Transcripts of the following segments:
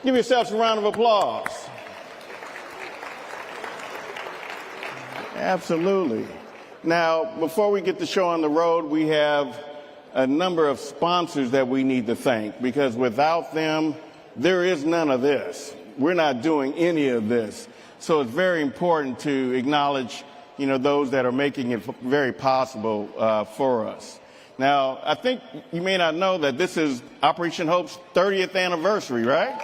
Give yourselves a round of applause. Absolutely. Now, before we get the show on the road, we have a number of sponsors that we need to thank, because without them, there is none of this. We're not doing any of this. So it's very important to acknowledge, those that are making it very possible for us. Now, I think you may not know that this is Operation Hope's 30th anniversary, right?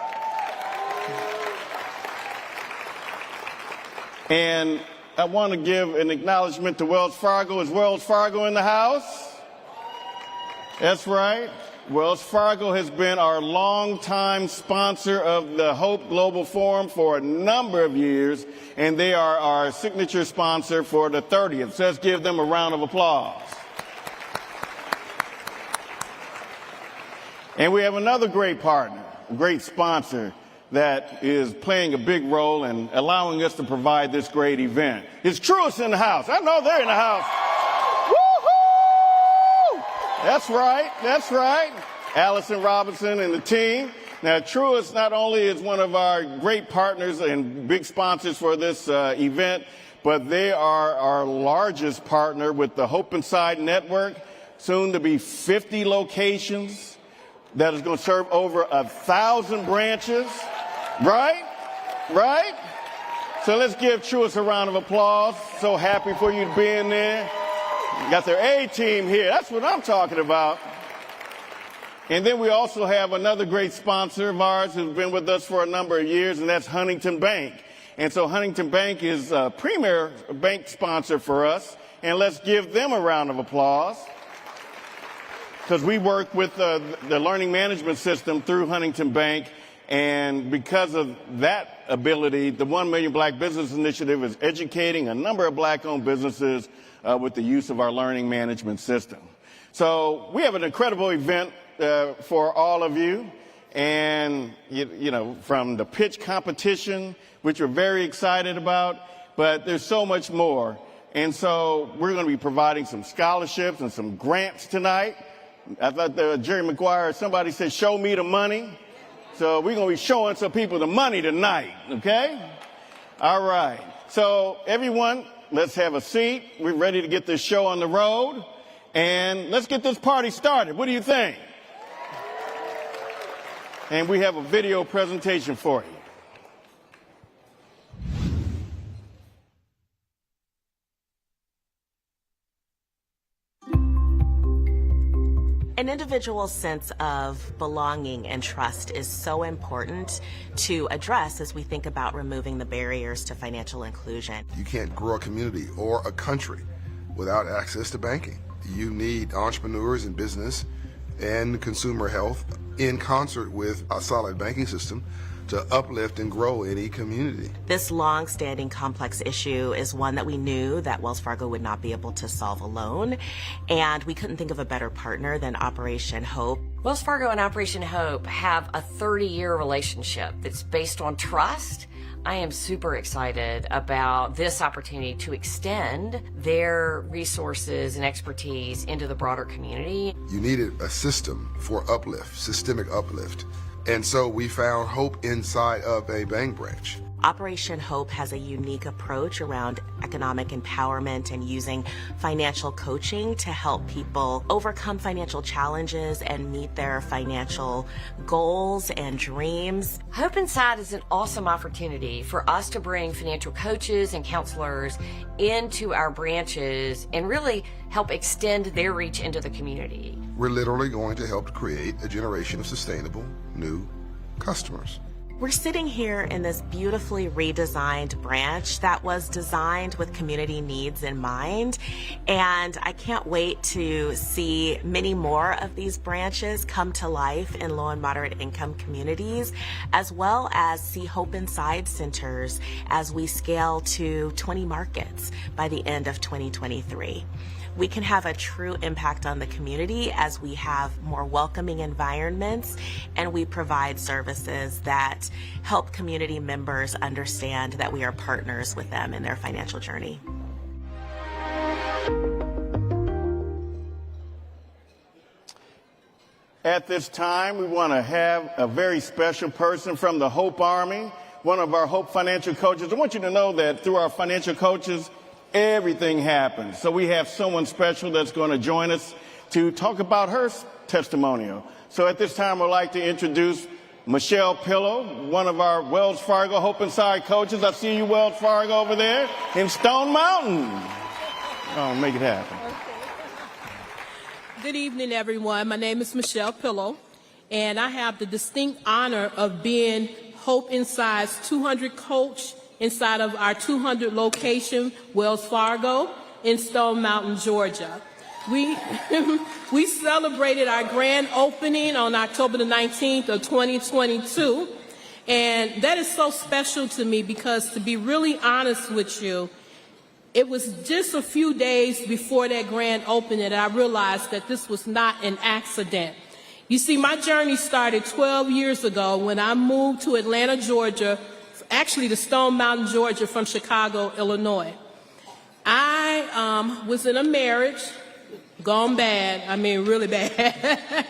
And I want to give an acknowledgement to Wells Fargo. Is Wells Fargo in the house? That's right. Wells Fargo has been our longtime sponsor of the Hope Global Forum for a number of years, and they are our signature sponsor for the 30th. So let's give them a round of applause. And we have another great partner, a great sponsor that is playing a big role in allowing us to provide this great event. It's Truist in the house. I know they're in the house. Woo-hoo! That's right. That's right. Allison Robinson and the team. Now, Truist not only is one of our great partners and big sponsors for this event, but they are our largest partner with the Hope Inside Network, soon to be 50 locations. That is going to serve over 1,000 branches. Right? Right? So let's give Truist a round of applause. So happy for you to be in there. Got their A-team here. That's what I'm talking about. And then we also have another great sponsor of ours who's been with us for a number of years, and that's Huntington Bank. And so Huntington Bank is a premier bank sponsor for us. And let's give them a round of applause, because we work with the learning management system through Huntington Bank, and because of that ability, the 1 Million Black Business Initiative is educating a number of black-owned businesses with the use of our learning management system. So we have an incredible event for all of you, and from the pitch competition, which we're very excited about, but there's so much more. And so we're going to be providing some scholarships and some grants tonight. I thought Jerry Maguire, somebody said, show me the money. So we're going to be showing some people the money tonight, okay? All right. So everyone, let's have a seat. We're ready to get this show on the road. And let's get this party started. What do you think? And we have a video presentation for you. An individual's sense of belonging and trust is so important to address as we think about removing the barriers to financial inclusion. You can't grow a community or a country without access to banking. You need entrepreneurs in business and consumer health in concert with a solid banking system to uplift and grow any community. This long-standing complex issue is one that we knew that Wells Fargo would not be able to solve alone, and we couldn't think of a better partner than Operation Hope. Wells Fargo and Operation Hope have a 30-year relationship that's based on trust. I am super excited about this opportunity to extend their resources and expertise into the broader community. You needed a system for uplift, systemic uplift. And so we found hope inside of a bank branch. Operation Hope has a unique approach around economic empowerment and using financial coaching to help people overcome financial challenges and meet their financial goals and dreams. Hope Inside is an awesome opportunity for us to bring financial coaches and counselors into our branches and really help extend their reach into the community. We're literally going to help create a generation of sustainable new customers. We're sitting here in this beautifully redesigned branch that was designed with community needs in mind, and I can't wait to see many more of these branches come to life in low and moderate income communities, as well as see Hope Inside centers as we scale to 20 markets by the end of 2023. We can have a true impact on the community as we have more welcoming environments and we provide services that help community members understand that we are partners with them in their financial journey. At this time, we want to have a very special person from the Hope Army, one of our Hope financial coaches. I want you to know that through our financial coaches, everything happens. So we have someone special that's going to join us to talk about her testimonial. So at this time, I'd like to introduce Michelle Pillow, one of our Wells Fargo Hope Inside coaches. I see you, Wells Fargo, over there in Stone Mountain. Oh, make it happen. Good evening, everyone. My name is Michelle Pillow, and I have the distinct honor of being Hope Inside's 200 coach inside of our 200 location, Wells Fargo, in Stone Mountain, Georgia. We celebrated our grand opening on October the 19th of 2022, and that is so special to me because, to be really honest with you, it was just a few days before that grand opening that I realized that this was not an accident. You see, my journey started 12 years ago when I moved to Atlanta, Georgia, actually to Stone Mountain, Georgia, from Chicago, Illinois. I was in a marriage, gone bad, I mean really bad.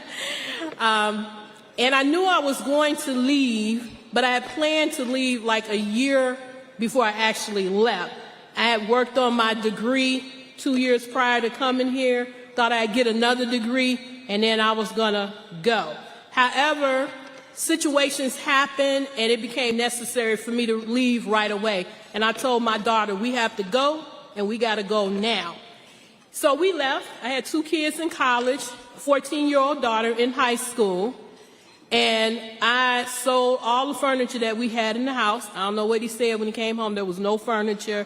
And I knew I was going to leave, but I had planned to leave like a year before I actually left. I had worked on my degree 2 years prior to coming here, thought I'd get another degree, and then I was gonna go. However, situations happened and it became necessary for me to leave right away. And I told my daughter, we have to go and we gotta go now. So we left. I had 2 kids in college, a 14-year-old daughter in high school, and I sold all the furniture that we had in the house. I don't know what he said when he came home. There was no furniture.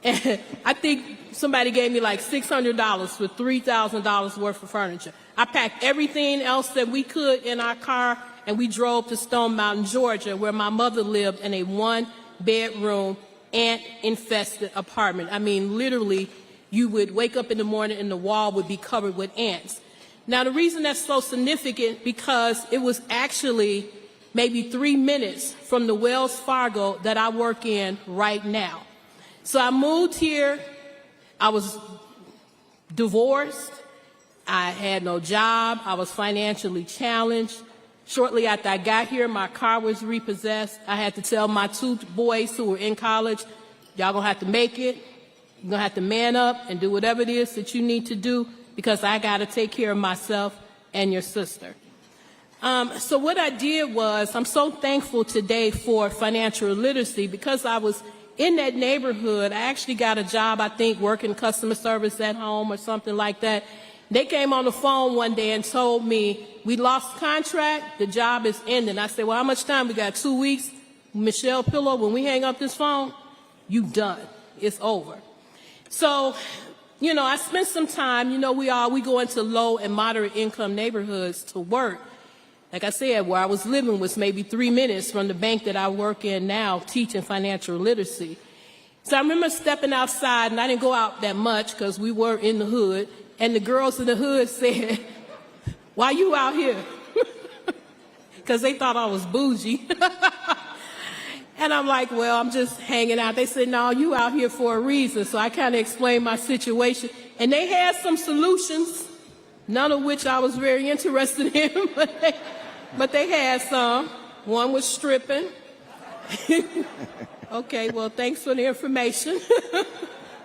And I think somebody gave me like $600 for $3,000 worth of furniture. I packed everything else that we could in our car, and we drove to Stone Mountain, Georgia, where my mother lived in a 1-bedroom, ant-infested apartment. I mean, literally, you would wake up in the morning and the wall would be covered with ants. Now, the reason that's so significant, because it was actually maybe 3 minutes from the Wells Fargo that I work in right now. So I moved here. I was divorced. I had no job. I was financially challenged. Shortly after I got here, my car was repossessed. I had to tell my 2 boys who were in college, y'all gonna have to make it. You're gonna have to man up and do whatever it is that you need to do, because I gotta take care of myself and your sister. So what I did was, I'm so thankful today for financial literacy, because I was in that neighborhood. I actually got a job, I think, working customer service at home or something like that. They came on the phone one day and told me, we lost contract, the job is ending. I said, well, how much time? We got 2 weeks. Michelle Pillow, when we hang up this phone, you done. It's over. So, you know, I spent some time, you know, we go into low and moderate income neighborhoods to work. Like I said, where I was living was maybe 3 minutes from the bank that I work in now, teaching financial literacy. So I remember stepping outside, and I didn't go out that much because we were in the hood, and the girls in the hood said, why you out here? Because they thought I was bougie. And I'm like, well, I'm just hanging out. They said, no, you out here for a reason. So I kind of explained my situation, and they had some solutions, none of which I was very interested in, but they had some. One was stripping. Okay, well, thanks for the information.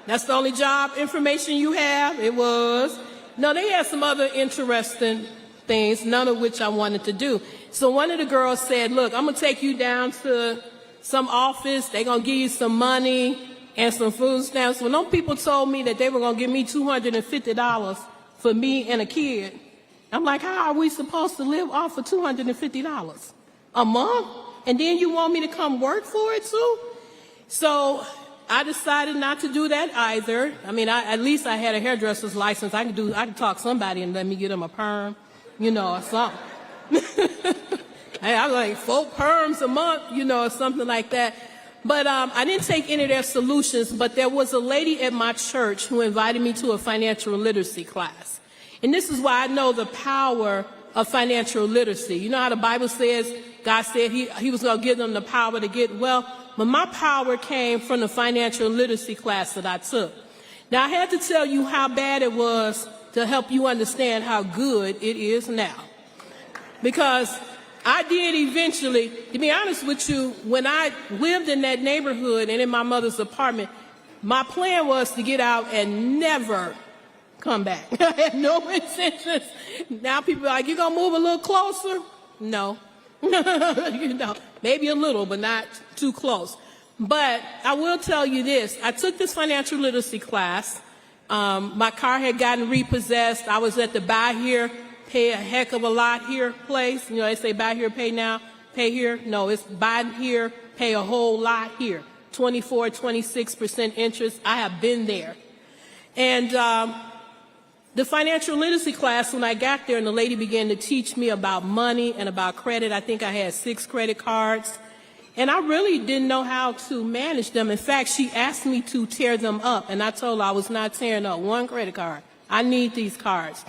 That's the only job information you have? It was. No, they had some other interesting things, none of which I wanted to do. So one of the girls said, look, I'm going to take you down to some office. They're going to give you some money and some food stamps. Well, no people told me that they were going to give me $250 for me and a kid. I'm like, how are we supposed to live off of $250 a month? And then you want me to come work for it too? So I decided not to do that either. I mean, at least I had a hairdresser's license. I could talk somebody and let me get them a perm, you know, or something. I was like 4 perms a month, you know, or something like that. But I didn't take any of their solutions, but there was a lady at my church who invited me to a financial literacy class. And this is why I know the power of financial literacy. You know how the Bible says, God said he was going to give them the power to get wealth? But my power came from the financial literacy class that I took. Now, I had to tell you how bad it was to help you understand how good it is now. Because I did eventually, to be honest with you, when I lived in that neighborhood and in my mother's apartment, my plan was to get out and never come back. I had no intentions. Now people are like, you gonna move a little closer? No. You know, maybe a little, but not too close. But I will tell you this. I took this financial literacy class. My car had gotten repossessed. I was at the buy here, pay a heck of a lot here place. You know, they say buy here, pay now, pay here. No, it's buy here, pay a whole lot here. 24, 26% interest. I have been there. And the financial literacy class, when I got there and the lady began to teach me about money and about credit, I think I had 6 credit cards. And I really didn't know how to manage them. In fact, she asked me to tear them up, and I told her I was not tearing up one credit card. I need these cards.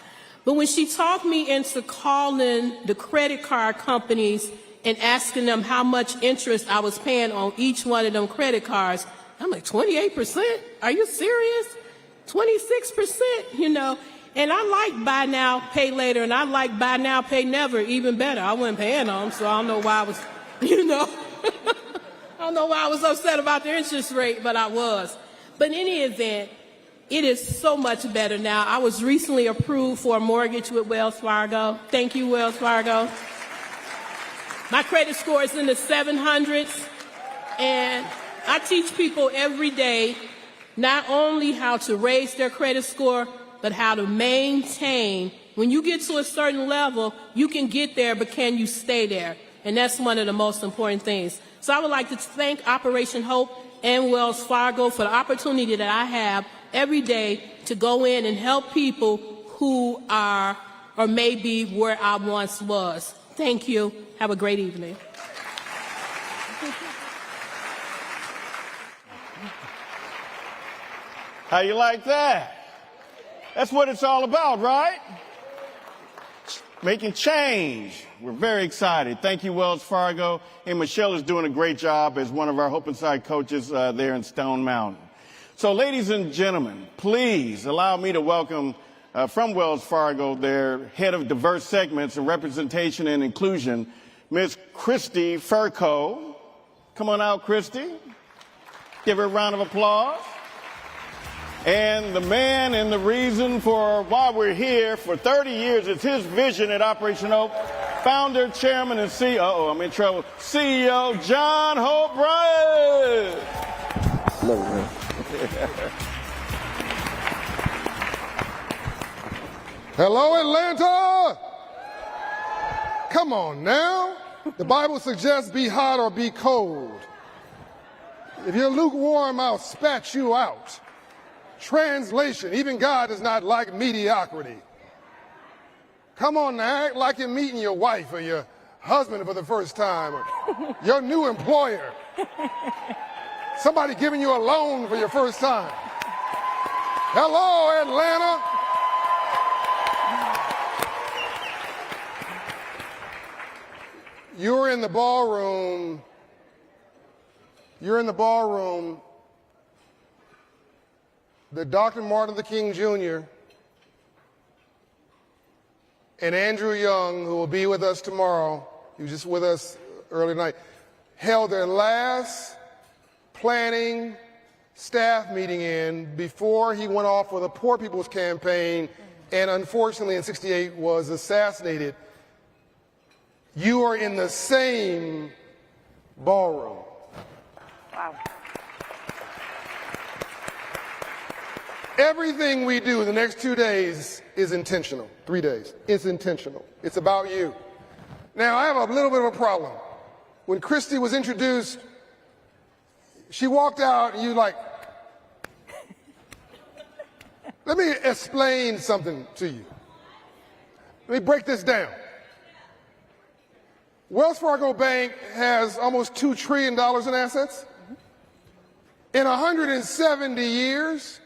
But when she talked me into calling the credit card companies and asking them how much interest I was paying on each one of them credit cards, I'm like, 28%? Are you serious? 26%? You know? And I like buy now, pay later, and I like buy now, pay never even better. I wasn't paying on them, so I don't know why I was, you know. I don't know why I was upset about the interest rate, but I was. But in any event, it is so much better now. I was recently approved for a mortgage with Wells Fargo. Thank you, Wells Fargo. My credit score is in the 700s, and I teach people every day not only how to raise their credit score, but how to maintain. When you get to a certain level, you can get there, but can you stay there? And that's one of the most important things. So I would like to thank Operation Hope and Wells Fargo for the opportunity that I have every day to go in and help people who are or may be where I once was. Thank you. Have a great evening. How you like that? That's what it's all about, right? Making change. We're very excited. Thank you, Wells Fargo. And Michelle is doing a great job as one of our Hope Inside coaches there in Stone Mountain. So, ladies and gentlemen, please allow me to welcome from Wells Fargo their head of diverse segments and representation and inclusion, Ms. Christy Fargo. Come on out, Christy. Give her a round of applause. And the man and the reason for why we're here for 30 years, it's his vision at Operation Hope. Founder, chairman, and CEO, I'm in trouble, CEO John Hope Bryant. Hello, man. Hello, Atlanta! Come on now. The Bible suggests be hot or be cold. If you're lukewarm, I'll spat you out. Translation, even God does not like mediocrity. Come on now, act like you're meeting your wife or your husband for the first time, or your new employer. Somebody giving you a loan for your first time. Hello, Atlanta. You're in the ballroom. You're in the ballroom that Dr. Martin Luther King Jr. and Andrew Young, who will be with us tomorrow, he was just with us early tonight, held their last planning staff meeting in before he went off for the Poor People's Campaign and unfortunately in '68 was assassinated. You are in the same ballroom. Wow. Everything we do in the next 2 days is intentional. 3 days. It's intentional. It's about you. Now, I have a little bit of a problem. When Christy was introduced, she walked out and you like, let me explain something to you. Let me break this down. Wells Fargo Bank has almost $2 trillion in assets. In 170 years,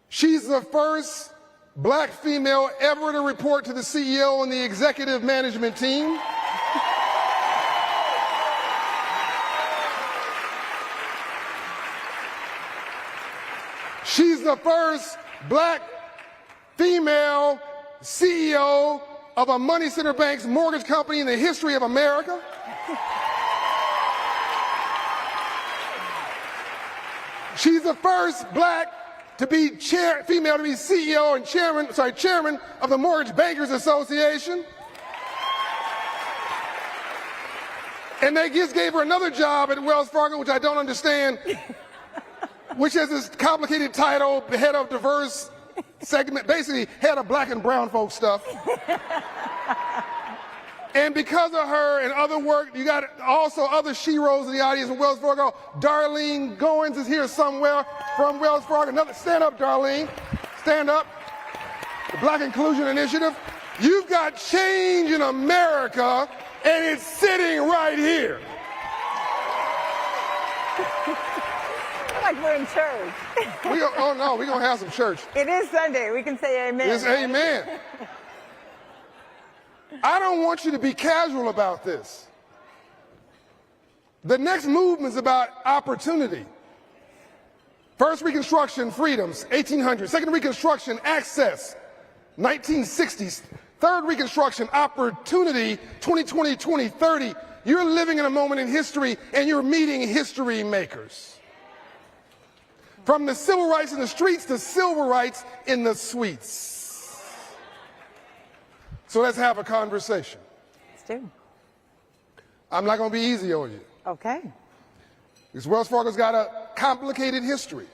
she's the first black female ever to report to the CEO and the executive management team. She's the first black female CEO of a money center bank's mortgage company in the history of America. She's the first black to be female to be CEO and chairman of the Mortgage Bankers Association. And they just gave her another job at Wells Fargo, which I don't understand, which has this complicated title, head of diverse segment, basically head of black and brown folk stuff. And because of her and other work, you got also other sheroes in the audience from Wells Fargo. Darlene Goins is here somewhere from Wells Fargo. Stand up, Darlene. Stand up. The Black Inclusion Initiative. You've got change in America, and it's sitting right here. Like we're in church. Oh no, we're going to have some church. It is Sunday. We can say amen. Yes, amen. I don't want you to be casual about this. The next movement is about opportunity. First Reconstruction, freedoms, 1800. Second Reconstruction, access, 1960s. Third Reconstruction, opportunity, 2020, 2030. You're living in a moment in history, and you're meeting history makers. From the civil rights in the streets to civil rights in the suites. So let's have a conversation. Let's do. I'm not going to be easy on you. Okay. Because Wells Fargo's got a complicated history.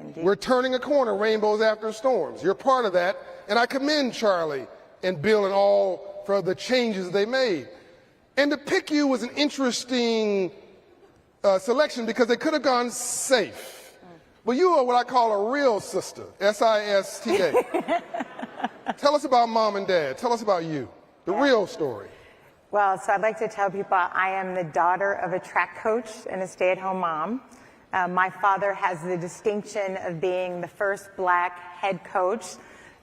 Indeed. We're turning a corner, rainbows after storms. You're part of that, and I commend Charlie and Bill and all for the changes they made. And to pick you was an interesting selection because they could have gone safe. But you are what I call a real sister, S-I-S-T-A. Tell us about mom and dad. Tell us about you, the real story. Well, so I'd like to tell people I am the daughter of a track coach and a stay-at-home mom. My father has the distinction of being the first black head coach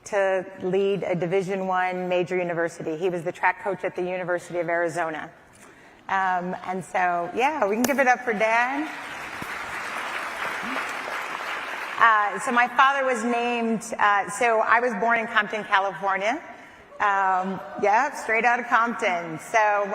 to lead a Division I major university. He was the track coach at the University of Arizona. And so, yeah, we can give it up for Dad. So my father was named, so I was born in Compton, California. Yeah, straight out of Compton. So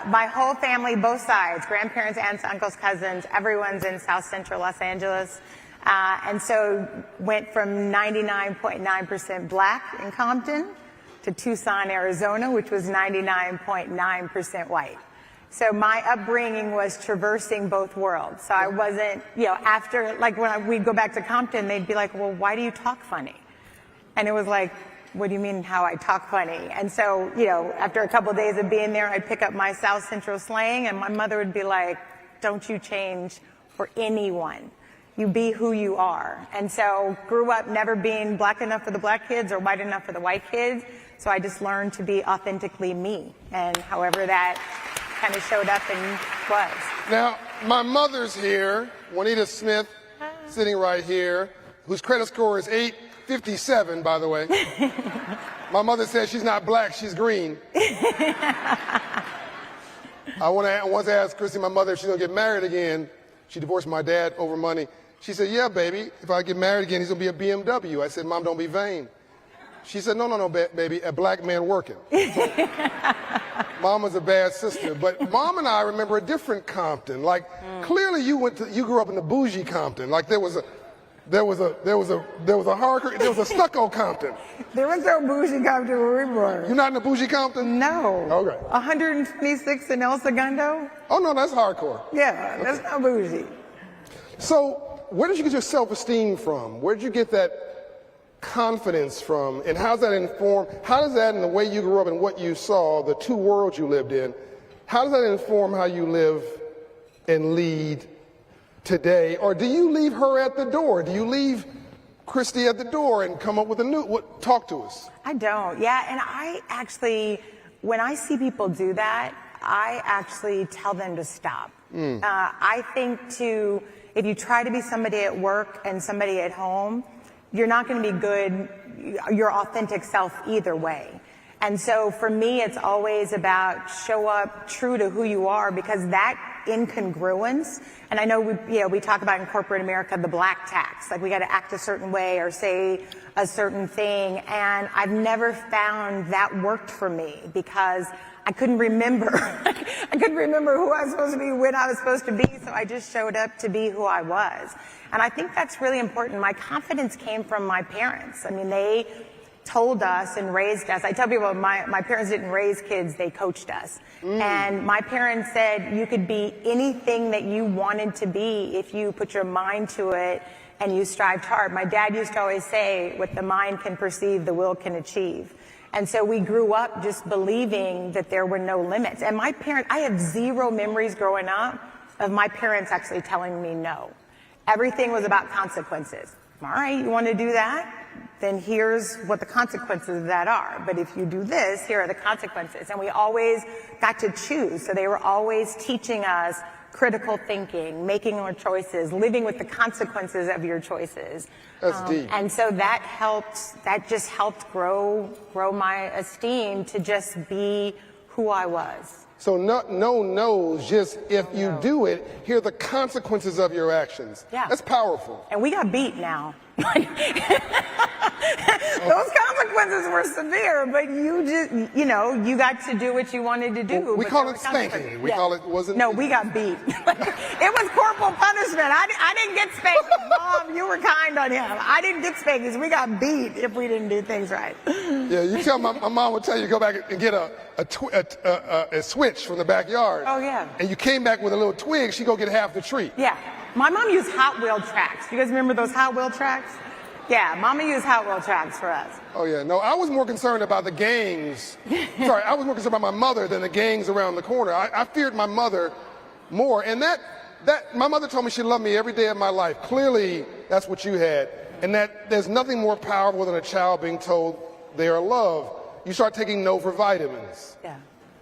my whole family, both sides, grandparents, aunts, uncles, cousins, everyone's in South Central Los Angeles. And so went from 99.9% black in Compton to Tucson, Arizona, which was 99.9% white. So my upbringing was traversing both worlds. So I wasn't, after, like when we'd go back to Compton, they'd be like, well, why do you talk funny? And it was like, what do you mean how I talk funny? And so, after a couple of days of being there, I'd pick up my South Central slang, and my mother would be like, don't you change for anyone. You be who you are. And so grew up never being black enough for the black kids or white enough for the white kids. So I just learned to be authentically me. And however that kind of showed up and was. Now, my mother's here, Juanita Smith, sitting right here, whose credit score is 857, by the way. My mother says she's not black, she's green. I once asked Chrissy, my mother, if she's going to get married again. She divorced my dad over money. She said, yeah, baby, if I get married again, he's going to be a BMW. I said, Mom, don't be vain. She said, no, baby, a black man working. Mom was a bad sister, but Mom and I remember a different Compton. Like, clearly you grew up in the bougie Compton. Like there was a stucco Compton. There was no bougie Compton where we were. You're not in the bougie Compton? No. Okay. 126 in El Segundo? Oh, no, that's hardcore. Yeah, okay. That's not bougie. So where did you get your self-esteem from? Where did you get that confidence from? And how does that in the way you grew up and what you saw, the two worlds you lived in, how does that inform how you live and lead today? Or do you leave her at the door? Do you leave Christy at the door and come up with talk to us? I don't, yeah, and I actually, when I see people do that, I actually tell them to stop. I think if you try to be somebody at work and somebody at home, you're not going to be good, your authentic self either way. And so for me, it's always about show up true to who you are, because that incongruence, and I know we talk about in corporate America, the black tax, like we got to act a certain way or say a certain thing. And I've never found that worked for me, because I couldn't remember. I couldn't remember who I was supposed to be, when I was supposed to be. So I just showed up to be who I was. And I think that's really important. My confidence came from my parents. I mean, they told us and raised us. I tell people my parents didn't raise kids, they coached us. And my parents said you could be anything that you wanted to be if you put your mind to it and you strived hard. My dad used to always say, what the mind can perceive, the will can achieve. And so we grew up just believing that there were no limits. And my parents, I have zero memories growing up of my parents actually telling me no. Everything was about consequences. All right, you want to do that? Then here's what the consequences of that are. But if you do this, here are the consequences. And we always got to choose. So they were always teaching us critical thinking, making our choices, living with the consequences of your choices. That's deep. And so that just helped grow my esteem to just be who I was. So no knows, just if you do it, here are the consequences of your actions. Yeah. That's powerful. And we got beat now. Those consequences were severe, but you just, you got to do what you wanted to do. Well, we call it spanking. We call it, wasn't No, we got beat. It was corporal punishment. I didn't get spanked. Mom, you were kind on him. I didn't get spankings. We got beat if we didn't do things right. Yeah, you tell my mom would tell you to go back and get a switch from the backyard. Oh, yeah. And you came back with a little twig, she'd go get half the tree. Yeah. My mom used Hot Wheel tracks. You guys remember those Hot Wheel tracks? Yeah, Mama used Hot Wheel tracks for us. Oh, yeah. No, I was more concerned about the gangs. Sorry, I was more concerned about my mother than the gangs around the corner. I feared my mother more. And that my mother told me she loved me every day of my life. Clearly, that's what you had. And that there's nothing more powerful than a child being told they are loved. You start taking no for vitamins. Yeah.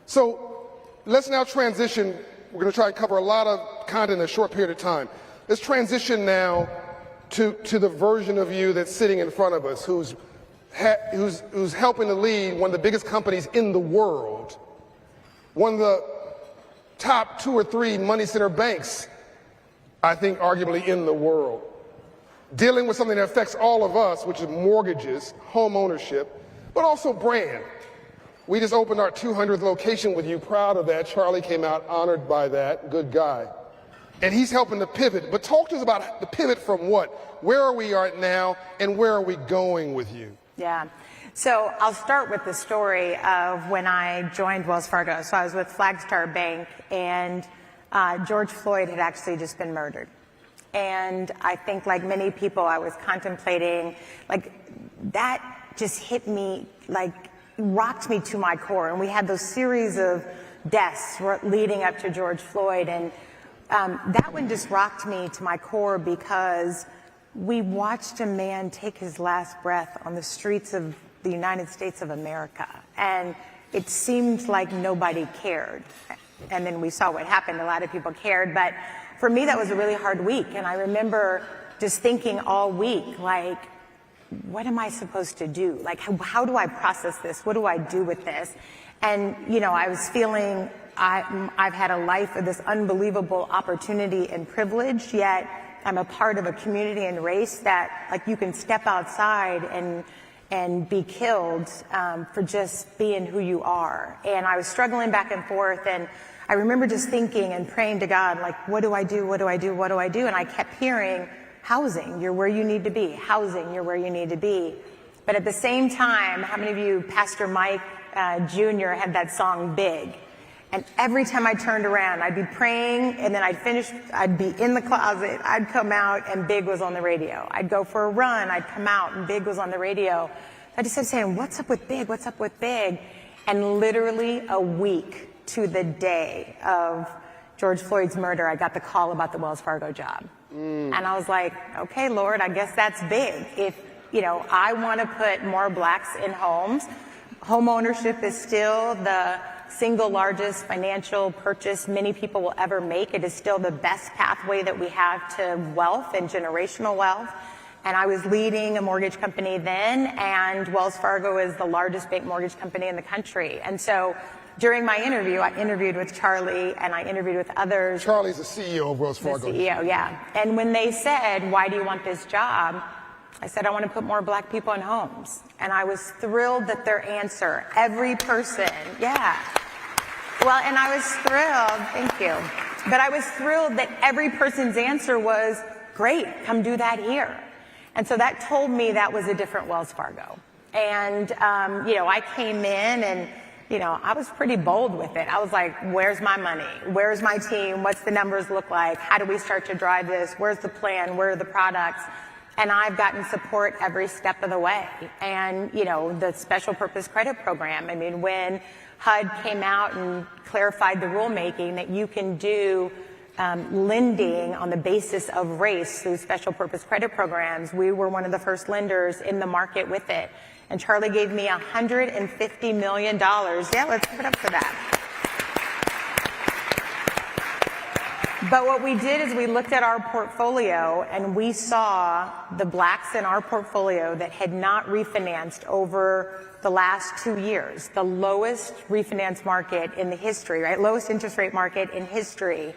So let's now transition. We're going to try and cover a lot of content in a short period of time. Let's transition now to the version of you that's sitting in front of us, who's helping to lead one of the biggest companies in the world, one of the top 2 or 3 money center banks, I think arguably in the world, dealing with something that affects all of us, which is mortgages, home ownership, but also brand. We just opened our 200th location with you, proud of that. Charlie came out honored by that, good guy. And he's helping to pivot. But talk to us about the pivot from what? Where are we at now, and where are we going with you? Yeah. So I'll start with the story of when I joined Wells Fargo. So I was with Flagstar Bank, and George Floyd had actually just been murdered. And I think, like many people, I was contemplating, like, that just hit me, like, rocked me to my core. And we had those series of deaths leading up to George Floyd, and that one just rocked me to my core, because we watched a man take his last breath on the streets of the United States of America, and it seemed like nobody cared. And then we saw what happened. A lot of people cared, but for me, that was a really hard week. And I remember just thinking all week, like, what am I supposed to do? Like, how do I process this? What do I do with this? And, I was feeling I've had a life of this unbelievable opportunity and privilege, yet I'm a part of a community and race that, like, you can step outside and be killed for just being who you are. And I was struggling back and forth, and I remember just thinking and praying to God, like, what do I do? What do I do? What do I do? And I kept hearing, housing, you're where you need to be. Housing, you're where you need to be. But at the same time, how many of you, Pastor Mike Jr. had that song, Big? And every time I turned around, I'd be praying, and then I'd be in the closet, I'd come out, and Big was on the radio. I'd go for a run, I'd come out, and Big was on the radio. I just kept saying, what's up with Big? What's up with Big? And literally a week to the day of George Floyd's murder, I got the call about the Wells Fargo job. And I was like, okay, Lord, I guess that's big. If, I want to put more blacks in homes. Home ownership is still the single largest financial purchase many people will ever make. It is still the best pathway that we have to wealth and generational wealth. And I was leading a mortgage company then, and Wells Fargo is the largest bank mortgage company in the country. And so during my interview, I interviewed with Charlie and I interviewed with others. Charlie's the CEO of Wells Fargo. The CEO, yeah. And when they said, why do you want this job? I said, I want to put more black people in homes. And I was thrilled that their answer, every person, yeah. Well, and I was thrilled, thank you. But I was thrilled that every person's answer was, great, come do that here. And so that told me that was a different Wells Fargo. And, I came in and, I was pretty bold with it. I was like, where's my money? Where's my team? What's the numbers look like? How do we start to drive this? Where's the plan? Where are the products? And I've gotten support every step of the way. And, the special purpose credit program, I mean, when HUD came out and clarified the rulemaking that you can do lending on the basis of race through special purpose credit programs, we were one of the first lenders in the market with it. And Charlie gave me $150 million. Yeah, let's give it up for that. But what we did is we looked at our portfolio and we saw the blacks in our portfolio that had not refinanced over the last 2 years, the lowest refinance market in the history, right? Lowest interest rate market in history.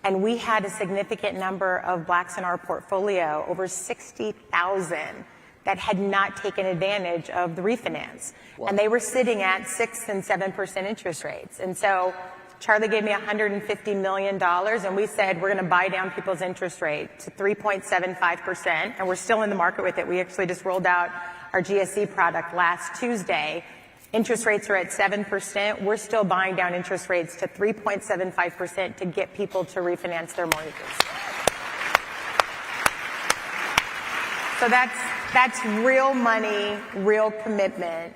And we had a significant number of blacks in our portfolio, over 60,000, that had not taken advantage of the refinance. Wow. And they were sitting at 6 and 7% interest rates. And so Charlie gave me $150 million, and we said we're going to buy down people's interest rate to 3.75%, and we're still in the market with it. We actually just rolled out our GSE product last Tuesday. Interest rates are at 7%. We're still buying down interest rates to 3.75% to get people to refinance their mortgages. So that's real money, real commitment,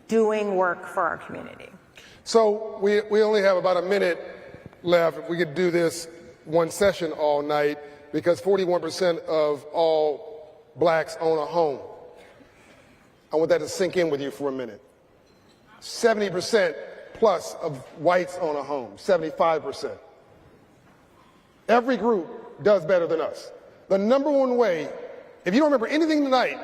doing work for our community. So we only have about a minute left. If we could do this one session all night, because 41% of all blacks own a home. I want that to sink in with you for a minute. 70% plus of whites own a home, 75%. Every group does better than us. The number one way, if you don't remember anything tonight,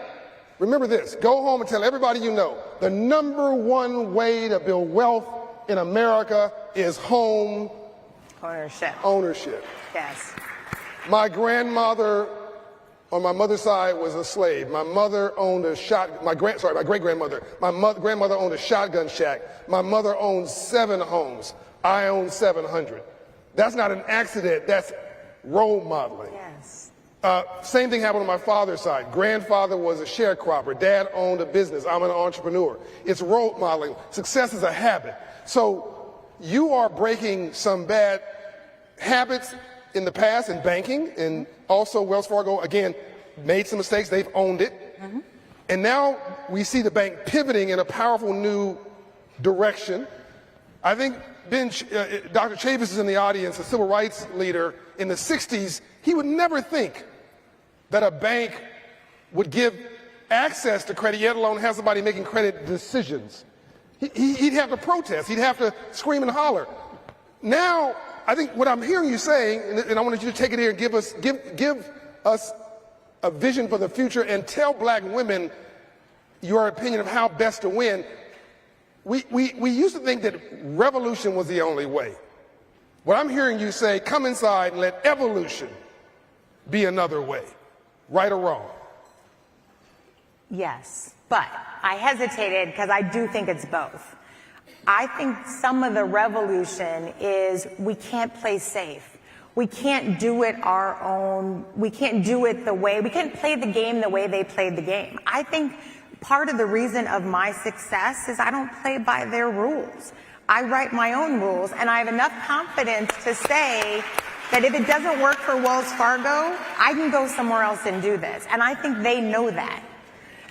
remember this. Go home and tell everybody you know. The number one way to build wealth in America is home ownership. Yes. My grandmother on my mother's side was a slave. My mother owned a my great-grandmother. Grandmother owned a shotgun shack. My mother owned 7 homes. I own 700. That's not an accident. That's role modeling. Yes. Same thing happened on my father's side. Grandfather was a sharecropper. Dad owned a business. I'm an entrepreneur. It's role modeling. Success is a habit. So you are breaking some bad habits in the past in banking, and also Wells Fargo, again, made some mistakes. They've owned it. Mm-hmm. And now we see the bank pivoting in a powerful new direction. I think Dr. Chavis is in the audience, a civil rights leader in the 60s. He would never think that a bank would give access to credit, yet alone have somebody making credit decisions. He'd have to protest. He'd have to scream and holler. Now, I think what I'm hearing you saying, and I want you to take it here and give us a vision for the future and tell black women your opinion of how best to win. We used to think that revolution was the only way. What I'm hearing you say, come inside and let evolution be another way. Right or wrong? Yes, but I hesitated because I do think it's both. I think some of the revolution is we can't play safe. We can't do it our own. We can't do it we can't play the game the way they played the game. I think part of the reason of my success is I don't play by their rules. I write my own rules, and I have enough confidence to say that if it doesn't work for Wells Fargo, I can go somewhere else and do this. And I think they know that.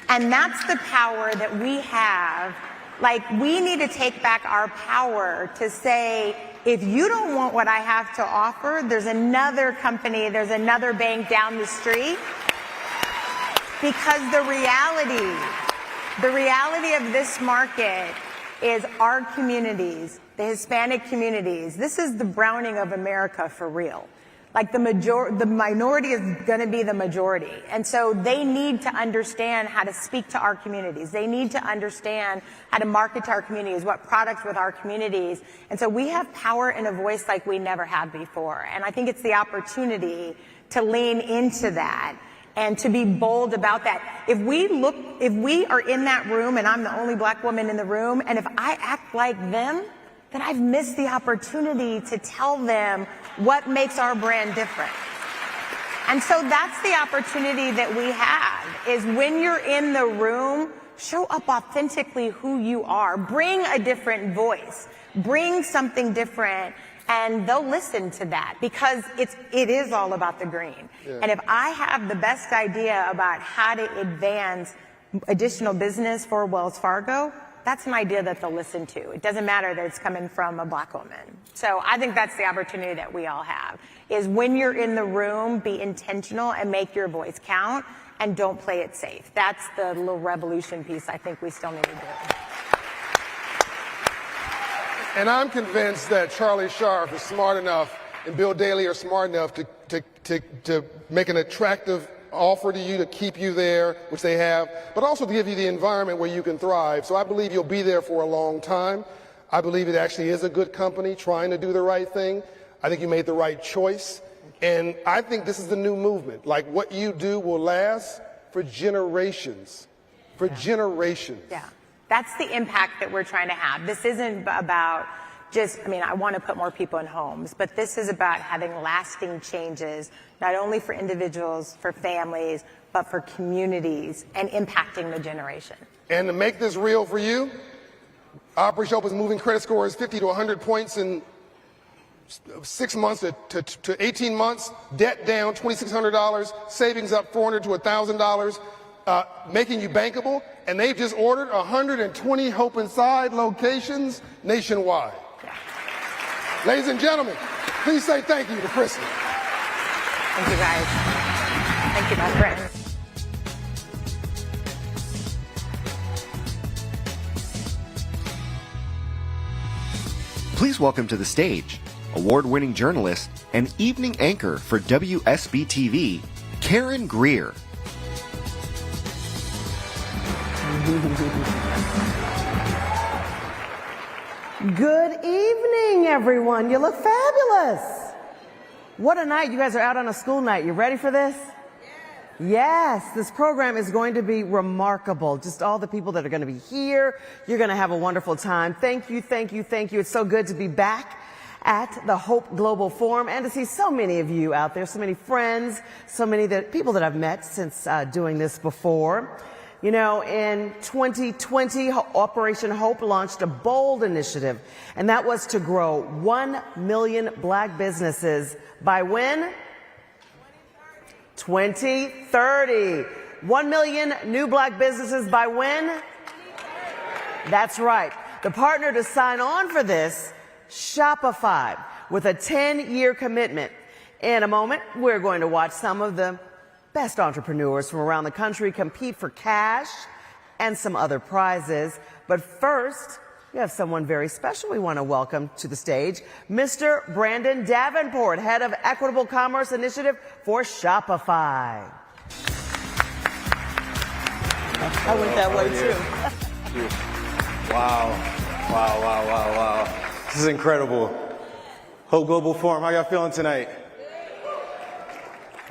And that's the power that we have. Like, we need to take back our power to say, if you don't want what I have to offer, there's another company, there's another bank down the street. Because the reality of this market is our communities, the Hispanic communities. This is the Browning of America for real. Like the minority is going to be the majority. And so they need to understand how to speak to our communities. They need to understand how to market to our communities, what products with our communities. And so we have power and a voice like we never have before. And I think it's the opportunity to lean into that and to be bold about that. If we are in that room and I'm the only black woman in the room, and if I act like them, then I've missed the opportunity to tell them what makes our brand different. And so that's the opportunity that we have, is when you're in the room, show up authentically who you are. Bring a different voice. Bring something different, and they'll listen to that, because it is all about the green. Yeah. And if I have the best idea about how to advance additional business for Wells Fargo, that's an idea that they'll listen to. It doesn't matter that it's coming from a black woman. So I think that's the opportunity that we all have, is when you're in the room, be intentional and make your voice count, and don't play it safe. That's the little revolution piece I think we still need to do. And I'm convinced that Charlie Sharp is smart enough and Bill Daley are smart enough to make an attractive offer to you, to keep you there, which they have, but also to give you the environment where you can thrive. So I believe you'll be there for a long time. I believe it actually is a good company trying to do the right thing. I think you made the right choice. And I think this is the new movement. Like, what you do will last for generations. For generations. Yeah. That's the impact that we're trying to have. This isn't about just, I want to put more people in homes, but this is about having lasting changes, not only for individuals, for families, but for communities, and impacting the generation. And to make this real for you, Operation Hope is moving credit scores 50 to 100 points in 6 months to 18 months, debt down $2,600, savings up $400 to $1,000, making you bankable. And they've just ordered 120 Hope Inside locations nationwide. Yeah. Ladies and gentlemen, please say thank you to Kristen. Thank you, guys. Thank you, my friends. Please welcome to the stage award-winning journalist and evening anchor for WSB-TV, Karen Greer. Good evening, everyone. You look fabulous. What a night. You guys are out on a school night. You ready for this? Yes, this program is going to be remarkable. Just all the people that are going to be here. You're going to have a wonderful time. Thank you, thank you, thank you. It's so good to be back at the Hope Global Forum and to see so many of you out there, so many friends, so many people that I've met since doing this before. You know, in 2020, Operation Hope launched a bold initiative, and that was to grow 1 million black businesses by when? 2030. 1 million new black businesses by when? That's right. The partner to sign on for this, Shopify, with a 10-year commitment. In a moment, we're going to watch some of the best entrepreneurs from around the country compete for cash and some other prizes. But first, we have someone very special we want to welcome to the stage, Mr. Brandon Davenport, head of Equitable Commerce Initiative for Shopify. I went that way too. Wow. This is incredible. Hope Global Forum, how y'all feeling tonight?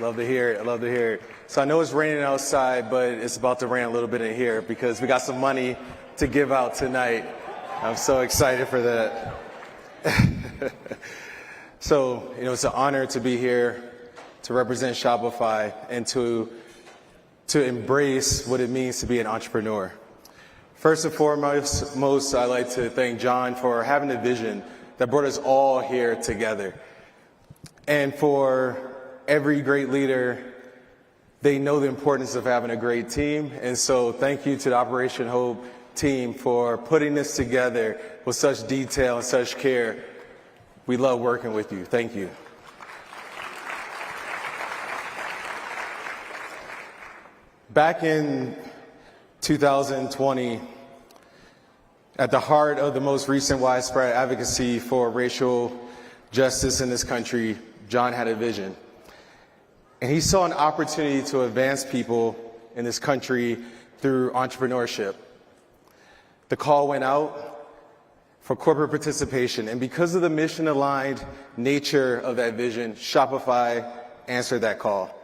Love to hear it. So I know it's raining outside, but it's about to rain a little bit in here because we got some money to give out tonight. I'm so excited for that. So, it's an honor to be here to represent Shopify and to embrace what it means to be an entrepreneur. First and foremost, I'd like to thank John for having a vision that brought us all here together. And for every great leader, they know the importance of having a great team. And so thank you to the Operation Hope team for putting this together with such detail and such care. We love working with you. Thank you. Back in 2020, at the heart of the most recent widespread advocacy for racial justice in this country, John had a vision. And he saw an opportunity to advance people in this country through entrepreneurship. The call went out for corporate participation, and because of the mission-aligned nature of that vision, Shopify answered that call.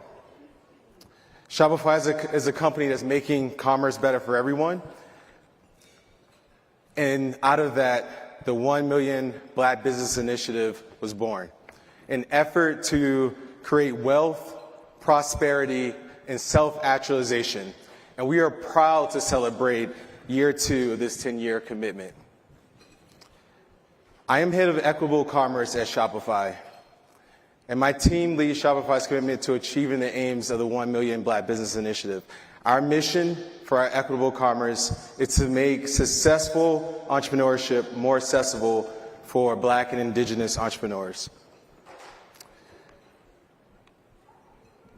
Shopify is a company that's making commerce better for everyone, and out of that, the 1 Million Black Business Initiative was born, an effort to create wealth, prosperity, and self-actualization. And we are proud to celebrate year 2 of this 10-year commitment. I am head of equitable commerce at Shopify, and my team leads Shopify's commitment to achieving the aims of the 1 Million Black Business Initiative. Our mission for our equitable commerce is to make successful entrepreneurship more accessible for Black and Indigenous entrepreneurs.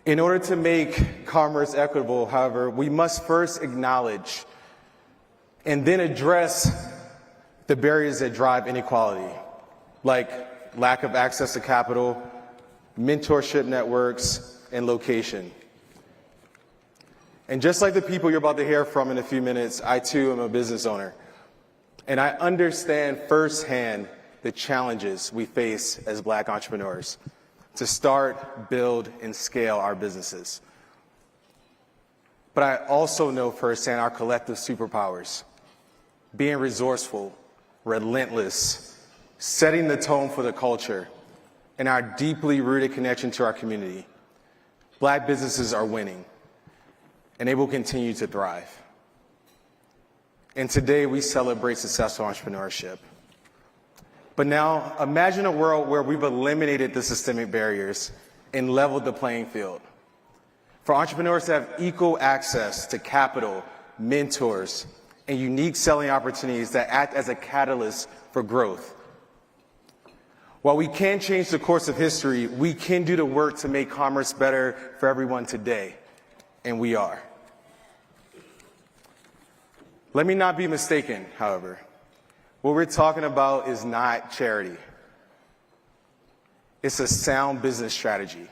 In order to make commerce equitable, however, we must first acknowledge and then address the barriers that drive inequality, like lack of access to capital, mentorship networks, and location. And just like the people you're about to hear from in a few minutes, I too am a business owner. And I understand firsthand the challenges we face as Black entrepreneurs to start, build, and scale our businesses. But I also know firsthand our collective superpowers, being resourceful, relentless, setting the tone for the culture, and our deeply rooted connection to our community. Black businesses are winning, and they will continue to thrive. And today we celebrate successful entrepreneurship. But now imagine a world where we've eliminated the systemic barriers and leveled the playing field. For entrepreneurs to have equal access to capital, mentors, and unique selling opportunities that act as a catalyst for growth. While we can't change the course of history, we can do the work to make commerce better for everyone today, and we are. Let me not be mistaken, however. What we're talking about is not charity. It's a sound business strategy.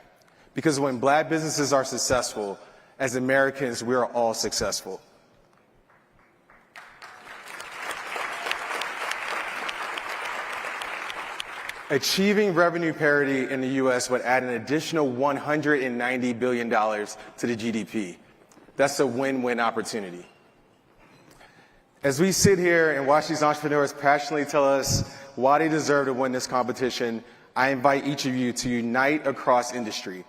Because when Black businesses are successful, as Americans, we are all successful. Achieving revenue parity in the U.S. would add an additional $190 billion to the GDP. That's a win-win opportunity. As we sit here and watch these entrepreneurs passionately tell us why they deserve to win this competition, I invite each of you to unite across industry,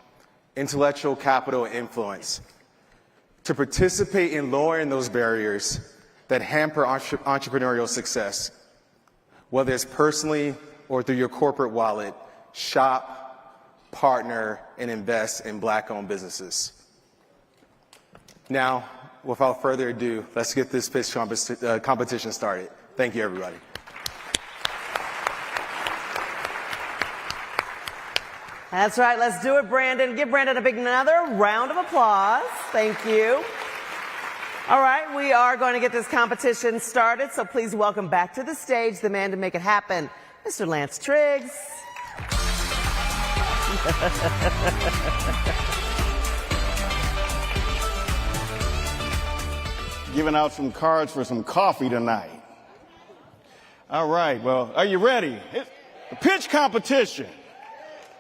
intellectual capital, and influence, to participate in lowering those barriers that hamper entrepreneurial success. Whether it's personally or through your corporate wallet, shop, partner, and invest in Black-owned businesses. Now, without further ado, let's get this pitch competition started. Thank you, everybody. That's right. Let's do it, Brandon. Give Brandon a big another round of applause. Thank you. All right, we are going to get this competition started, so please welcome back to the stage the man to make it happen, Mr. Lance Triggs. Giving out some cards for some coffee tonight. All right, well, are you ready? It's a pitch competition.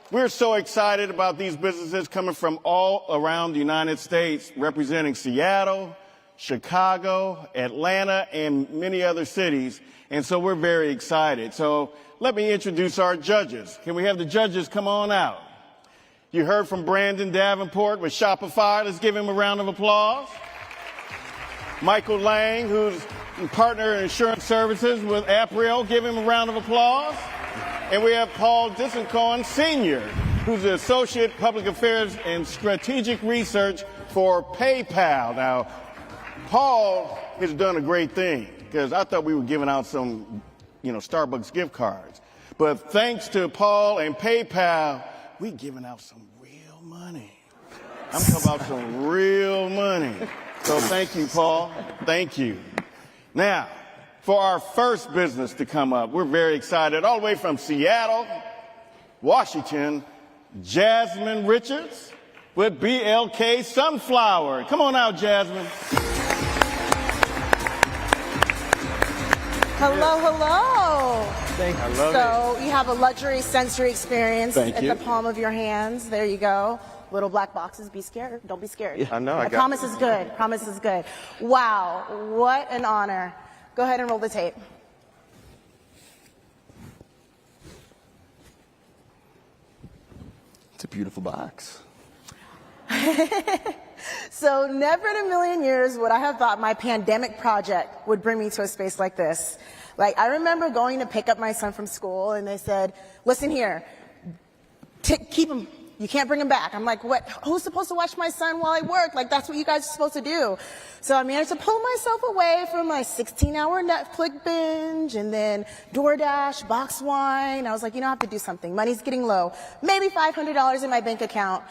We're so excited about these businesses coming from all around the United States, representing Seattle, Chicago, Atlanta, and many other cities. And so we're very excited. So let me introduce our judges. Can we have the judges come on out? You heard from Brandon Davenport with Shopify. Let's give him a round of applause. Michael Lang, who's partner in insurance services with April. Give him a round of applause. And we have Paul Dissencoin, Sr., who's the Associate Public Affairs and Strategic Research for PayPal. Now, Paul has done a great thing, because I thought we were giving out some, Starbucks gift cards. But thanks to Paul and PayPal, we're giving out some real money. I'm talking about some real money. So thank you, Paul. Thank you. Now, for our first business to come up, we're very excited. All the way from Seattle, Washington, Jasmine Richards with BLK Sunflower. Come on out, Jasmine. Hello, hello. Thank you. I love So you have a luxury sensory experience Thank at you. the palm of your hands. There you go. Little black boxes. Be scared. Don't be scared. Yeah, I know. I got promise is good. Promise is good. Wow. What an honor. Go ahead and roll the tape. It's a beautiful box. So never in a million years would I have thought my pandemic project would bring me to a space like this. Like, I remember going to pick up my son from school, and they said, listen here, keep him. You can't bring him back. I'm like, what? Who's supposed to watch my son while I work? Like, that's what you guys are supposed to do. So I managed to pull myself away from my 16-hour Netflix binge and then DoorDash, box wine. I was like, I have to do something. Money's getting low. Maybe $500 in my bank account.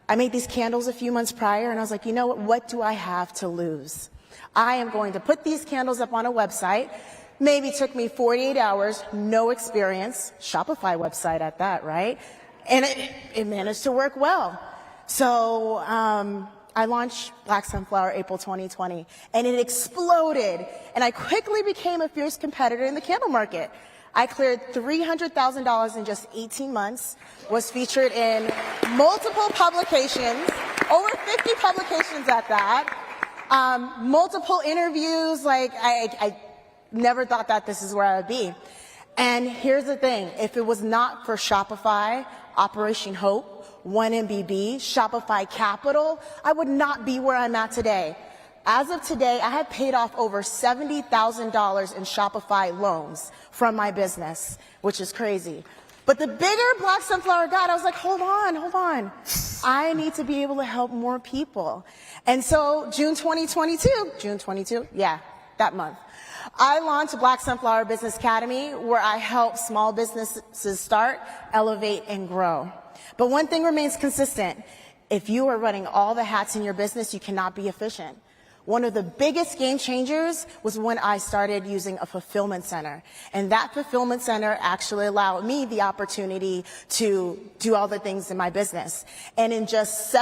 I made these candles a few months prior, and I was like, what do I have to lose? I am going to put these candles up on a website. Maybe took me 48 hours, no experience, Shopify website at that, right? And it managed to work well. So I launched Black Sunflower April 2020, and it exploded. And I quickly became a fierce competitor in the candle market. I cleared $300,000 in just 18 months, was featured in multiple publications, over 50 publications at that, multiple interviews. Like, I never thought that this is where I would be. And here's the thing. If it was not for Shopify, Operation Hope, 1MBB, Shopify Capital, I would not be where I'm at today. As of today, I have paid off over $70,000 in Shopify loans from my business, which is crazy. But the bigger Black Sunflower got, I was like, hold on. I need to be able to help more people. And so June 22, yeah, that month, I launched Black Sunflower Business Academy, where I help small businesses start, elevate, and grow. But one thing remains consistent. If you are running all the hats in your business, you cannot be efficient. One of the biggest game changers was when I started using a fulfillment center. And that fulfillment center actually allowed me the opportunity to do all the things in my business. And in just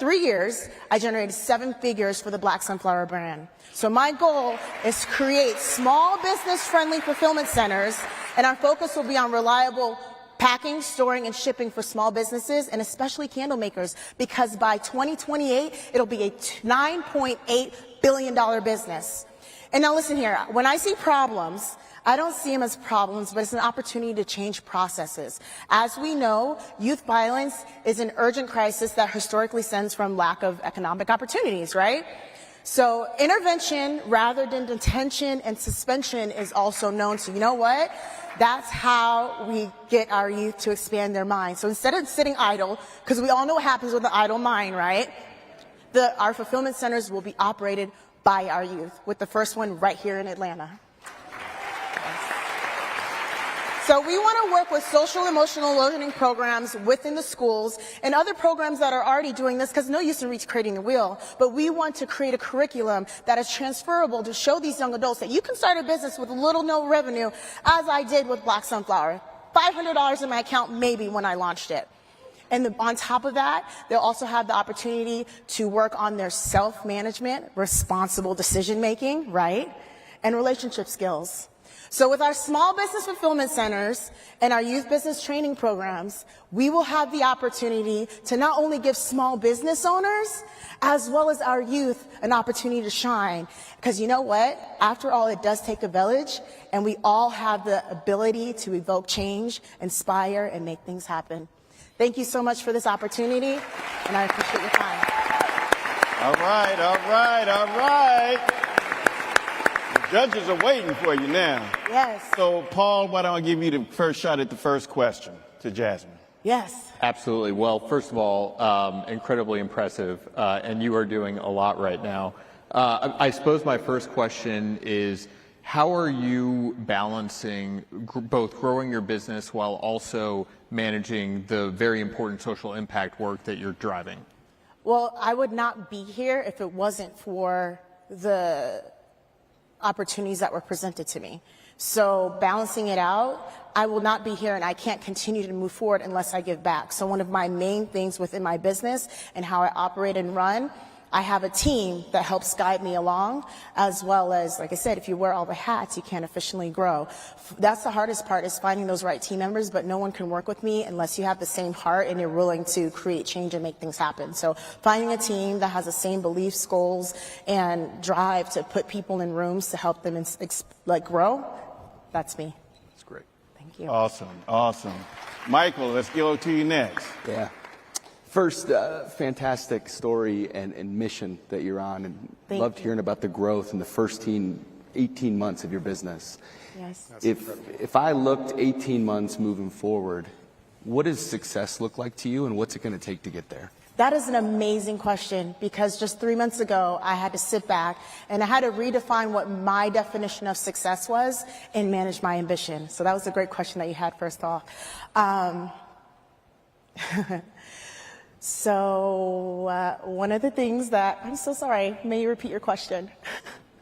3 years, I generated 7 figures for the Black Sunflower brand. So my goal is to create small business-friendly fulfillment centers, and our focus will be on reliable packing, storing, and shipping for small businesses, and especially candle makers, because by 2028, it'll be a $9.8 billion business. And now listen here, when I see problems, I don't see them as problems, but it's an opportunity to change processes. As we know, youth violence is an urgent crisis that historically stems from lack of economic opportunities, right? So intervention rather than detention and suspension is also known. So you know what? That's how we get our youth to expand their minds. So instead of sitting idle, because we all know what happens with the idle mind, right? Our fulfillment centers will be operated by our youth, with the first one right here in Atlanta. So we want to work with social emotional learning programs within the schools and other programs that are already doing this, because no use in recreating the wheel. But we want to create a curriculum that is transferable to show these young adults that you can start a business with little no revenue, as I did with Black Sunflower. $500 in my account maybe when I launched it. And on top of that, they'll also have the opportunity to work on their self-management, responsible decision-making, right, and relationship skills. So with our small business fulfillment centers and our youth business training programs, we will have the opportunity to not only give small business owners, as well as our youth, an opportunity to shine. Because you know what? After all, it does take a village, and we all have the ability to evoke change, inspire, and make things happen. Thank you so much for this opportunity, and I appreciate your time. All right. Judges are waiting for you now. Yes. So, Paul, why don't I give you the first shot at the first question to Jasmine? Yes. Absolutely. Well, first of all, incredibly impressive, and you are doing a lot right now. I suppose my first question is, how are you balancing both growing your business while also managing the very important social impact work that you're driving? Well, I would not be here if it wasn't for the opportunities that were presented to me. So balancing it out, I will not be here and I can't continue to move forward unless I give back. So one of my main things within my business and how I operate and run, I have a team that helps guide me along, as well as, like I said, if you wear all the hats, you can't efficiently grow. That's the hardest part, is finding those right team members, but no one can work with me unless you have the same heart and you're willing to create change and make things happen. So finding a team that has the same beliefs, goals, and drive to put people in rooms to help them grow, that's me. That's great. Thank you. Awesome, awesome. Michael, let's go to you next. Yeah. First, fantastic story and mission that you're on, and loved hearing about the growth in the first 18 months of your business. Yes. If I looked 18 months moving forward, what does success look like to you, and what's it going to take to get there? That is an amazing question, because just 3 months ago, I had to sit back and I had to redefine what my definition of success was and manage my ambition. So that was a great question that you had first off. So one of the things that, I'm so sorry, may you repeat your question?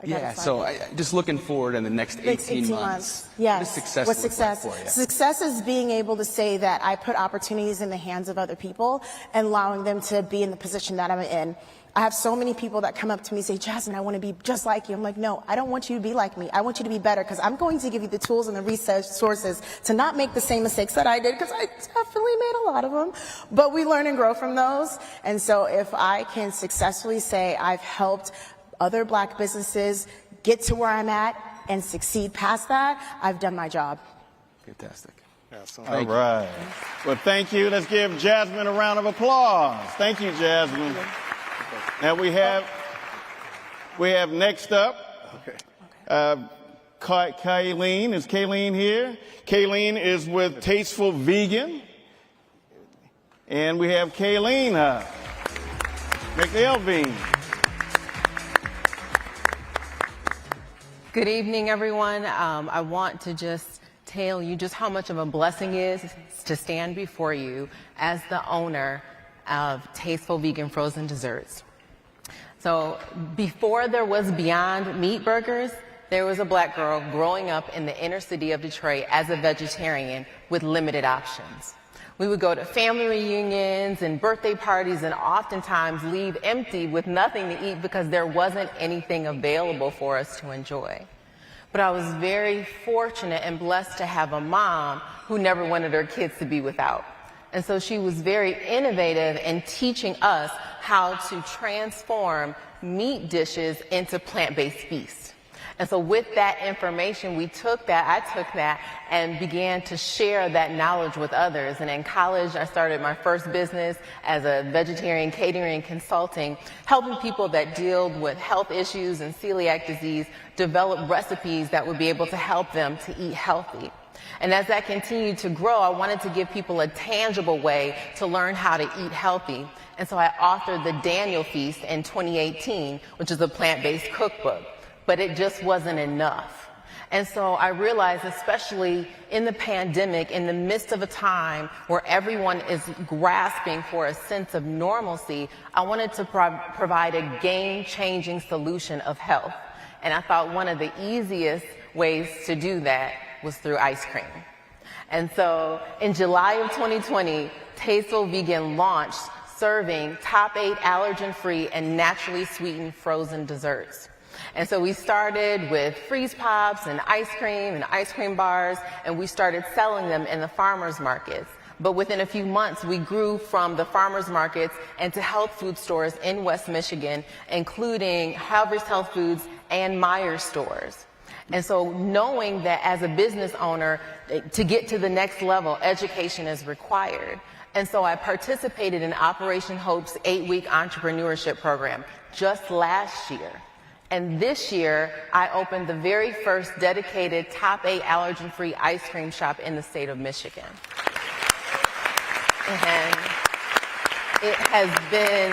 Yeah, so just looking forward in the next 18 months. Yes. What does success What's look success? like for you? Success is being able to say that I put opportunities in the hands of other people and allowing them to be in the position that I'm in. I have so many people that come up to me and say, Jasmine, I want to be just like you. I'm like, no, I don't want you to be like me. I want you to be better, because I'm going to give you the tools and the resources to not make the same mistakes that I did, because I definitely made a lot of them. But we learn and grow from those. And so if I can successfully say I've helped other Black businesses get to where I'm at and succeed past that, I've done my job. Fantastic. All right. Well, thank you. Let's give Jasmine a round of applause. Thank you, Jasmine. Now we have next up, Kayleen. Is Kayleen here? Kayleen is with Tasteful Vegan. And we have Kayleen McElveen. Good evening, everyone. I want to just tell you just how much of a blessing it is to stand before you as the owner of Tasteful Vegan Frozen Desserts. So before there was Beyond Meat Burgers, there was a Black girl growing up in the inner city of Detroit as a vegetarian with limited options. We would go to family reunions and birthday parties and oftentimes leave empty with nothing to eat because there wasn't anything available for us to enjoy. But I was very fortunate and blessed to have a mom who never wanted her kids to be without. And so she was very innovative in teaching us how to transform meat dishes into plant-based feasts. And so with that information, I took that and began to share that knowledge with others. And in college, I started my first business as a vegetarian catering consulting, helping people that deal with health issues and celiac disease develop recipes that would be able to help them to eat healthy. And as that continued to grow, I wanted to give people a tangible way to learn how to eat healthy. And so I authored the Daniel Feast in 2018, which is a plant-based cookbook. But it just wasn't enough. And so I realized, especially in the pandemic, in the midst of a time where everyone is grasping for a sense of normalcy, I wanted to provide a game-changing solution of health. And I thought one of the easiest ways to do that was through ice cream. And so in July of 2020, Tasteful Vegan launched serving top 8 allergen-free and naturally sweetened frozen desserts. And so we started with freeze pops and ice cream bars, and we started selling them in the farmers markets. But within a few months, we grew from the farmers markets into health food stores in West Michigan, including Harvest Health Foods and Meijer stores. And so knowing that as a business owner, to get to the next level, education is required. And so I participated in Operation Hope's 8-week entrepreneurship program just last year. And this year, I opened the very first dedicated top 8 allergen-free ice cream shop in the state of Michigan. And it has been,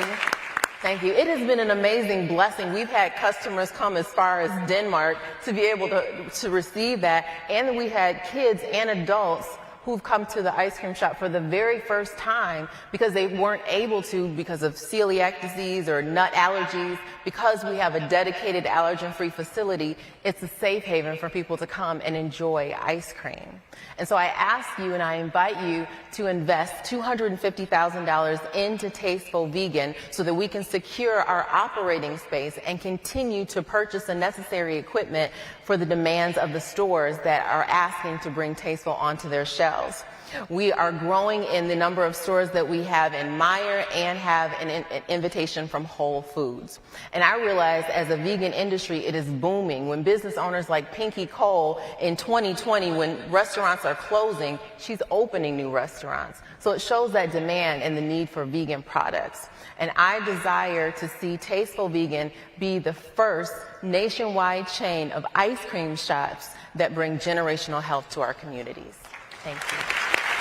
thank you, it has been an amazing blessing. We've had customers come as far as Denmark to be able to receive that. And we had kids and adults who've come to the ice cream shop for the very first time because they weren't able to because of celiac disease or nut allergies. Because we have a dedicated allergen-free facility, it's a safe haven for people to come and enjoy ice cream. And so I ask you and I invite you to invest $250,000 into Tasteful Vegan so that we can secure our operating space and continue to purchase the necessary equipment for the demands of the stores that are asking to bring Tasteful onto their shelves. We are growing in the number of stores that we have in Meijer and have an invitation from Whole Foods. And I realize as a vegan industry, it is booming. When business owners like Pinky Cole in 2020, when restaurants are closing, she's opening new restaurants. So it shows that demand and the need for vegan products. And I desire to see Tasteful Vegan be the first nationwide chain of ice cream shops that bring generational health to our communities. Thank you.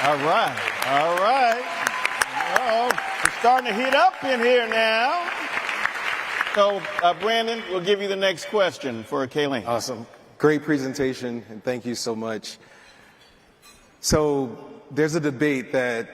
All right, all right. Oh, it's starting to heat up in here now. So, Brandon, we'll give you the next question for Kayleen. Awesome. Great presentation, and thank you so much. So, there's a debate that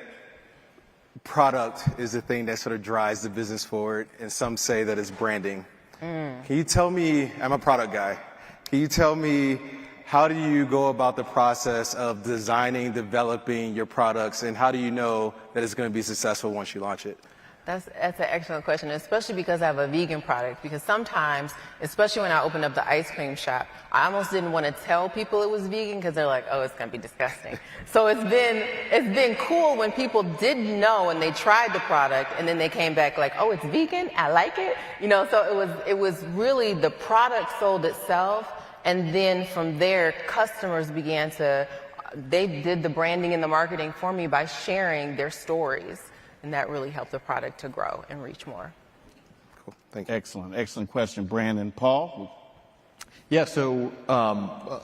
product is the thing that sort of drives the business forward, and some say that it's branding. Can you tell me, I'm a product guy, can you tell me how do you go about the process of designing, developing your products, and how do you know that it's going to be successful once you launch it? That's an excellent question, especially because I have a vegan product. Because sometimes, especially when I opened up the ice cream shop, I almost didn't want to tell people it was vegan because they're like, "Oh, it's going to be disgusting." So it's been cool when people didn't know and they tried the product and then they came back like, "Oh, it's vegan. I like it." You know, so it was really the product sold itself. And then from there, customers began they did the branding and the marketing for me by sharing their stories. And that really helped the product to grow and reach more. Cool. Thank you. Excellent, excellent question, Brandon. Paul? Yeah, so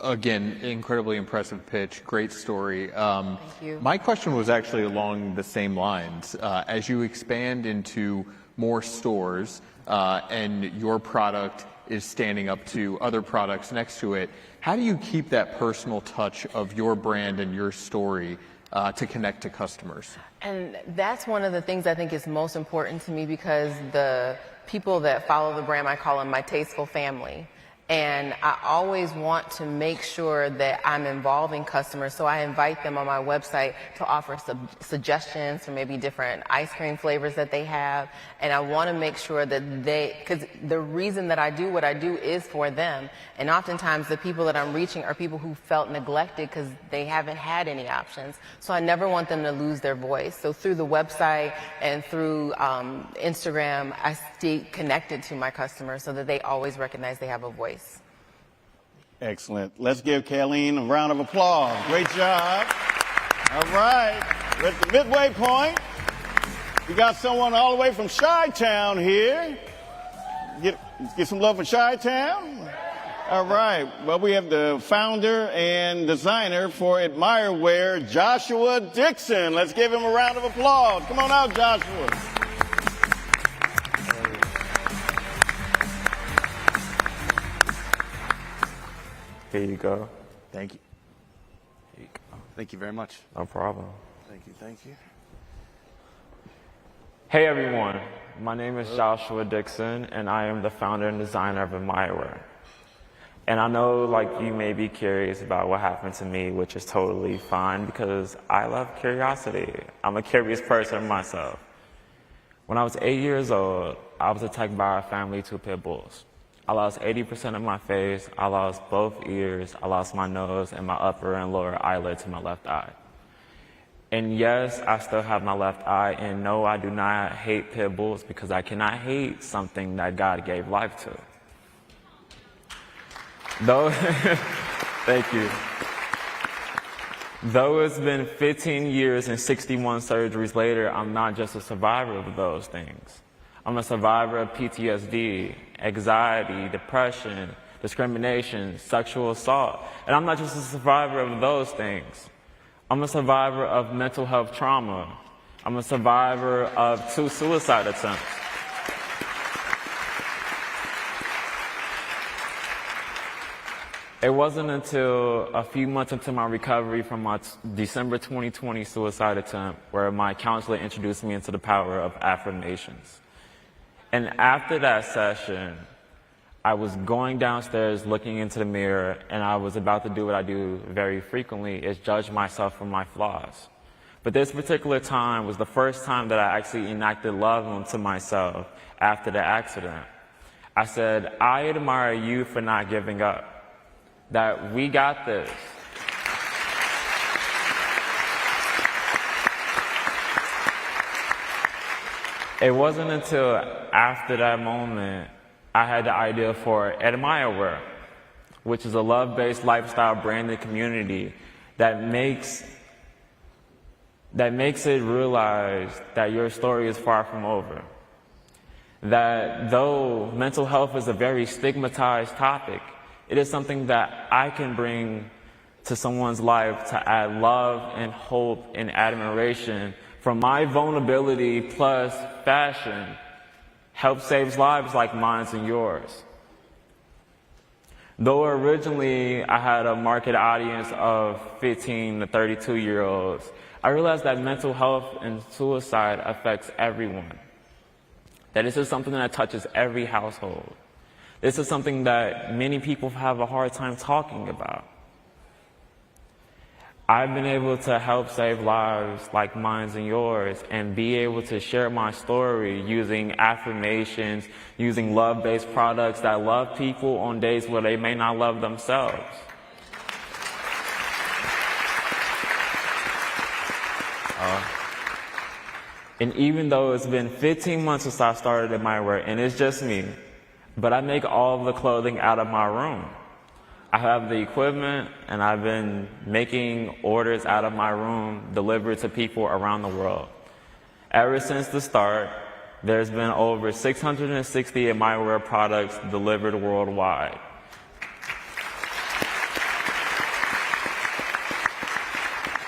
again, incredibly impressive pitch, great story. Thank you. My question was actually along the same lines. As you expand into more stores and your product is standing up to other products next to it, how do you keep that personal touch of your brand and your story to connect to customers? And that's one of the things I think is most important to me because the people that follow the brand, I call them my Tasteful family. And I always want to make sure that I'm involving customers, so I invite them on my website to offer suggestions for maybe different ice cream flavors that they have. And I want to make sure that because the reason that I do what I do is for them. And oftentimes the people that I'm reaching are people who felt neglected because they haven't had any options. So I never want them to lose their voice. So through the website and through Instagram, I stay connected to my customers so that they always recognize they have a voice. Excellent. Let's give Kayleen a round of applause. Great job. All right. We're at the midway point. We got someone all the way from Chi-Town here. Get some love for Chi-Town. All right. Well, we have the founder and designer for Admireware, Joshua Dixon. Let's give him a round of applause. Come on out, Joshua. Here you go. Thank you. Here you go. Thank you very much. No problem. Thank you. Thank you. Hey everyone, my name is Joshua Dixon and I am the founder and designer of Admireware. And I know you may be curious about what happened to me, which is totally fine because I love curiosity. I'm a curious person myself. When I was 8 years old, I was attacked by our family 2 pit bulls. I lost 80% of my face, I lost both ears, I lost my nose and my upper and lower eyelid to my left eye. And yes, I still have my left eye, and no, I do not hate pit bulls because I cannot hate something that God gave life to. Though, thank you. Though it's been 15 years and 61 surgeries later, I'm not just a survivor of those things. I'm a survivor of PTSD, anxiety, depression, discrimination, sexual assault. And I'm not just a survivor of those things. I'm a survivor of mental health trauma. I'm a survivor of 2 suicide attempts. It wasn't until a few months into my recovery from my December 2020 suicide attempt where my counselor introduced me into the power of affirmations. And after that session, I was going downstairs looking into the mirror, and I was about to do what I do very frequently, is judge myself for my flaws. But this particular time was the first time that I actually enacted love onto myself after the accident. I said, I admire you for not giving up, that we got this. It wasn't until after that moment I had the idea for AdmireWear, which is a love-based lifestyle branded community that makes it realize that your story is far from over. That though mental health is a very stigmatized topic, it is something that I can bring to someone's life to add love and hope and admiration from my vulnerability plus fashion, help save lives like mine and yours. Though originally I had a market audience of 15 to 32-year-olds, I realized that mental health and suicide affects everyone. That this is something that touches every household. This is something that many people have a hard time talking about. I've been able to help save lives like mine and yours and be able to share my story using affirmations, using love-based products that love people on days where they may not love themselves. And even though it's been 15 months since I started AdmireWear, and it's just me, but I make all of the clothing out of my room. I have the equipment, and I've been making orders out of my room delivered to people around the world. Ever since the start, there's been over 660 AdmireWear products delivered worldwide.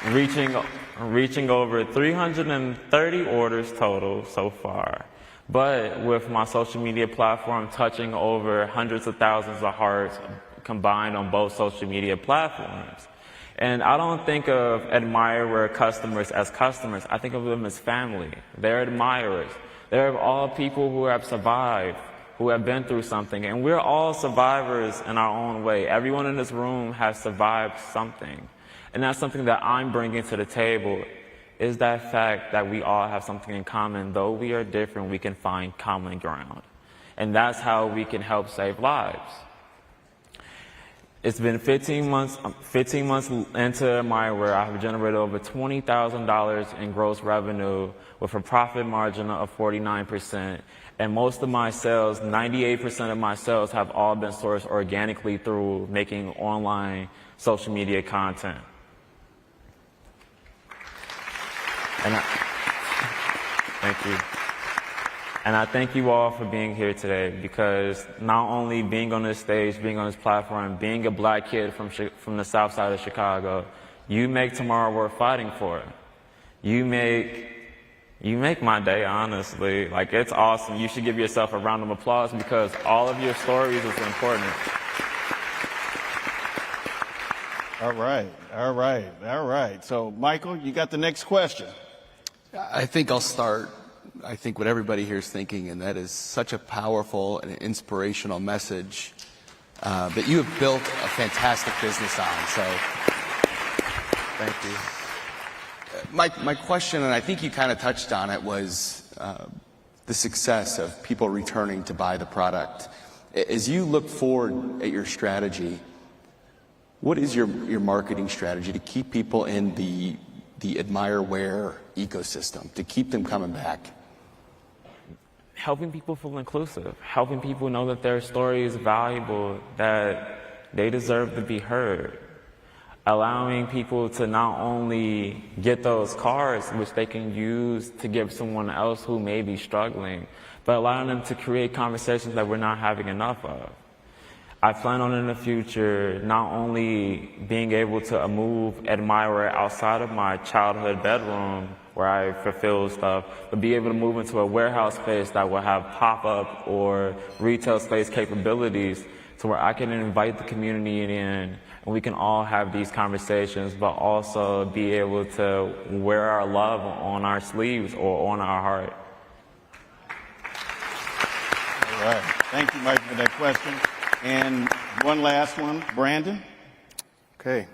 Reaching over 330 orders total so far. But with my social media platform touching over hundreds of thousands of hearts combined on both social media platforms. And I don't think of AdmireWear customers as customers. I think of them as family. They're admirers. They're all people who have survived, who have been through something. And we're all survivors in our own way. Everyone in this room has survived something. And that's something that I'm bringing to the table, is that fact that we all have something in common. Though we are different, we can find common ground. And that's how we can help save lives. It's been 15 months into AdmireWear. I have generated over $20,000 in gross revenue with a profit margin of 49%. And most of my sales, 98% of my sales, have all been sourced organically through making online social media content. Thank you. And I thank you all for being here today, because not only being on this stage, being on this platform, being a black kid from the south side of Chicago, you make tomorrow worth fighting for. You make my day, honestly. Like, it's awesome. You should give yourself a round of applause, because all of your stories is important. All right. So, Michael, you got the next question. I think I'll start. I think what everybody here is thinking, and that is such a powerful and inspirational message that you have built a fantastic business on. So, thank you. My question, and I think you kind of touched on it, was the success of people returning to buy the product. As you look forward at your strategy, what is your marketing strategy to keep people in the AdmireWear ecosystem, to keep them coming back? Helping people feel inclusive, helping people know that their story is valuable, that they deserve to be heard, allowing people to not only get those cards, which they can use to give someone else who may be struggling, but allowing them to create conversations that we're not having enough of. I plan on in the future not only being able to move AdmireWear outside of my childhood bedroom where I fulfill stuff, but be able to move into a warehouse space that will have pop-up or retail space capabilities to where I can invite the community in and we can all have these conversations, but also be able to wear our love on our sleeves or on our heart. All right. Thank you, Mike, for that question. And one last one, Brandon. Okay.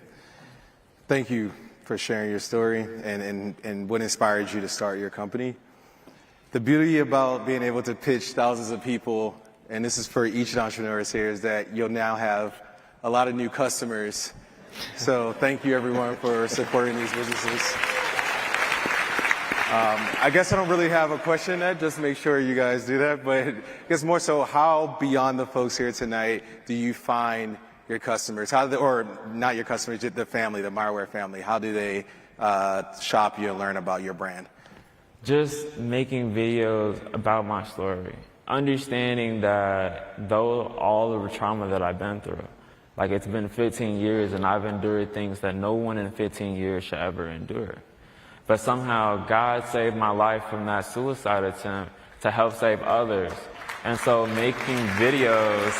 Thank you for sharing your story and what inspired you to start your company. The beauty about being able to pitch thousands of people, and this is for each entrepreneur here, is that you'll now have a lot of new customers. So thank you, everyone, for supporting these businesses. I guess I don't really have a question yet, just make sure you guys do that. But I guess more so, how beyond the folks here tonight do you find your customers? Or not your customers, the family, the Meyerware family. How do they shop you and learn about your brand? Just making videos about my story. Understanding that though all of the trauma that I've been through, like it's been 15 years and I've endured things that no one in 15 years should ever endure. But somehow God saved my life from that suicide attempt to help save others. And so making videos,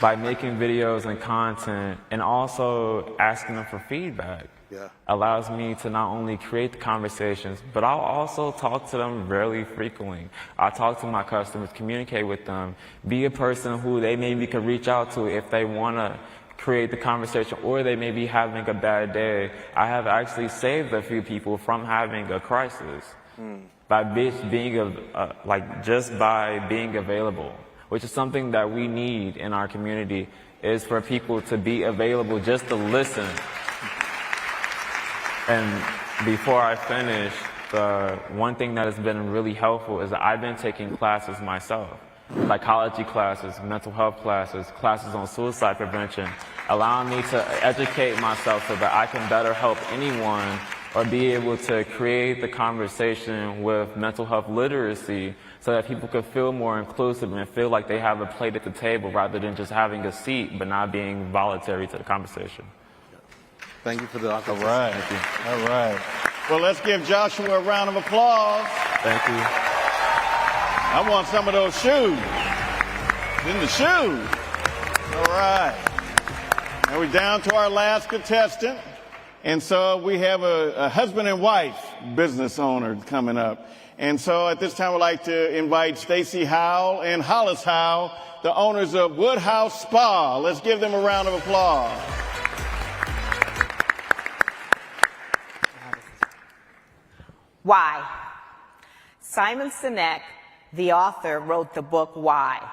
by making videos and content and also asking them for feedback, allows me to not only create the conversations, but I'll also talk to them very frequently. I talk to my customers, communicate with them, be a person who they maybe could reach out to if they want to create the conversation or they may be having a bad day. I have actually saved a few people from having a crisis by just by being available, which is something that we need in our community, is for people to be available just to listen. And before I finish, the one thing that has been really helpful is that I've been taking classes myself. Psychology classes, mental health classes, classes on suicide prevention, allowing me to educate myself so that I can better help anyone or be able to create the conversation with mental health literacy so that people could feel more inclusive and feel like they have a plate at the table rather than just having a seat but not being voluntary to the conversation. Thank you for the offer. All right. Thank you. All right. Well, let's give Joshua a round of applause. Thank you. I want some of those shoes. In the shoes. All right. Now we're down to our last contestant. And so we have a husband and wife business owner coming up. And so at this time, I'd like to invite Stacy Howell and Hollis Howell, the owners of Woodhouse Spa. Let's give them a round of applause. Why? Simon Sinek, the author, wrote the book Why.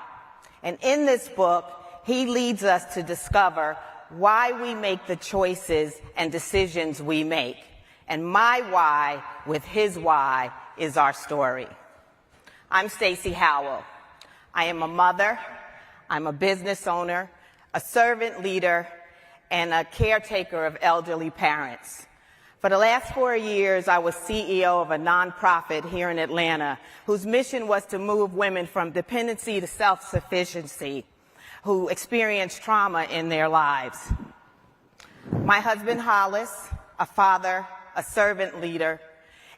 And in this book, he leads us to discover why we make the choices and decisions we make. And my why with his why is our story. I'm Stacy Howell. I am a mother, I'm a business owner, a servant leader, and a caretaker of elderly parents. For the last 4 years, I was CEO of a nonprofit here in Atlanta whose mission was to move women from dependency to self-sufficiency who experience trauma in their lives. My husband, Hollis, a father, a servant leader,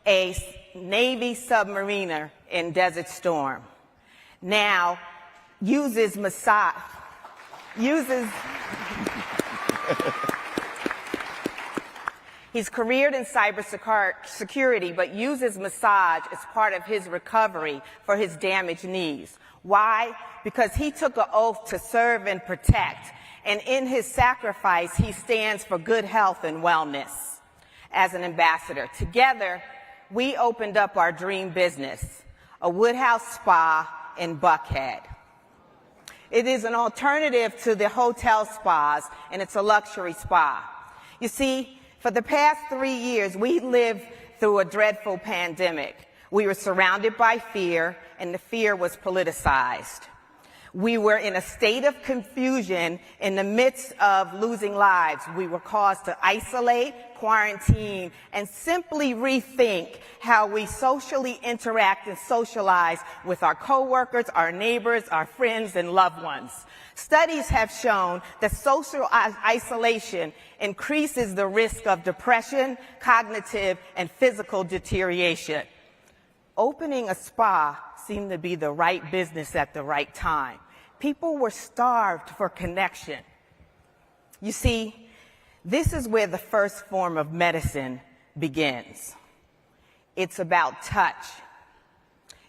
a Navy submariner in Desert Storm, now uses He's careered in cybersecurity, but uses massage as part of his recovery for his damaged knees. Why? Because he took an oath to serve and protect, and in his sacrifice, he stands for good health and wellness as an ambassador. Together, we opened up our dream business, a Woodhouse Spa in Buckhead. It is an alternative to the hotel spas, and it's a luxury spa. You see, for the past 3 years, we lived through a dreadful pandemic. We were surrounded by fear, and the fear was politicized. We were in a state of confusion in the midst of losing lives. We were caused to isolate, quarantine, and simply rethink how we socially interact and socialize with our coworkers, our neighbors, our friends, and loved ones. Studies have shown that social isolation increases the risk of depression, cognitive, and physical deterioration. Opening a spa seemed to be the right business at the right time. People were starved for connection. You see, this is where the first form of medicine begins. It's about touch.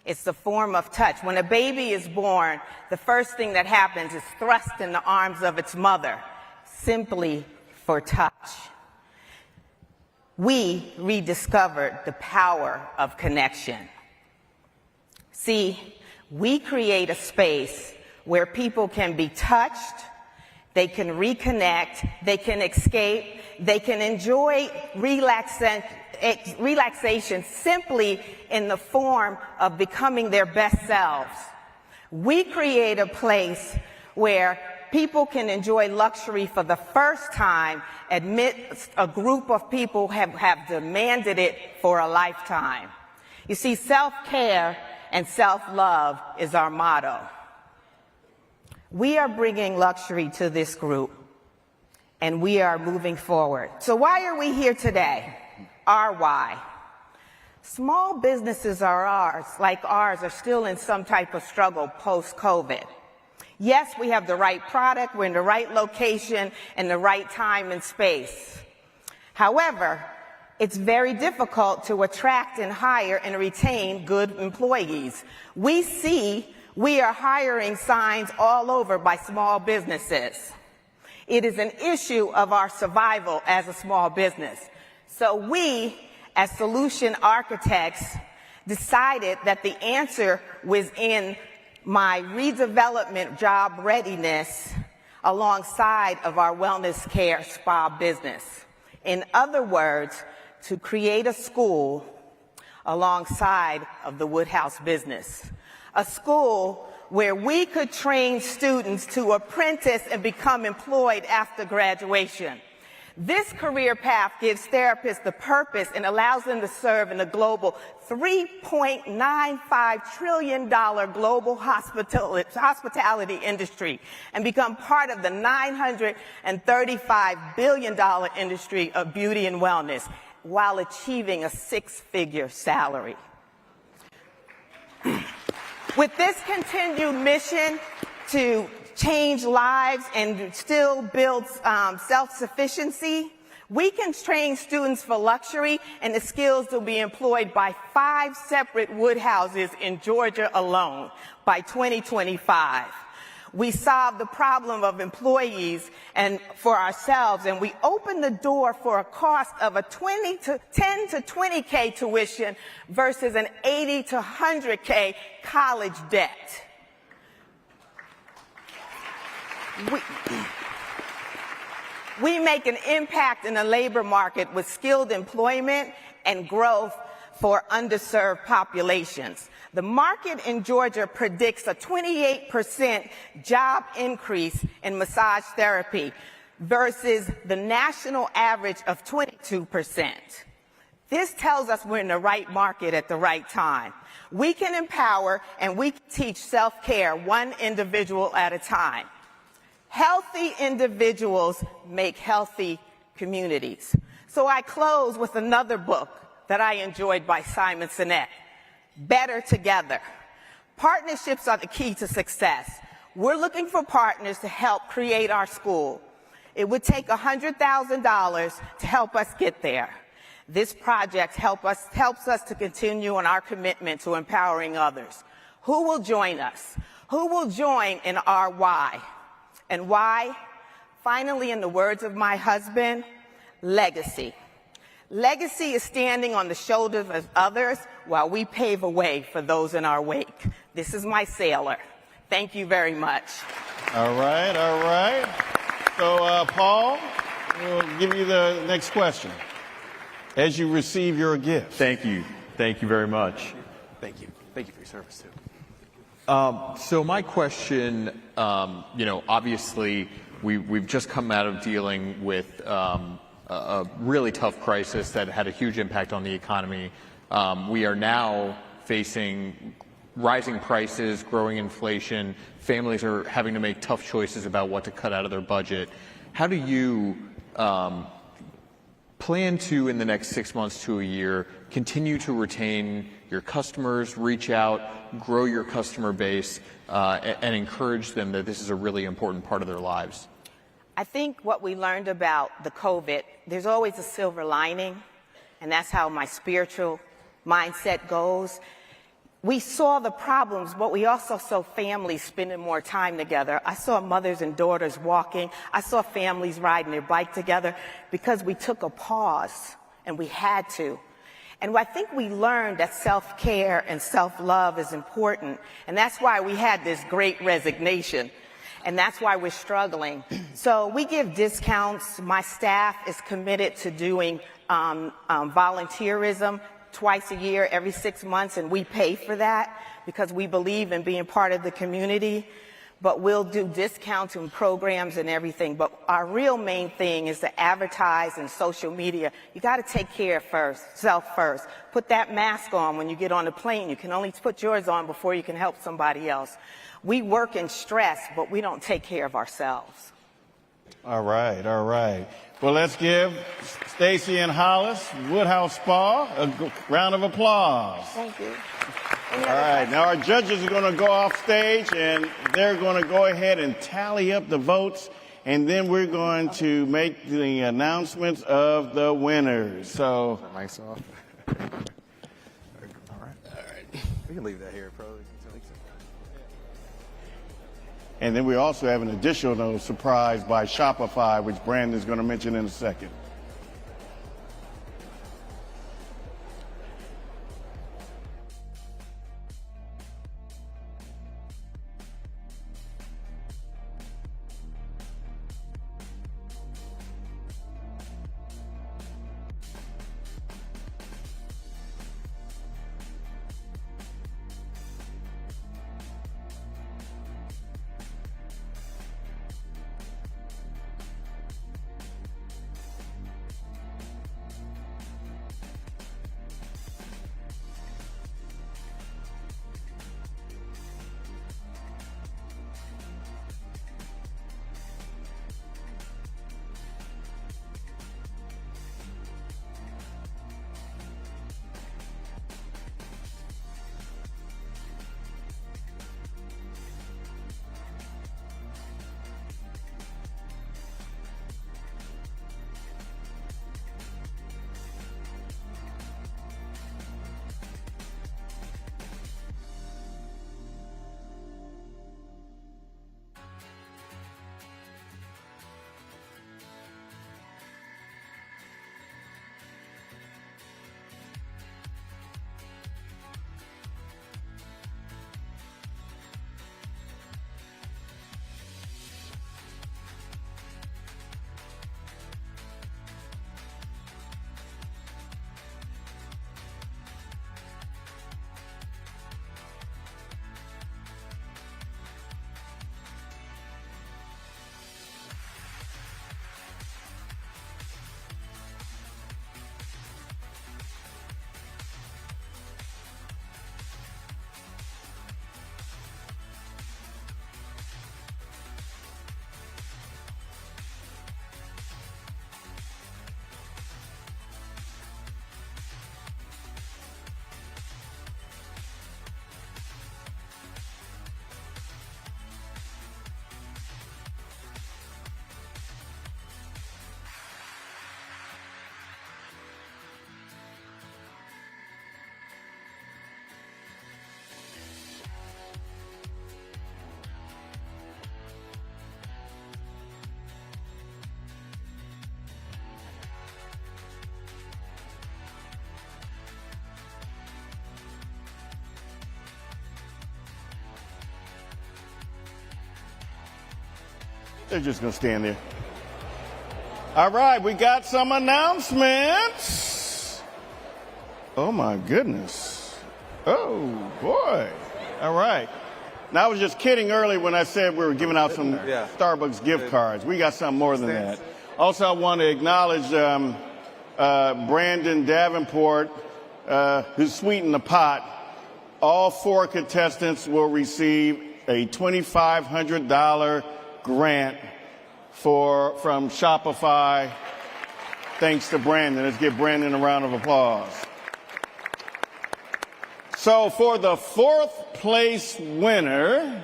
It's the form of touch. When a baby is born, the first thing that happens is thrust in the arms of its mother, simply for touch. We rediscovered the power of connection. See, we create a space where people can be touched, they can reconnect, they can escape, they can enjoy relaxation simply in the form of becoming their best selves. We create a place where people can enjoy luxury for the first time amidst a group of people who have demanded it for a lifetime. You see, self-care and self-love is our motto. We are bringing luxury to this group, and we are moving forward. So why are we here today? Our why. Small businesses like ours are still in some type of struggle post-COVID. Yes, we have the right product, we're in the right location, and the right time and space. However, it's very difficult to attract and hire and retain good employees. We are hiring signs all over by small businesses. It is an issue of our survival as a small business. So we, as solution architects, decided that the answer was in my redevelopment job readiness alongside of our wellness care spa business. In other words, to create a school alongside of the Woodhouse business. A school where we could train students to apprentice and become employed after graduation. This career path gives therapists the purpose and allows them to serve in the global $3.95 trillion global hospitality industry and become part of the $935 billion industry of beauty and wellness while achieving a six-figure salary. With this continued mission to change lives and still build self-sufficiency, we can train students for luxury and the skills to be employed by 5 separate Woodhouses in Georgia alone by 2025. We solved the problem of employees and for ourselves, and we opened the door for a cost of a 10 to 20K tuition versus an 80 to 100K college debt. We make an impact in the labor market with skilled employment and growth for underserved populations. The market in Georgia predicts a 28% job increase in massage therapy versus the national average of 22%. This tells us we're in the right market at the right time. We can empower and we can teach self-care one individual at a time. Healthy individuals make healthy communities. So I close with another book that I enjoyed by Simon Sinek, Better Together. Partnerships are the key to success. We're looking for partners to help create our school. It would take $100,000 to help us get there. This project helps us to continue on our commitment to empowering others. Who will join us? Who will join in our why? And why? Finally, in the words of my husband, legacy. Legacy is standing on the shoulders of others while we pave a way for those in our wake. This is my sailor. Thank you very much. All right, all right. So, Paul, we'll give you the next question. As you receive your gift. Thank you. Thank you very much. Thank you. Thank you for your service, too. So my question, obviously we've just come out of dealing with a really tough crisis that had a huge impact on the economy. We are now facing rising prices, growing inflation. Families are having to make tough choices about what to cut out of their budget. How do you plan to, in the next 6 months to a year, continue to retain your customers, reach out, grow your customer base, and encourage them that this is a really important part of their lives? I think what we learned about the COVID, there's always a silver lining, and that's how my spiritual mindset goes. We saw the problems, but we also saw families spending more time together. I saw mothers and daughters walking. I saw families riding their bike together because we took a pause, and we had to. And I think we learned that self-care and self-love is important, and that's why we had this great resignation, and that's why we're struggling. So we give discounts. My staff is committed to doing volunteerism twice a year, every 6 months, and we pay for that because we believe in being part of the community. But we'll do discounts and programs and everything. But our real main thing is to advertise in social media. You got to take care of self first. Put that mask on when you get on the plane. You can only put yours on before you can help somebody else. We work in stress, but we don't take care of ourselves. All right, all right. Well, let's give Stacy and Hollis, Woodhouse Spa, a round of applause. Thank you. All right, now our judges are going to go off stage, and they're going to go ahead and tally up the votes, and then we're going to make the announcements of the winners. So, Mic's off. All right. We can leave that here, probably. And then we also have an additional surprise by Shopify, which Brandon's going to mention in a second. They're just going to stand there. All right, we got some announcements. Oh, my goodness. Oh, boy. All right. Now, I was just kidding earlier when I said we were giving out some Starbucks gift cards. We got something more than that. Also, I want to acknowledge Brandon Davenport, who sweetened the pot. All 4 contestants will receive a $2,500 grant from Shopify. Thanks to Brandon. Let's give Brandon a round of applause. So for the fourth place winner,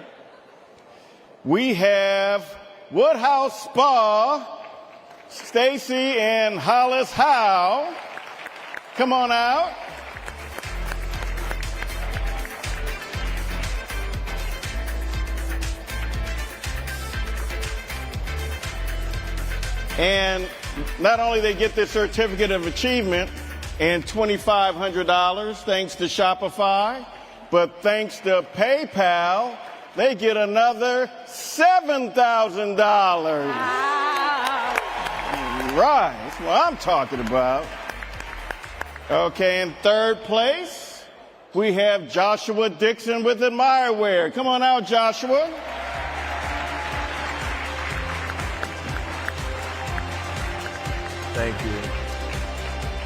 we have Woodhouse Spa, Stacy and Hollis Howe. Come on out. And not only they get this certificate of achievement and $2,500 thanks to Shopify, but thanks to PayPal, they get another $7,000. Right, that's what I'm talking about. Okay, in third place, we have Joshua Dixon with Admireware. Come on out, Joshua. Thank you.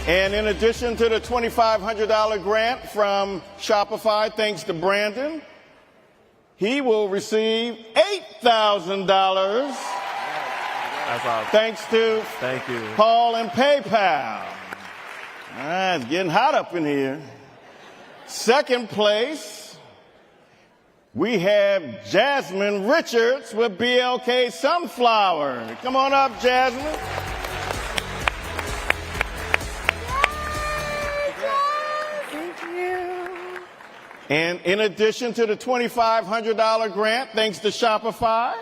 And in addition to the $2,500 grant from Shopify, thanks to Brandon, he will receive $8,000. That's awesome. Thanks to Thank you. Paul and PayPal. All right, it's getting hot up in here. Second place, we have Jasmine Richards with BLK Sunflower. Come on up, Jasmine. And in addition to the $2,500 grant, thanks to Shopify,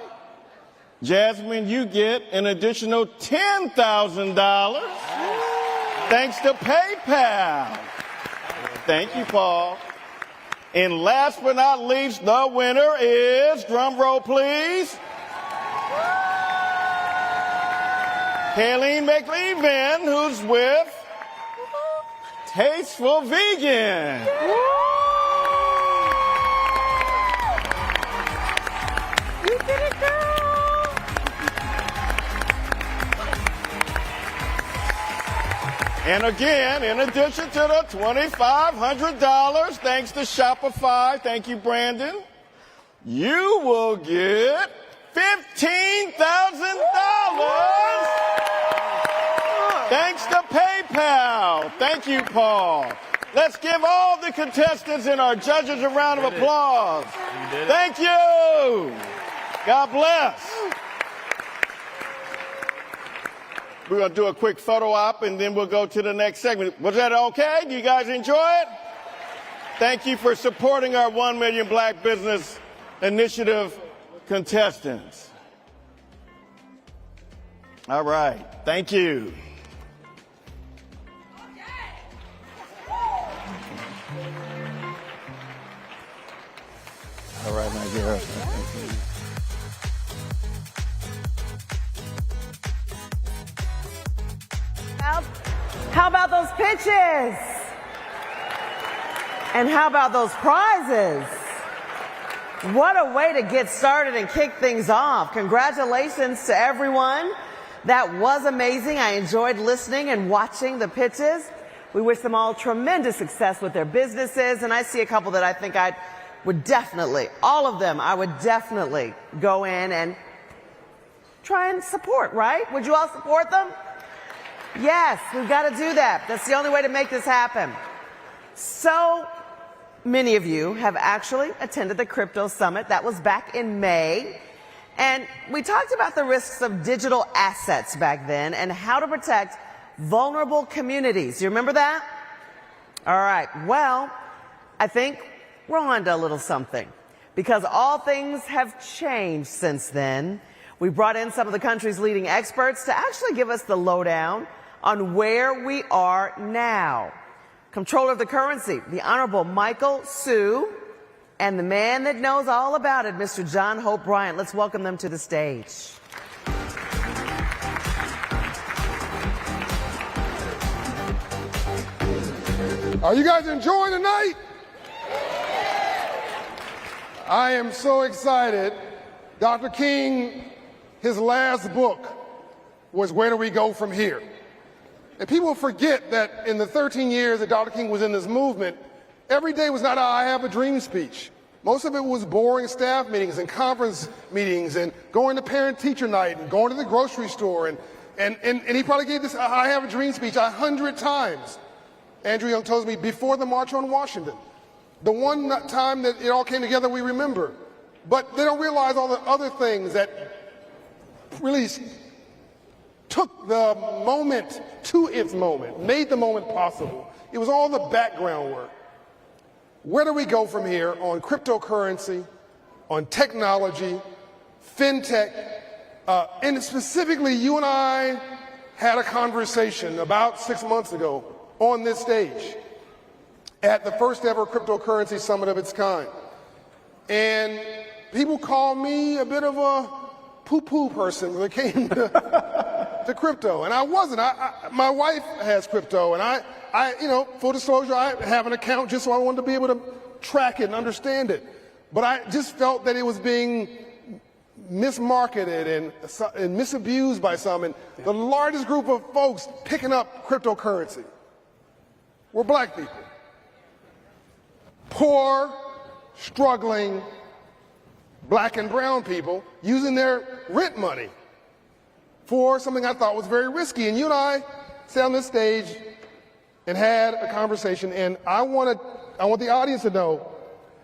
Jasmine, you get an additional $10,000 thanks to PayPal. Thank you, Paul. And last but not least, the winner is, drum roll please, Kayleen McLeavin, who's with Tasteful Vegan. You did it, girl! And again, in addition to the $2,500, thanks to Shopify, thank you, Brandon, you will get $15,000 thanks to PayPal. Thank you, Paul. Let's give all the contestants and our judges a round of applause. Thank you. God bless. We're going to do a quick photo op, and then we'll go to the next segment. Was that okay? Do you guys enjoy it? Thank you for supporting our 1 Million Black Business Initiative contestants. All right. Thank you. All right, my girl. How about those pitches? And how about those prizes? What a way to get started and kick things off. Congratulations to everyone. That was amazing. I enjoyed listening and watching the pitches. We wish them all tremendous success with their businesses. And I see a couple that I think I would definitely, all of them, I would definitely go in and try and support, right? Would you all support them? Yes, we've got to do that. That's the only way to make this happen. So many of you have actually attended the Crypto Summit. That was back in May. And we talked about the risks of digital assets back then and how to protect vulnerable communities. You remember that? All right. Well, I think we're on to a little something because all things have changed since then. We brought in some of the country's leading experts to actually give us the lowdown on where we are now. Comptroller of the Currency, the Honorable Michael Sue, and the man that knows all about it, Mr. John Hope Bryant. Let's welcome them to the stage. Are you guys enjoying tonight? I am so excited. Dr. King, his last book was Where Do We Go From Here? And people forget that in the 13 years that Dr. King was in this movement, every day was not a I Have a Dream speech. Most of it was boring staff meetings and conference meetings and going to parent-teacher night and going to the grocery store. And he probably gave this I Have a Dream speech 100 times. Andrew Young tells me before the March on Washington. The one time that it all came together, we remember. But they don't realize all the other things that really took the moment to its moment, made the moment possible. It was all the background work. Where do we go from here on cryptocurrency, on technology, Fintech, and specifically you and I had a conversation about 6 months ago on this stage at the first ever cryptocurrency summit of its kind. And people call me a bit of a poo-poo person when it came to crypto, and I wasn't. My wife has crypto, and I, full disclosure, I have an account just so I wanted to be able to track it and understand it. But I just felt that it was being mismarketed and misused by some, and the largest group of folks picking up cryptocurrency were black people. Poor, struggling, black and brown people using their rent money for something I thought was very risky. And you and I sat on this stage and had a conversation, and I want the audience to know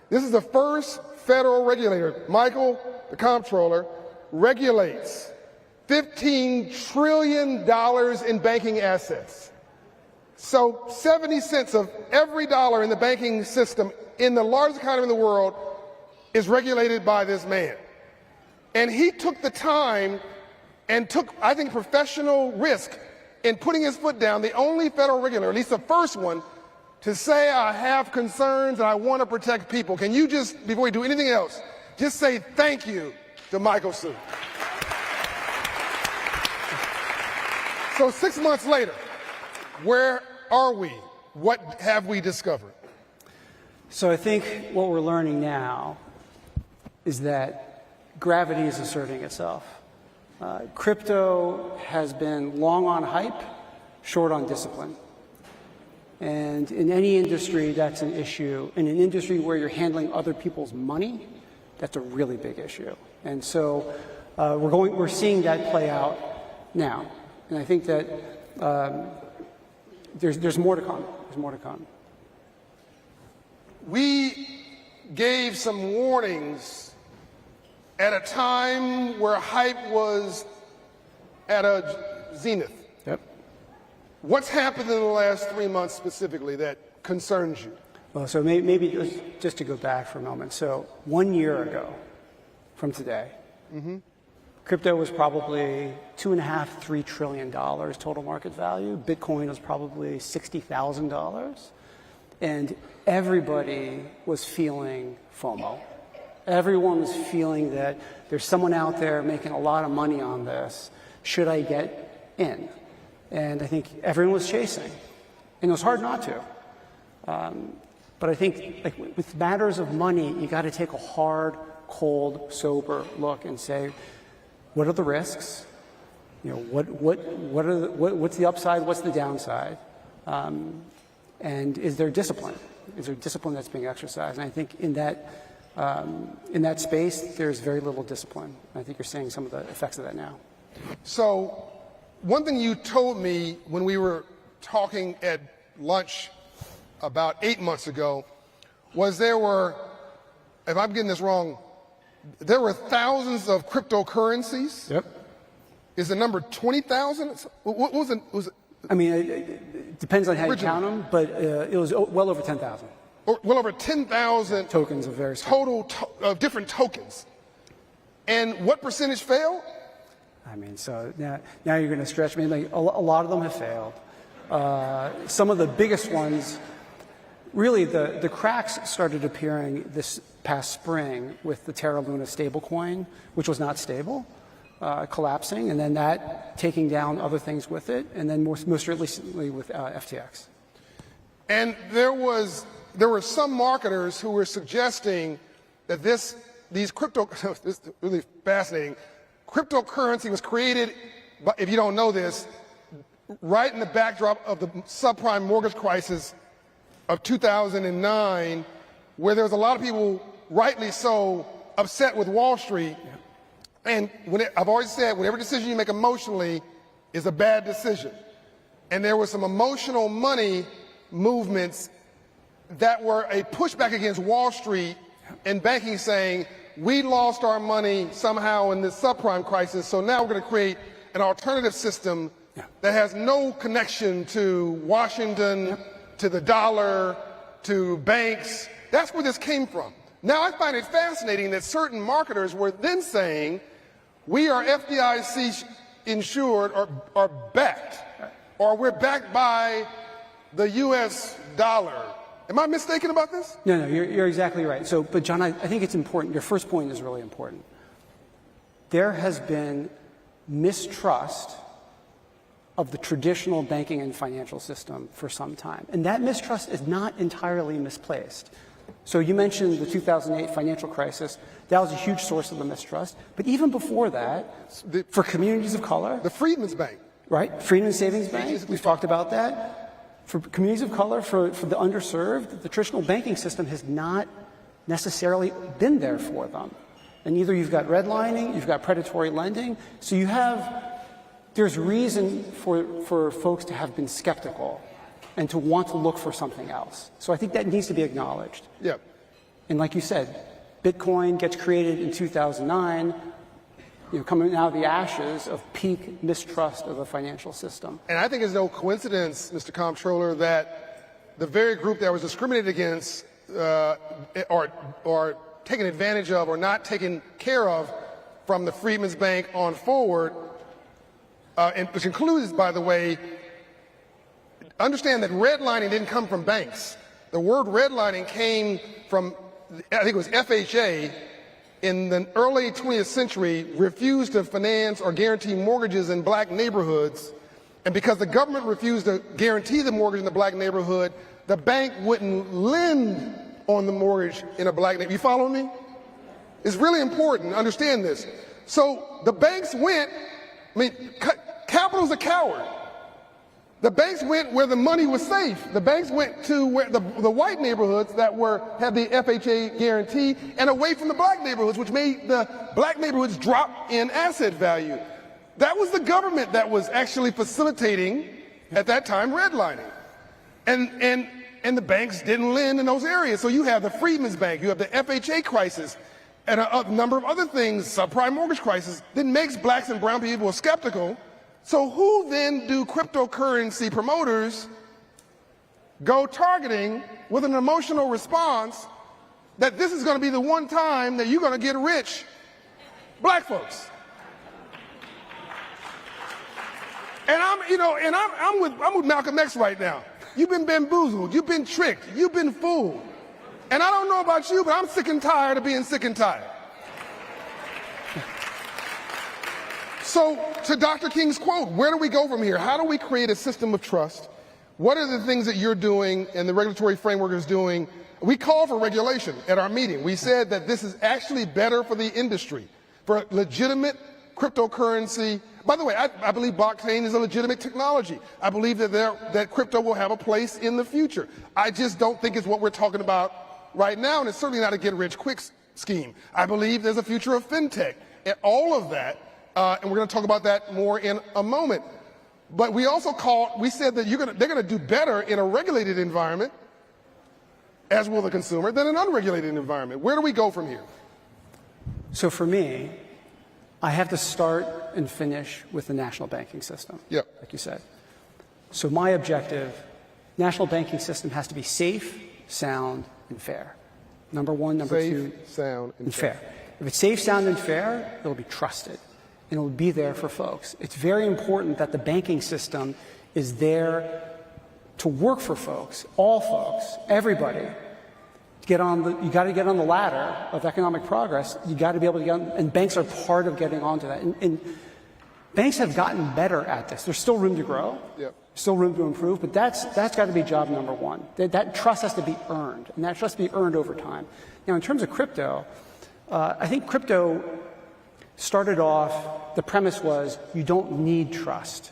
this is the first federal regulator. Michael, the comptroller, regulates $15 trillion in banking assets. So 70 cents of every dollar in the banking system in the largest economy in the world is regulated by this man. And he took the time and took, I think, professional risk in putting his foot down, the only federal regulator, at least the first one, to say, I have concerns and I want to protect people. Can you just, before we do anything else, just say thank you to Michael Su. So 6 months later, where are we? What have we discovered? So I think what we're learning now is that gravity is asserting itself. Crypto has been long on hype, short on discipline. And in any industry, that's an issue. In an industry where you're handling other people's money, that's a really big issue. And so we're seeing that play out now. And I think that there's more to come. There's more to come. We gave some warnings at a time where hype was at a zenith. Yep. What's happened in the last 3 months specifically that concerns you? Well, so maybe just to go back for a moment. So 1 year ago from today, crypto was probably $2.5, $3 trillion total market value. Bitcoin was probably $60,000. And everybody was feeling FOMO. Everyone was feeling that there's someone out there making a lot of money on this. Should I get in? And I think everyone was chasing. And it was hard not to. But I think with matters of money, you got to take a hard, cold, sober look and say, what are the risks? What's the upside? What's the downside? And is there discipline? Is there discipline that's being exercised? And I think in that space, there's very little discipline. I think you're seeing some of the effects of that now. So one thing you told me when we were talking at lunch about 8 months ago was there were, if I'm getting this wrong, there were thousands of cryptocurrencies. Yep. Is the number 20,000? What was it? I mean, it depends on how you count them, but it was well over 10,000. Well over 10,000 tokens of various total of different tokens. And what percentage failed? I mean, so now you're going to stretch me. Like, a lot of them have failed. Some of the biggest ones, really, the cracks started appearing this past spring with the Terra Luna stablecoin, which was not stable, collapsing, and then that taking down other things with it, and then most recently with FTX. And there were some marketers who were suggesting that these crypto, this is really fascinating, cryptocurrency was created, if you don't know this, right in the backdrop of the subprime mortgage crisis of 2009, where there was a lot of people, rightly so, upset with Wall Street. And I've always said, whatever decision you make emotionally is a bad decision. And there were some emotional money movements that were a pushback against Wall Street and banking, saying, we lost our money somehow in this subprime crisis, so now we're going to create an alternative system that has no connection to Washington, to the dollar, to banks. That's where this came from. Now I find it fascinating that certain marketers were then saying, we are FDIC insured or backed, or we're backed by the U.S. dollar. Am I mistaken about this? No, you're exactly right. So, but John, I think it's important. Your first point is really important. There has been mistrust of the traditional banking and financial system for some time. And that mistrust is not entirely misplaced. So you mentioned the 2008 financial crisis. That was a huge source of the mistrust. But even before that, for communities of color. The Freedmen's Bank. Right? Freedmen's Savings Bank. We've talked about that. For communities of color, for the underserved, the traditional banking system has not necessarily been there for them. And either you've got redlining, you've got predatory lending. So there's reason for folks to have been skeptical and to want to look for something else. So I think that needs to be acknowledged. Yeah. And like you said, Bitcoin gets created in 2009, coming out of the ashes of peak mistrust of the financial system. And I think it's no coincidence, Mr. Comptroller, that the very group that was discriminated against or taken advantage of or not taken care of from the Freedmen's Bank on forward, and which includes, by the way, understand that redlining didn't come from banks. The word redlining came from, I think it was FHA, in the early 20th century, refused to finance or guarantee mortgages in black neighborhoods. And because the government refused to guarantee the mortgage in the black neighborhood, the bank wouldn't lend on the mortgage in a black neighborhood. You follow me? It's really important to understand this. So the banks went, capital's a coward. The banks went where the money was safe. The banks went to where the white neighborhoods that had the FHA guarantee and away from the black neighborhoods, which made the black neighborhoods drop in asset value. That was the government that was actually facilitating, at that time, redlining. And the banks didn't lend in those areas. So you have the Freedmen's Bank, you have the FHA crisis, and a number of other things, subprime mortgage crisis, that makes blacks and brown people skeptical. So who then do cryptocurrency promoters go targeting with an emotional response that this is going to be the one time that you're going to get rich? Black folks. And I'm with Malcolm X right now. You've been bamboozled, you've been tricked, you've been fooled. And I don't know about you, but I'm sick and tired of being sick and tired. So, to Dr. King's quote, where do we go from here? How do we create a system of trust? What are the things that you're doing and the regulatory framework is doing? We called for regulation at our meeting. We said that this is actually better for the industry, for legitimate cryptocurrency. By the way, I believe blockchain is a legitimate technology. I believe that crypto will have a place in the future. I just don't think it's what we're talking about right now, and it's certainly not a get-rich-quick scheme. I believe there's a future of fintech and all of that. And we're going to talk about that more in a moment. But we also we said that they're going to do better in a regulated environment, as will the consumer, than an unregulated environment. Where do we go from here? So for me, I have to start and finish with the national banking system, like you said. So my objective, national banking system has to be safe, sound, and fair. Number one, number two. Safe, sound, and fair. If it's safe, sound, and fair, it'll be trusted. And it will be there for folks. It's very important that the banking system is there to work for folks, all folks, everybody. You got to get on the ladder of economic progress. You got to be able to get on, and banks are part of getting onto that. And banks have gotten better at this. There's still room to grow, still room to improve, but that's got to be job number one. That trust has to be earned, and that trust has to be earned over time. Now, in terms of crypto, I think crypto started off, the premise was you don't need trust,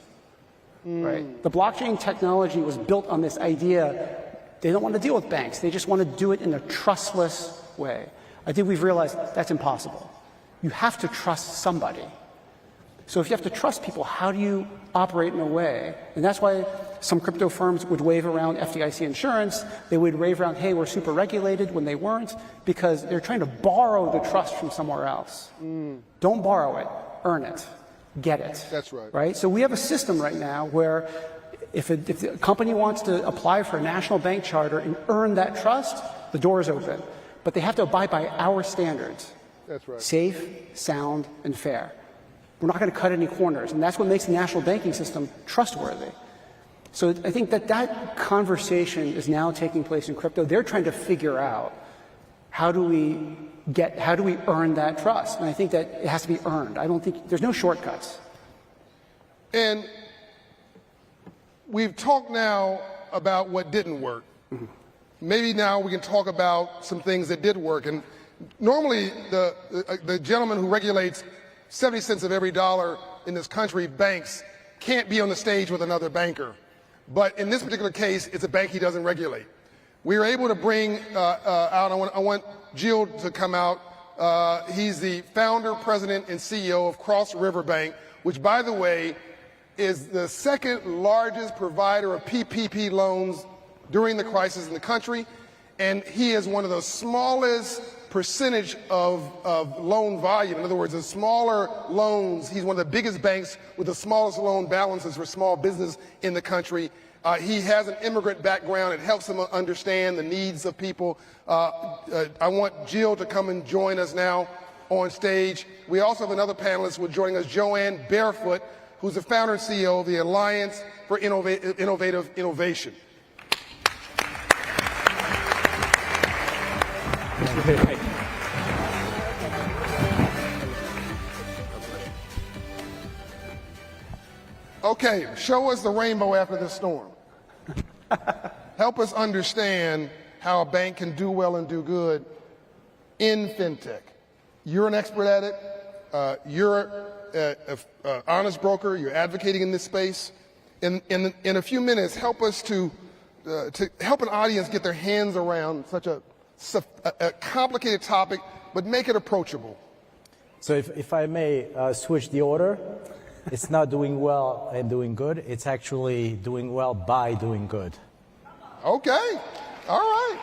right? The blockchain technology was built on this idea they don't want to deal with banks. They just want to do it in a trustless way. I think we've realized that's impossible. You have to trust somebody. So if you have to trust people, how do you operate in a way? And that's why Some crypto firms would wave around FDIC insurance. They would wave around, hey, we're super regulated, when they weren't, because they're trying to borrow the trust from somewhere else. Don't borrow it, earn it, get it. That's right. Right? So we have a system right now where if the company wants to apply for a national bank charter and earn that trust, the door is open. But they have to abide by our standards. That's right. Safe, sound, and fair. We're not going to cut any corners, and that's what makes the national banking system trustworthy. So I think that conversation is now taking place in crypto. They're trying to figure out how do we earn that trust? And I think that it has to be earned. I don't think there's no shortcuts. And we've talked now about what didn't work. Maybe now we can talk about some things that did work. And normally the gentleman who regulates 70 cents of every dollar in this country, banks, can't be on the stage with another banker. But in this particular case, it's a bank he doesn't regulate. We were able to bring out, I want Jill to come out. He's the founder, president, and CEO of Cross River Bank, which, by the way, is the second largest provider of PPP loans during the crisis in the country. And he is one of the smallest percentage of loan volume. In other words, the smaller loans, he's one of the biggest banks with the smallest loan balances for small business in the country. He has an immigrant background. It helps him understand the needs of people. I want Jill to come and join us now on stage. We also have another panelist who's joining us, Joanne Barefoot, who's the founder and CEO of the Alliance for Innovative Innovation. Okay, show us the rainbow after the storm. Help us understand how a bank can do well and do good in fintech. You're an expert at it. You're an honest broker. You're advocating in this space. In a few minutes, help us to help an audience get their hands around such a complicated topic, but make it approachable. So if I may switch the order, it's not doing well and doing good. It's actually doing well by doing good. Okay. All right.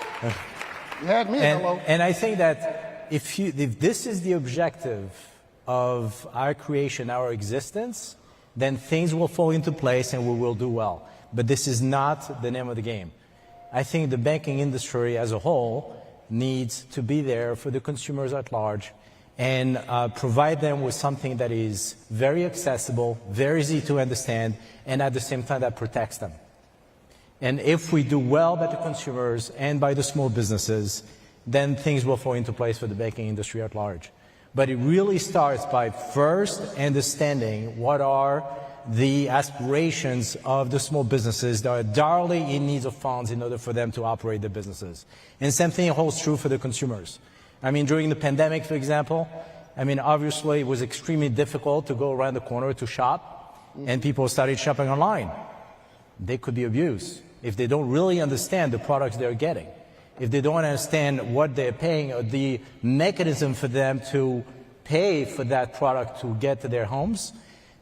You had me. Hello. And I think that if this is the objective of our creation, our existence, then things will fall into place and we will do well. But this is not the name of the game. I think the banking industry as a whole needs to be there for the consumers at large and provide them with something that is very accessible, very easy to understand, and at the same time that protects them. And if we do well by the consumers and by the small businesses, then things will fall into place for the banking industry at large. But it really starts by first understanding what are the aspirations of the small businesses that are direly in need of funds in order for them to operate their businesses. And same thing holds true for the consumers. I mean, during the pandemic, for example, obviously it was extremely difficult to go around the corner to shop, and people started shopping online. They could be abused if they don't really understand the products they're getting, if they don't understand what they're paying or the mechanism for them to pay for that product to get to their homes,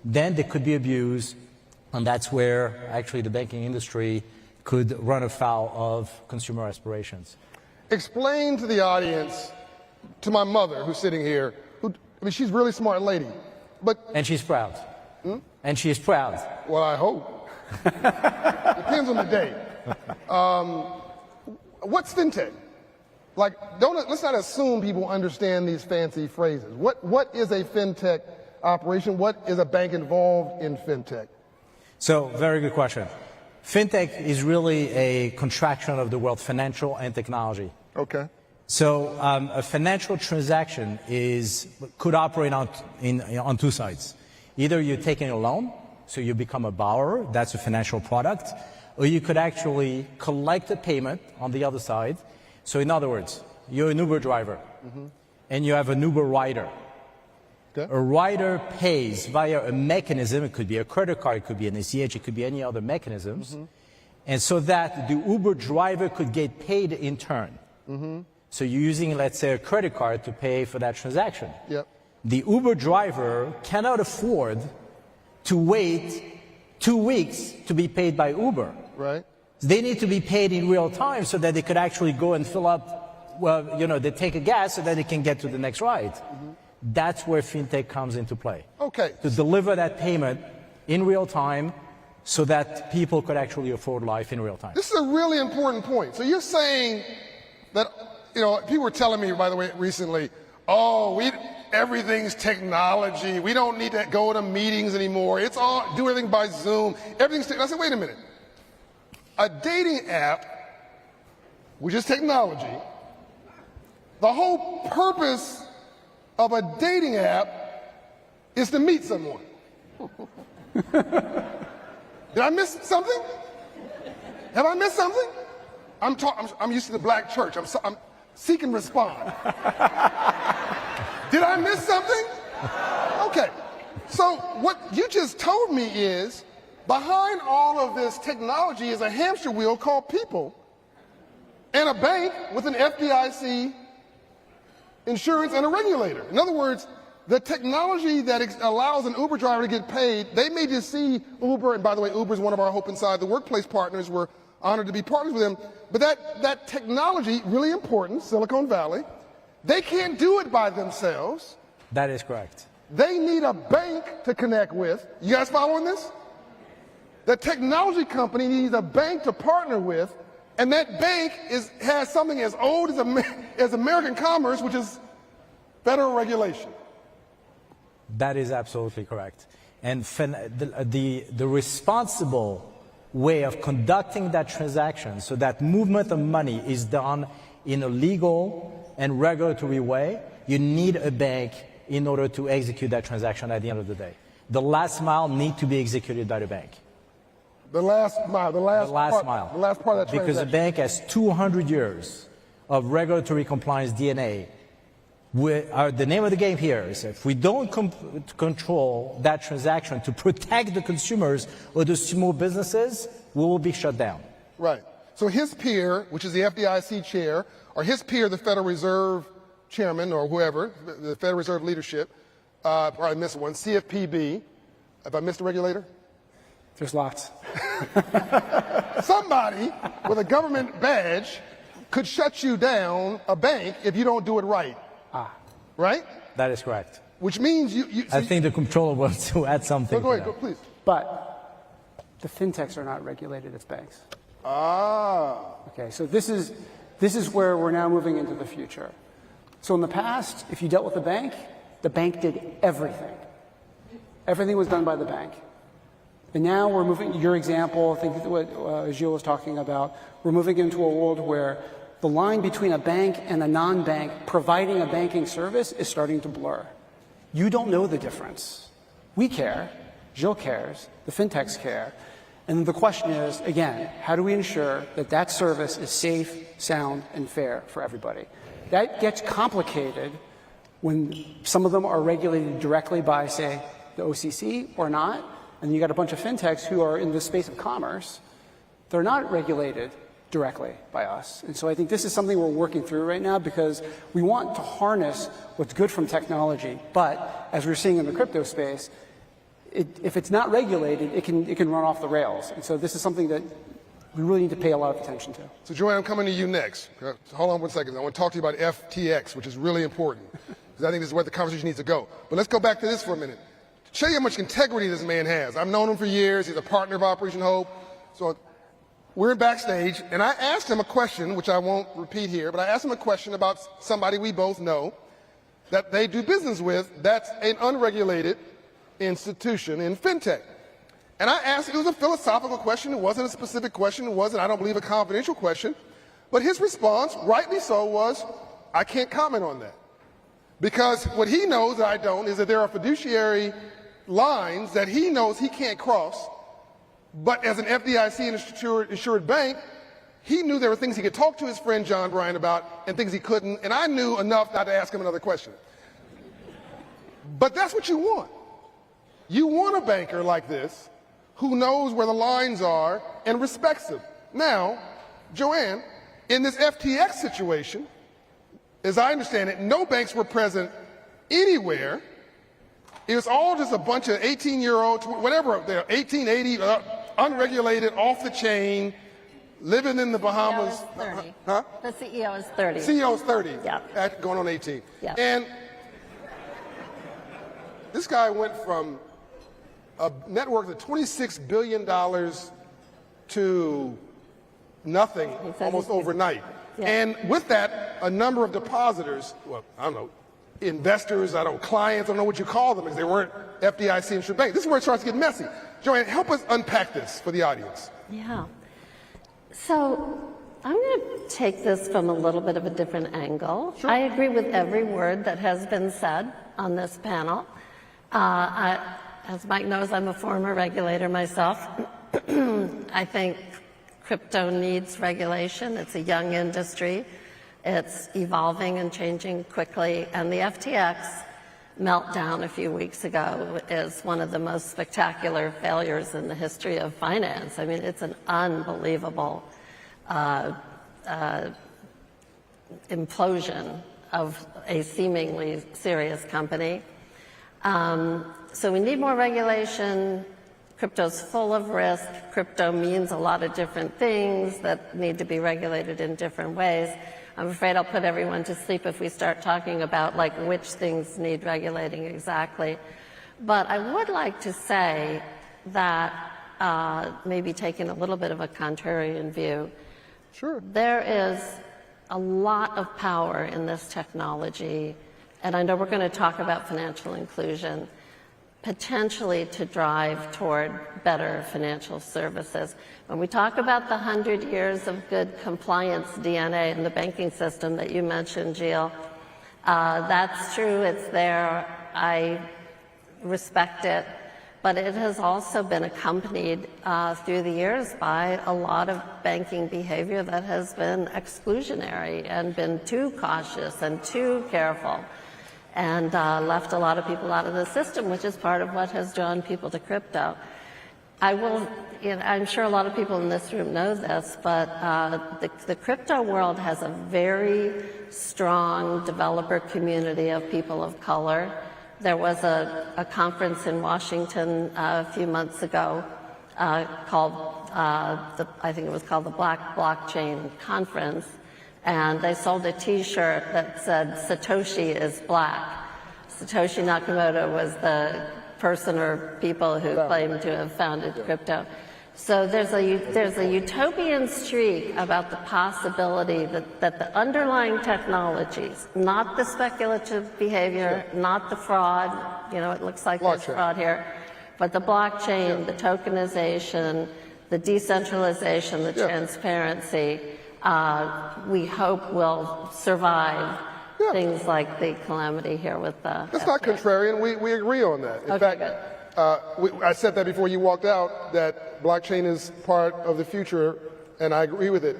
then they could be abused, and that's where actually the banking industry could run afoul of consumer aspirations. Explain to the audience, to my mother who's sitting here, she's a really smart lady, and she's proud. And she is proud. Well, I hope. Depends on the day. What's fintech? Let's not assume people understand these fancy phrases. What is a fintech operation? What is a bank involved in fintech? So, very good question. Fintech is really a contraction of the word financial and technology. Okay. So a financial transaction could operate on two sides. Either you're taking a loan, so you become a borrower, that's a financial product, or you could actually collect a payment on the other side. So in other words, you're an Uber driver, and you have an Uber rider. Okay. A rider pays via a mechanism, it could be a credit card, it could be an ACH, it could be any other mechanisms, and so that the Uber driver could get paid in turn. So you're using, let's say, a credit card to pay for that transaction. Yep. The Uber driver cannot afford to wait 2 weeks to be paid by Uber. Right. They need to be paid in real time so that they could actually go and fill up, well, you know, they take a gas so that they can get to the next ride. That's where fintech comes into play. Okay. To deliver that payment in real time so that people could actually afford life in real time. This is a really important point. So you're saying that, you know, people were telling me, by the way, recently, oh, everything's technology. We don't need to go to meetings anymore. It's all, do everything by Zoom. Everything's, I said, wait a minute. A dating app, which is technology, the whole purpose of a dating app is to meet someone. Did I miss something? Have I missed something? I'm used to the black church. I'm seeking respond. Did I miss something? Okay. So what you just told me is behind all of this technology is a hamster wheel called people and a bank with an FDIC insurance and a regulator. In other words, the technology that allows an Uber driver to get paid, they may just see Uber, and by the way, Uber is one of our Hope Inside the Workplace partners. We're honored to be partners with them. But that technology, really important, Silicon Valley, they can't do it by themselves. That is correct. They need a bank to connect with. You guys following this? The technology company needs a bank to partner with, and that bank has something as old as American commerce, which is federal regulation. That is absolutely correct. And the responsible way of conducting that transaction so that movement of money is done in a legal and regulatory way, you need a bank in order to execute that transaction at the end of the day. The last mile needs to be executed by the bank. The last mile, the last part of that transaction. Because the bank has 200 years of regulatory compliance DNA. The name of the game here is if we don't control that transaction to protect the consumers or the small businesses, we will be shut down. Right. So his peer, which is the FDIC chair, or his peer, the Federal Reserve chairman, or whoever, the Federal Reserve leadership, probably missed one, CFPB. Have I missed a regulator? There's lots. Somebody with a government badge could shut you down, a bank, if you don't do it right. Right? That is correct. Which means I think the comptroller wants to add something. Go ahead, please. But the fintechs are not regulated as banks. Okay, so this is where we're now moving into the future. So in the past, if you dealt with the bank did everything. Everything was done by the bank. And now we're moving, your example, I think what Gilles was talking about, we're moving into a world where the line between a bank and a non-bank providing a banking service is starting to blur. You don't know the difference. We care. Gilles cares. The fintechs care. And the question is, again, how do we ensure that that service is safe, sound, and fair for everybody? That gets complicated when some of them are regulated directly by, say, the OCC or not. And you got a bunch of fintechs who are in the space of commerce. They're not regulated directly by us. And so I think this is something we're working through right now because we want to harness what's good from technology. But as we're seeing in the crypto space, if it's not regulated, it can run off the rails. And so this is something that we really need to pay a lot of attention to. So Joanne, I'm coming to you next. Hold on 1 second. I want to talk to you about FTX, which is really important. Because I think this is where the conversation needs to go. But let's go back to this for a minute. To show you how much integrity this man has. I've known him for years. He's a partner of Operation Hope. So we're backstage, and I asked him a question, which I won't repeat here, but I asked him a question about somebody we both know that they do business with that's an unregulated institution in fintech. And I asked, it was a philosophical question. It wasn't a specific question. It wasn't, I don't believe, a confidential question. But his response, rightly so, was, I can't comment on that. Because what he knows that I don't is that there are fiduciary lines that he knows he can't cross. But as an FDIC insured bank, he knew there were things he could talk to his friend John Bryan about and things he couldn't, and I knew enough not to ask him another question. But that's what you want. You want a banker like this who knows where the lines are and respects them. Now, Joanne, in this FTX situation, as I understand it, no banks were present anywhere It was all just a bunch of 18-year-olds, whatever, they're 18, 80, unregulated, off the chain, living in the Bahamas. CEO is 30. Huh? The CEO is 30. CEO is 30. Yeah. Going on 18. Yeah. And this guy went from a net worth of $26 billion to nothing almost overnight. Yeah. And with that, a number of depositors, well, I don't know, investors, clients, I don't know what you call them, because they weren't FDIC insured bank. This is where it starts to get messy. Joanne, help us unpack this for the audience. Yeah. So I'm going to take this from a little bit of a different angle. Sure. I agree with every word that has been said on this panel. As Mike knows, I'm a former regulator myself. I think crypto needs regulation. It's a young industry. It's evolving and changing quickly. And the FTX meltdown a few weeks ago is one of the most spectacular failures in the history of finance. I mean, it's an unbelievable implosion of a seemingly serious company. So we need more regulation. Crypto's full of risk. Crypto means a lot of different things that need to be regulated in different ways. I'm afraid I'll put everyone to sleep if we start talking about like which things need regulating exactly. But I would like to say that maybe taking a little bit of a contrarian view, sure, there is a lot of power in this technology, and I know we're going to talk about financial inclusion, potentially to drive toward better financial services. When we talk about the 100 years of good compliance DNA in the banking system that you mentioned, Jill, that's true, it's there, I respect it, but it has also been accompanied through the years by a lot of banking behavior that has been exclusionary and been too cautious and too careful, and left a lot of people out of the system, which is part of what has drawn people to crypto. I'm sure a lot of people in this room know this, but the crypto world has a very strong developer community of people of color. There was a conference in Washington a few months ago called, I think it was called the Black Blockchain Conference, and they sold a T-shirt that said, "Satoshi is black." Satoshi Nakamoto was the person or people who claimed to have founded crypto. So there's a utopian streak about the possibility that the underlying technologies, not the speculative behavior, not the fraud, it looks like there's fraud here, but the blockchain, the tokenization, the decentralization, the transparency, we hope will survive things like the calamity here with the... That's not contrarian. We agree on that. In fact, I said that before you walked out, that blockchain is part of the future, and I agree with it.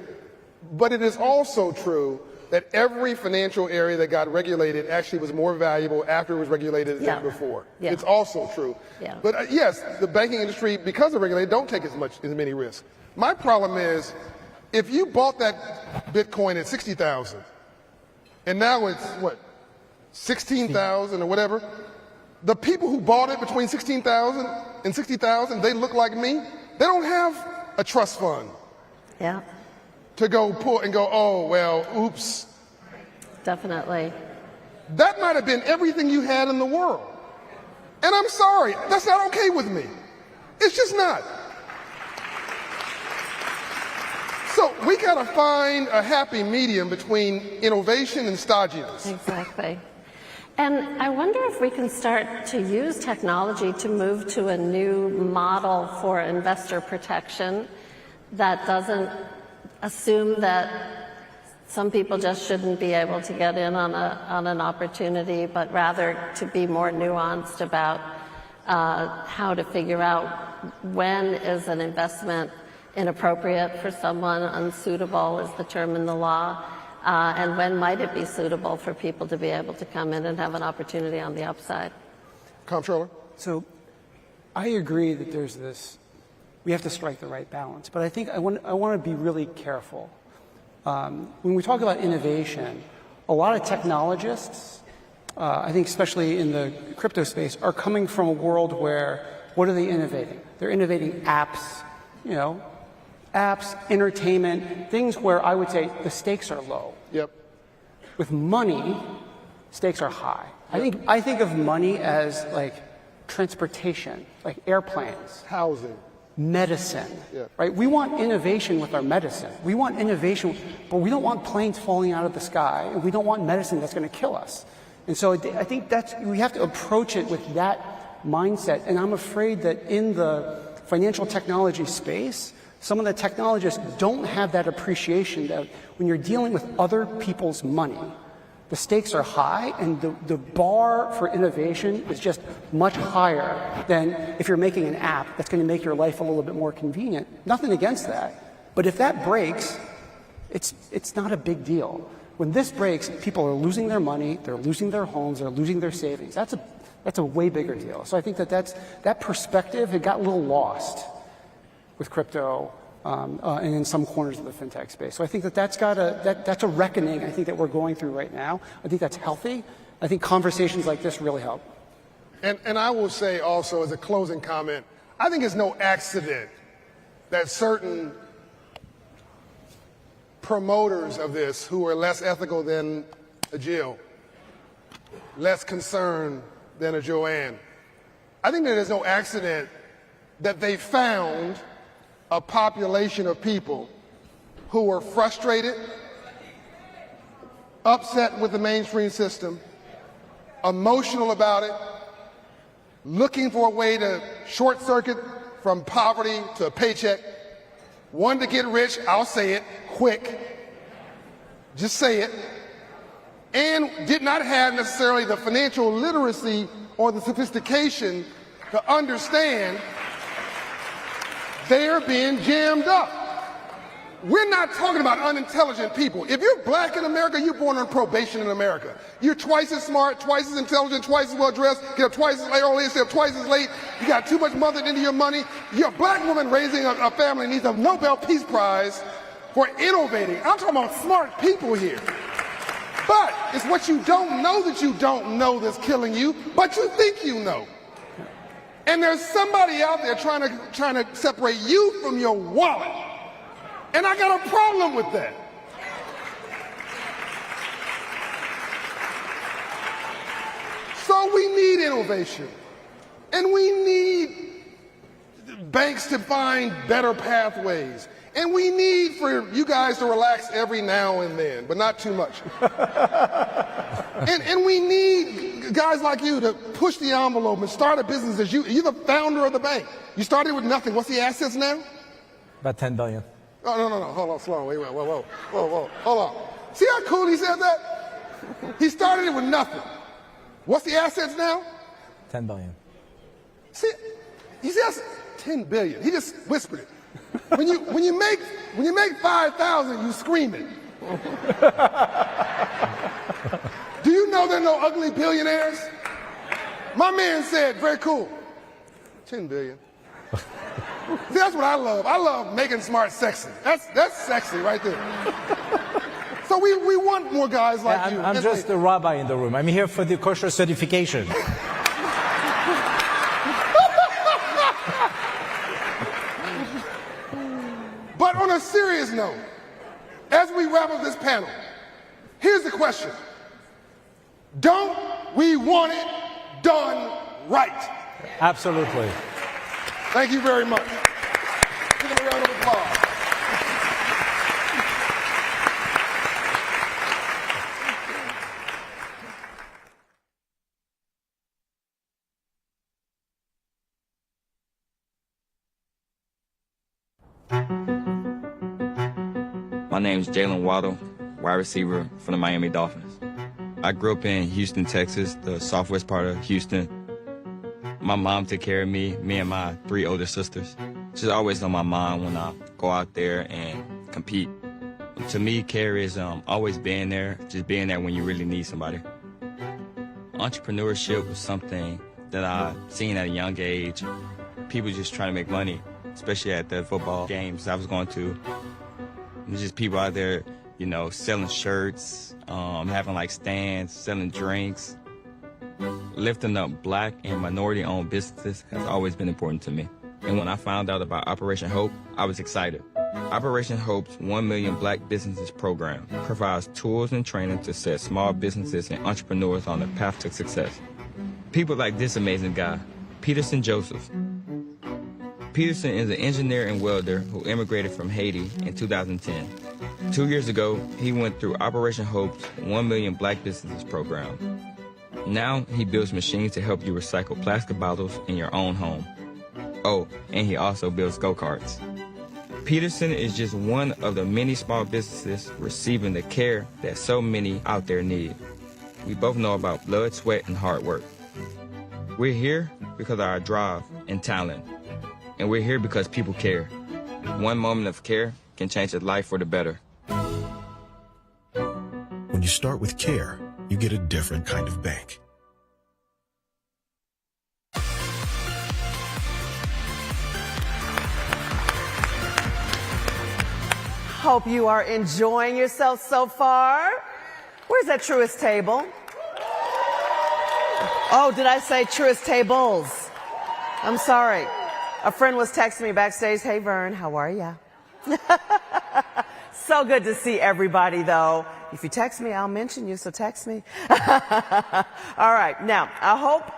But it is also true that every financial area that got regulated actually was more valuable after it was regulated than before. Yeah. It's also true. Yeah. But yes, the banking industry, because of regulated, don't take as many risks. My problem is, if you bought that Bitcoin at 60,000, and now it's what, 16,000 or whatever, the people who bought it between 16,000 and 60,000, they look like me. They don't have a trust fund. Yeah. To go pull and go, oh, well, oops. Definitely. That might have been everything you had in the world. And I'm sorry, that's not okay with me. It's just not. So we got to find a happy medium between innovation and stodginess. Exactly. And I wonder if we can start to use technology to move to a new model for investor protection that doesn't assume that some people just shouldn't be able to get in on an opportunity, but rather to be more nuanced about how to figure out when is an investment inappropriate for someone, unsuitable is the term in the law, and when might it be suitable for people to be able to come in and have an opportunity on the upside. Comptroller? So I agree that there's this, we have to strike the right balance, but I think I want to be really careful. When we talk about innovation, a lot of technologists I think especially in the crypto space, are coming from a world where, what are they innovating? They're innovating apps, apps, entertainment, things where I would say the stakes are low. Yep. With money, stakes are high. Yep. I think of money as like transportation, like airplanes, housing, medicine, yep. Right? We want innovation with our medicine. We want innovation, but we don't want planes falling out of the sky, and we don't want medicine that's going to kill us. And so I think we have to approach it with that mindset. And I'm afraid that in the financial technology space, some of the technologists don't have that appreciation that when you're dealing with other people's money, the stakes are high and the bar for innovation is just much higher than if you're making an app that's going to make your life a little bit more convenient. Nothing against that. But if that breaks, it's not a big deal. When this breaks, people are losing their money, they're losing their homes, they're losing their savings. That's a way bigger deal. So I think that perspective had got a little lost with crypto and in some corners of the fintech space. So I think that's a reckoning I think that we're going through right now. I think that's healthy. I think conversations like this really help. And I will say also as a closing comment, I think it's no accident that certain promoters of this who are less ethical than a Jill, less concerned than a Joanne, I think that there's no accident that they found a population of people who are frustrated, upset with the mainstream system, emotional about it, looking for a way to short circuit from poverty to a paycheck, wanted to get rich, I'll say it, quick, just say it, and did not have necessarily the financial literacy or the sophistication to understand they're being jammed up. We're not talking about unintelligent people. If you're black in America, you're born on probation in America. You're twice as smart, twice as intelligent, twice as well dressed, get up twice as early, stay up twice as late, you got too much mothered into your money. You're a black woman raising a family needs a Nobel Peace Prize for innovating. I'm talking about smart people here. But it's what you don't know that you don't know that's killing you, but you think you know. And there's somebody out there trying to separate you from your wallet. And I got a problem with that. So we need innovation. And we need banks to find better pathways. And we need for you guys to relax every now and then, but not too much. and we need guys like you to push the envelope and start a business as you're the founder of the bank. You started with nothing. What's the assets now? About 10 billion. Oh, no. Hold on, slow. Wait, whoa. Hold on. See how cool he said that? He started it with nothing. What's the assets now? 10 billion. See, he says 10 billion. He just whispered it. When you make 5,000, you scream it. Do you know there are no ugly billionaires? My man said, very cool, 10 billion. See, that's what I love. I love making smart sexy. That's sexy right there. So we want more guys like you. I'm just a rabbi in the room. I'm here for the kosher certification. But on a serious note, as we wrap up this panel, here's the question. Don't we want it done right? Absolutely. Thank you very much. Give them a round of applause. My name is Jalen Waddle, wide receiver for the Miami Dolphins. I grew up in Houston, Texas, the southwest part of Houston. My mom took care of me and my 3 older sisters. She's always on my mind when I go out there and compete. To me, care is always being there, just being there when you really need somebody. Entrepreneurship was something that I seen at a young age. People just trying to make money, especially at the football games I was going to. There's just people out there, selling shirts, having like stands, selling drinks. Lifting up black and minority-owned businesses has always been important to me. And when I found out about Operation Hope, I was excited. Operation Hope's 1 Million Black Businesses program provides tools and training to set small businesses and entrepreneurs on the path to success. People like this amazing guy, Peterson Joseph. Peterson is an engineer and welder who immigrated from Haiti in 2010. 2 years ago, he went through Operation Hope's 1 Million Black Businesses program. Now, he builds machines to help you recycle plastic bottles in your own home. Oh, and he also builds go-karts. Peterson is just one of the many small businesses receiving the care that so many out there need. We both know about blood, sweat, and hard work. We're here because of our drive and talent. And we're here because people care. One moment of care can change a life for the better. When you start with care, you get a different kind of bank. Hope you are enjoying yourself so far. Where's that truest table? Oh, did I say truest tables? I'm sorry. A friend was texting me backstage, "Hey Vern, how are ya?" So good to see everybody though. If you text me, I'll mention you, so text me. All right, now, I hope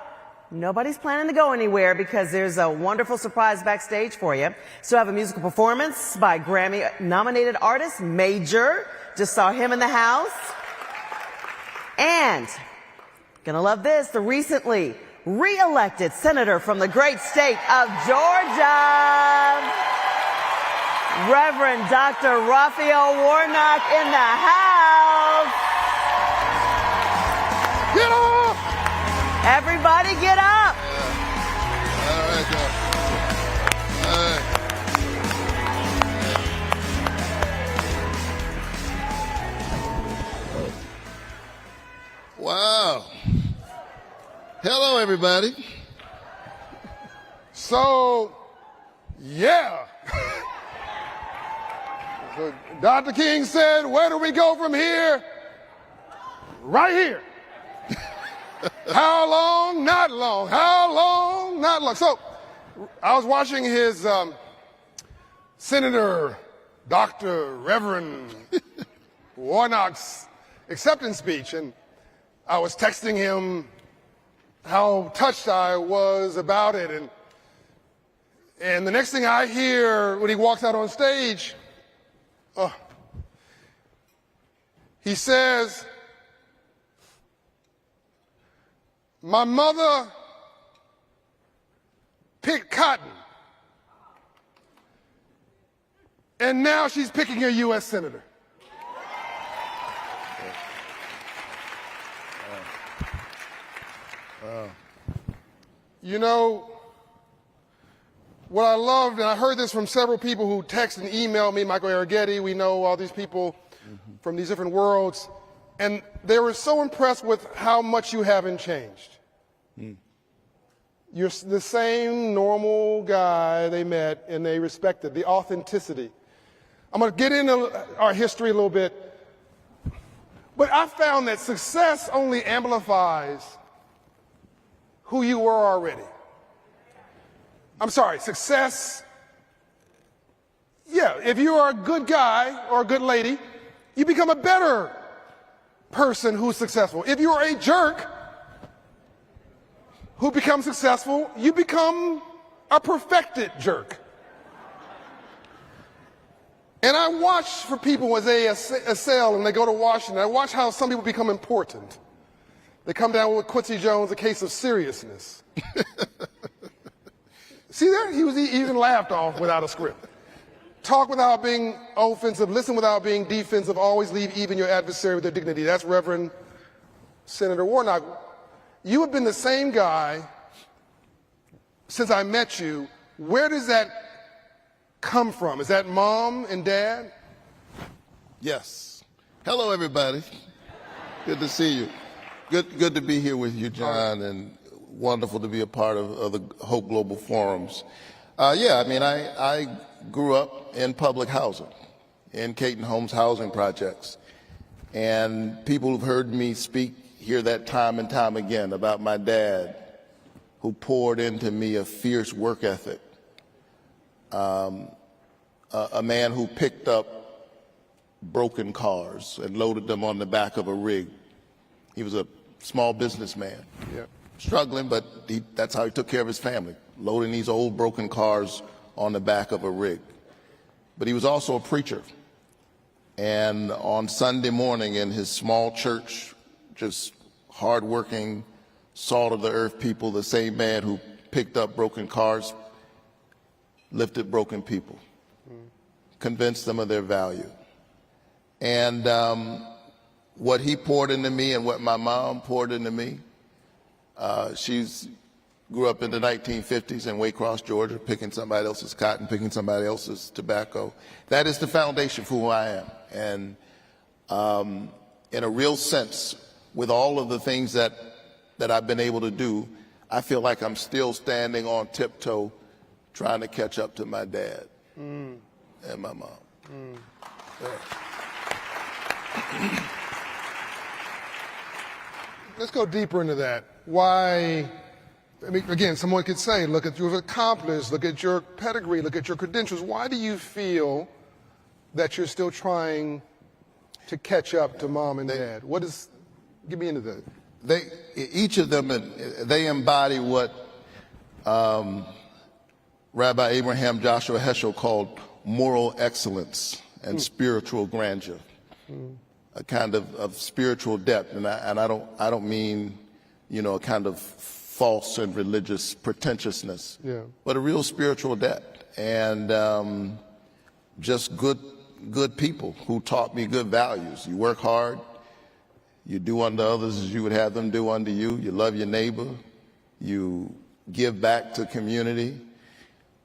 nobody's planning to go anywhere because there's a wonderful surprise backstage for you. So I have a musical performance by Grammy-nominated artist Major. Just saw him in the house. And, gonna love this, the recently re-elected senator from the great state of Georgia, Reverend Dr. Raphael Warnock in the house. Get up! Everybody get up. All right, y'all. All right. Wow. Hello, everybody. So, yeah. So Dr. King said, where do we go from here? Right here. How long? Not long. How long? Not long. So I was watching his Senator Dr. Reverend Warnock's acceptance speech, and I was texting him how touched I was about it. And the next thing I hear when he walks out on stage, he says, "My mother picked cotton, and now she's picking a U.S. senator." You know, what I loved, and I heard this from several people who texted and emailed me, Michael Arrighetti, we know all these people from these different worlds, and they were so impressed with how much you haven't changed. You're the same normal guy they met and they respected, the authenticity. I'm going to get into our history a little bit, but I found that success only amplifies who you were already. I'm sorry, success, yeah, if you are a good guy or a good lady, you become a better person who's successful. If you are a jerk who becomes successful, you become a perfected jerk. And I watch for people as they assail and they go to Washington, I watch how some people become important. They come down with Quincy Jones, a case of seriousness. See there? He even laughed off without a script. Talk without being offensive, listen without being defensive, always leave even your adversary with their dignity. That's Reverend Senator Warnock. You have been the same guy since I met you. Where does that come from? Is that mom and dad? Yes. Hello, everybody. Good to see you. Good to be here with you, John, and wonderful to be a part of the Hope Global Forums. Yeah, I mean, I grew up in public housing, in Caton Homes housing projects. And people who've heard me speak hear that time and time again about my dad, who poured into me a fierce work ethic, a man who picked up broken cars and loaded them on the back of a rig. He was a small businessman, struggling, but that's how he took care of his family, loading these old broken cars on the back of a rig. But he was also a preacher. And on Sunday morning in his small church, just hardworking, salt of the earth people, the same man who picked up broken cars, lifted broken people, convinced them of their value. And what he poured into me and what my mom poured into me, she's grew up in the 1950s in Waycross, Georgia, picking somebody else's cotton, picking somebody else's tobacco. That is the foundation for who I am. And in a real sense, with all of the things that I've been able to do, I feel like I'm still standing on tiptoe trying to catch up to my dad and my mom. Let's go deeper into that. Why, I mean, again, someone could say, look at your accomplished, look at your pedigree, look at your credentials. Why do you feel that you're still trying to catch up to mom and dad? What is, get me into that. Each of them, they embody what Rabbi Abraham Joshua Heschel called moral excellence and spiritual grandeur, a kind of spiritual depth. And I don't mean, a kind of false and religious pretentiousness, but a real spiritual depth. And just good people who taught me good values. You work hard, you do unto others as you would have them do unto you, you love your neighbor, you give back to community,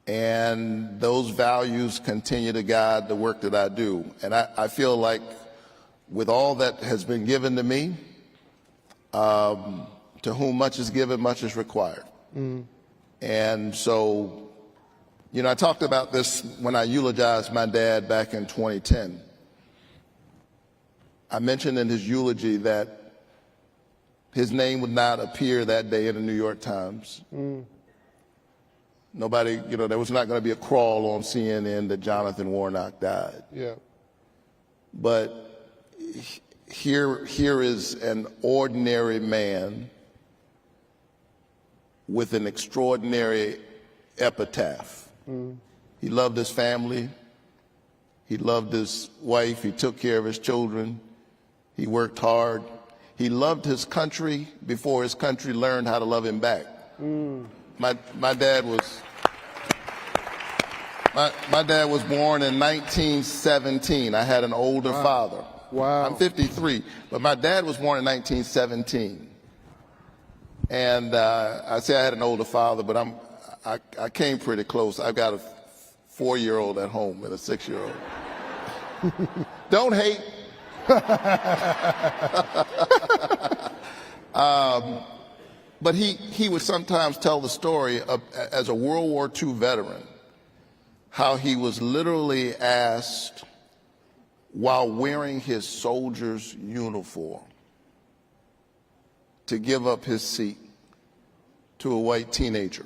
and those values continue to guide the work that I do. And I feel like with all that has been given to me, to whom much is given, much is required. And so, I talked about this when I eulogized my dad back in 2010. I mentioned in his eulogy that his name would not appear that day in the New York Times. Nobody, there was not going to be a crawl on CNN that Jonathan Warnock died. But here is an ordinary man with an extraordinary epitaph. He loved his family. He loved his wife. He took care of his children. He worked hard. He loved his country before his country learned how to love him back. My dad was born in 1917. I had an older father. I'm 53, but my dad was born in 1917. And I say I had an older father, but I came pretty close. I've got a 4-year-old at home and a 6-year-old. Don't hate. But he would sometimes tell the story of, as a World War II veteran, how he was literally asked while wearing his soldier's uniform to give up his seat to a white teenager.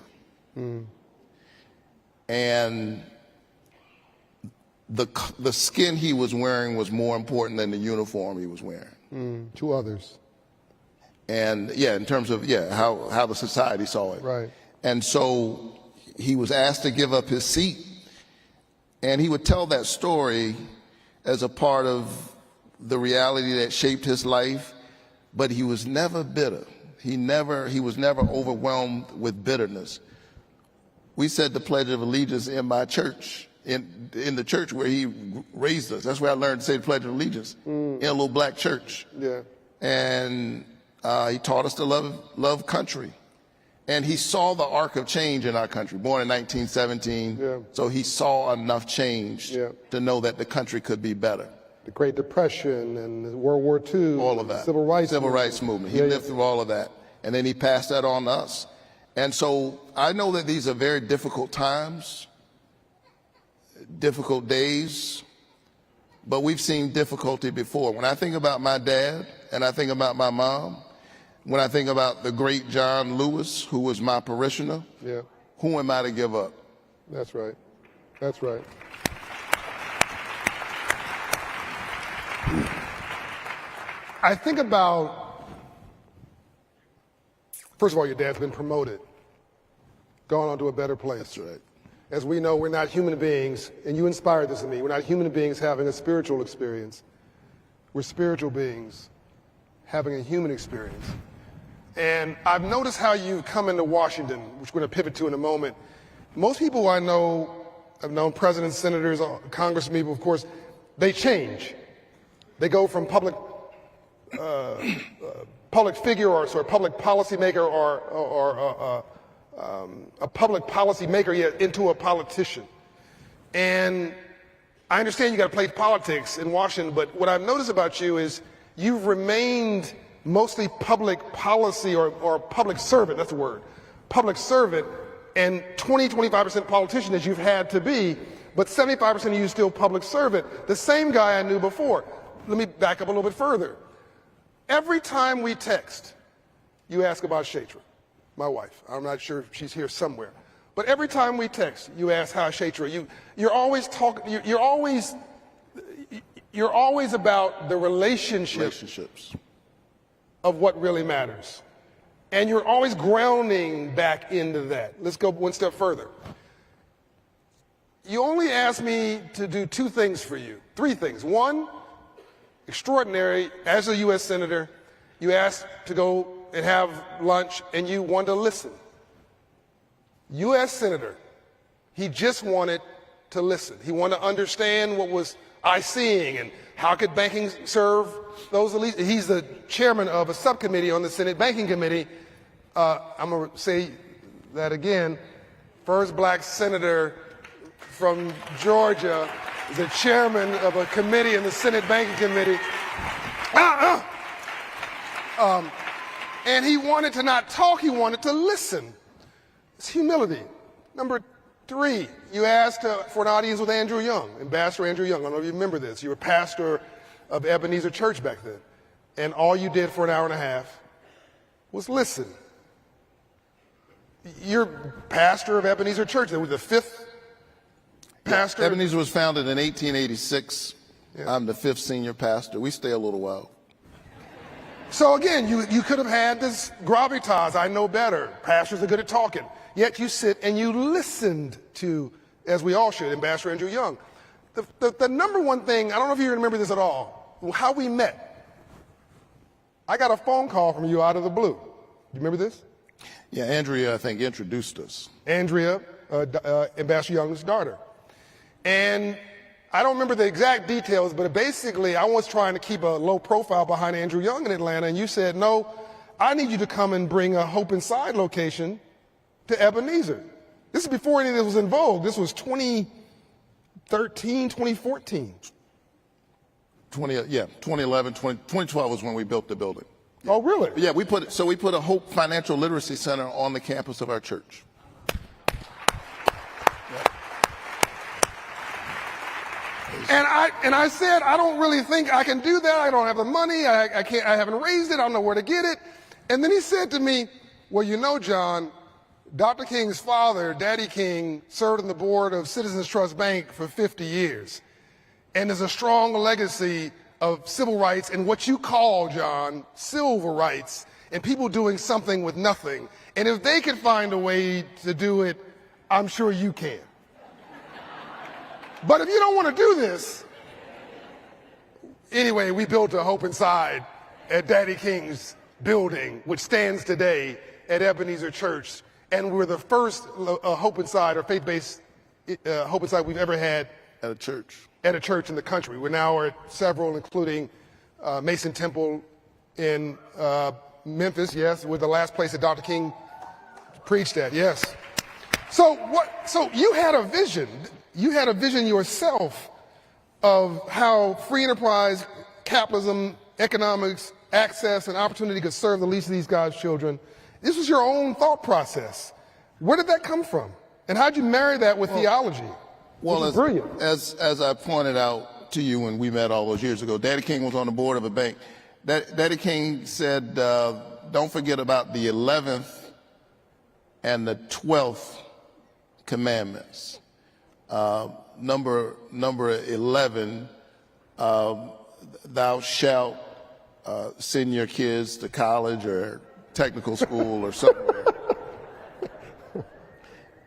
And the skin he was wearing was more important than the uniform he was wearing. To others. And in terms of how the society saw it. Right. And so he was asked to give up his seat, and he would tell that story as a part of the reality that shaped his life, but he was never bitter. He was never overwhelmed with bitterness. We said the Pledge of Allegiance in my church, in the church where he raised us. That's where I learned to say the Pledge of Allegiance, in a little black church. And he taught us to love country. And he saw the arc of change in our country, born in 1917. So he saw enough change to know that the country could be better. The Great Depression and World War II. All of that. Civil rights movement. He lived through all of that. And then he passed that on to us. And so I know that these are very difficult times, difficult days, but we've seen difficulty before. When I think about my dad and I think about my mom, When I think about the great John Lewis, who was my parishioner, Yeah, who am I to give up? that's right. That's right. I think about, first of all, your dad's been promoted, gone on to a better place. That's right. As we know, we're not human beings, and you inspired this in me. We're not human beings having a spiritual experience. We're spiritual beings having a human experience. And I've noticed how you come into Washington, which we're going to pivot to in a moment. Most people I know, I've known presidents, senators, congressmen, people, of course, they change. They go from public figure or sort of public policymaker or a public policy maker into a politician. And I understand you got to play politics in Washington, but what I've noticed about you is you've remained mostly public policy or public servant, that's the word, public servant, and 25% politician as you've had to be, but 75% of you still public servant, the same guy I knew before. Let me back up a little bit further. Every time we text, you ask about Shatra, my wife. I'm not sure if she's here somewhere. But every time we text, you ask how Shatra. You're always talking. You're always about the relationships of what really matters, and you're always grounding back into that. Let's go one step further. You only asked me to do two things for you, three things. One, extraordinary, as a U.S. Senator, you asked to go and have lunch, and you wanted to listen. U.S. Senator, he just wanted to listen. He wanted to understand what was I seeing and how could banking serve those elites. He's the chairman of a subcommittee on the Senate Banking Committee. I'm going to say that again. First black senator from Georgia is the chairman of a committee in the Senate Banking Committee. And he wanted to not talk, he wanted to listen. It's humility. Number three, you asked for an audience with Andrew Young, Ambassador Andrew Young. I don't know if you remember this. You were pastor of Ebenezer Church back then. And all you did for an hour and a half was listen. You're pastor of Ebenezer Church. That was the fifth pastor. Ebenezer was founded in 1886. Yeah. I'm the fifth senior pastor. We stay a little while. So again, you could have had this gravitas, I know better. Pastors are good at talking. Yet you sit and you listened to, as we all should, Ambassador Andrew Young. The number one thing, I don't know if you remember this at all, how we met. I got a phone call from you out of the blue. Do you remember this? Yeah, Andrea, I think, introduced us. Andrea, Ambassador Young's daughter. And I don't remember the exact details, but basically I was trying to keep a low profile behind Andrew Young in Atlanta, and you said, no, I need you to come and bring a Hope Inside location to Ebenezer. This is before any of this was in vogue. This was 2013, 2014. 2011, 2012 was when we built the building. Yeah. Oh, really? Yeah, we put a Hope Financial Literacy Center on the campus of our church. And I said, I don't really think I can do that. I don't have the money. I haven't raised it. I don't know where to get it. And then he said to me, well, you know, John, Dr. King's father, Daddy King, served on the board of Citizens Trust Bank for 50 years. And there's a strong legacy of civil rights and what you call, John, civil rights, and people doing something with nothing. And if they can find a way to do it, I'm sure you can. But if you don't want to do this, anyway, we built a Hope Inside at Daddy King's building, which stands today at Ebenezer Church. And we're the first Hope Inside or faith-based Hope Inside we've ever had at a church in the country. We're now at several, including Mason Temple in Memphis. Yes, we're the last place that Dr. King preached at. Yes. So you had a vision. You had a vision yourself of how free enterprise, capitalism, economics, access, and opportunity could serve the least of these God's children. This was your own thought process. Where did that come from? And how'd you marry that with theology? Well, brilliant. As I pointed out to you when we met all those years ago, Daddy King was on the board of a bank. Daddy King said, don't forget about the 11th and the 12th commandments. Number 11, thou shalt send your kids to college or technical school or somewhere.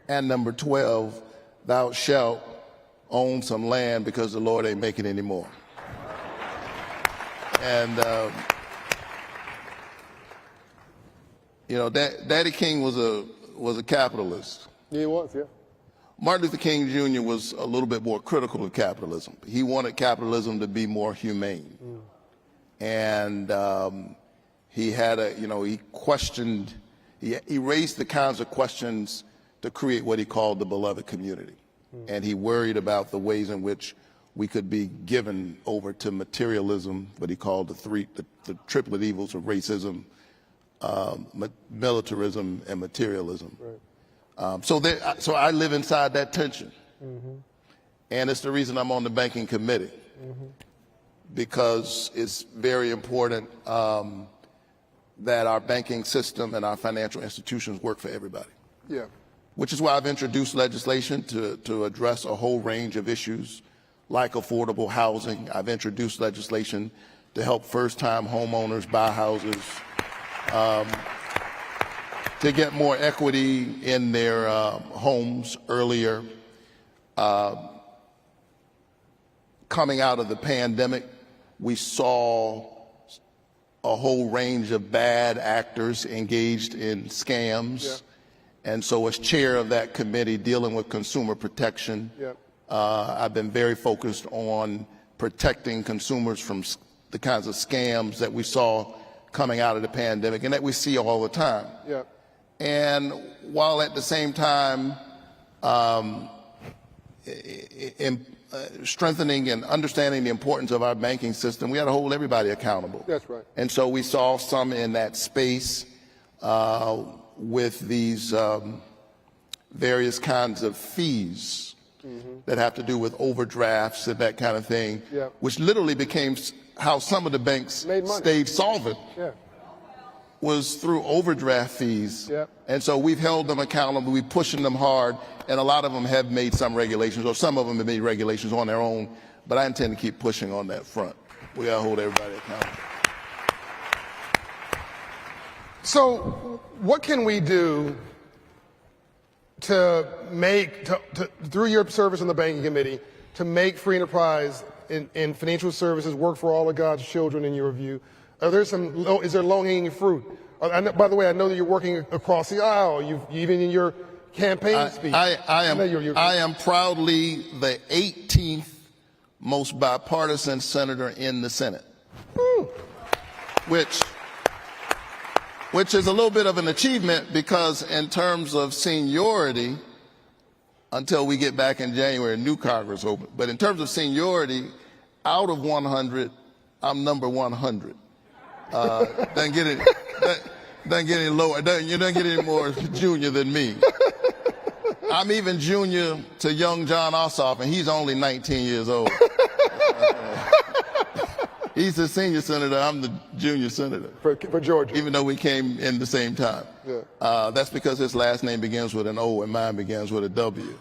And number 12, thou shalt own some land because the Lord ain't making any more. And, you know, Daddy King was a capitalist. Yeah, he was, yeah. Martin Luther King Jr. was a little bit more critical of capitalism. He wanted capitalism to be more humane. And he had he questioned, he raised the kinds of questions to create what he called the beloved community. And he worried about the ways in which we could be given over to materialism, what he called the triplet evils of racism, militarism, and materialism. Right. So I live inside that tension. And it's the reason I'm on the banking committee, because it's very important that our banking system and our financial institutions work for everybody. Yeah. Which is why I've introduced legislation to address a whole range of issues like affordable housing. I've introduced legislation to help first-time homeowners buy houses, to get more equity in their homes earlier. Coming out of the pandemic, we saw a whole range of bad actors engaged in scams. Yeah. And so as chair of that committee dealing with consumer protection, I've been very focused on protecting consumers from the kinds of scams that we saw coming out of the pandemic and that we see all the time. Yeah. And while at the same time strengthening and understanding the importance of our banking system, we got to hold everybody accountable. That's right. And so we saw some in that space with these various kinds of fees that have to do with overdrafts and that kind of thing, which literally became how some of the banks stayed solvent, was through overdraft fees. And so we've held them accountable, we're pushing them hard, and a lot of them have made some regulations, or some of them have made regulations on their own, but I intend to keep pushing on that front. We gotta hold everybody accountable. So what can we do to make, through your service on the banking committee, to make free enterprise in financial services work for all of God's children in your view? Is there low-hanging fruit? By the way, I know that you're working across the aisle. Even in your campaign speech. I am proudly the 18th most bipartisan senator in the Senate, which is a little bit of an achievement because in terms of seniority, until we get back in January, new Congress open. But in terms of seniority, out of 100, I'm number 100. Doesn't get any lower. You don't get any more junior than me. I'm even junior to young John Ossoff, and he's only 19 years old. He's the senior senator. I'm the junior senator. For Georgia. Even though we came in the same time. That's because his last name begins with an O and mine begins with a W.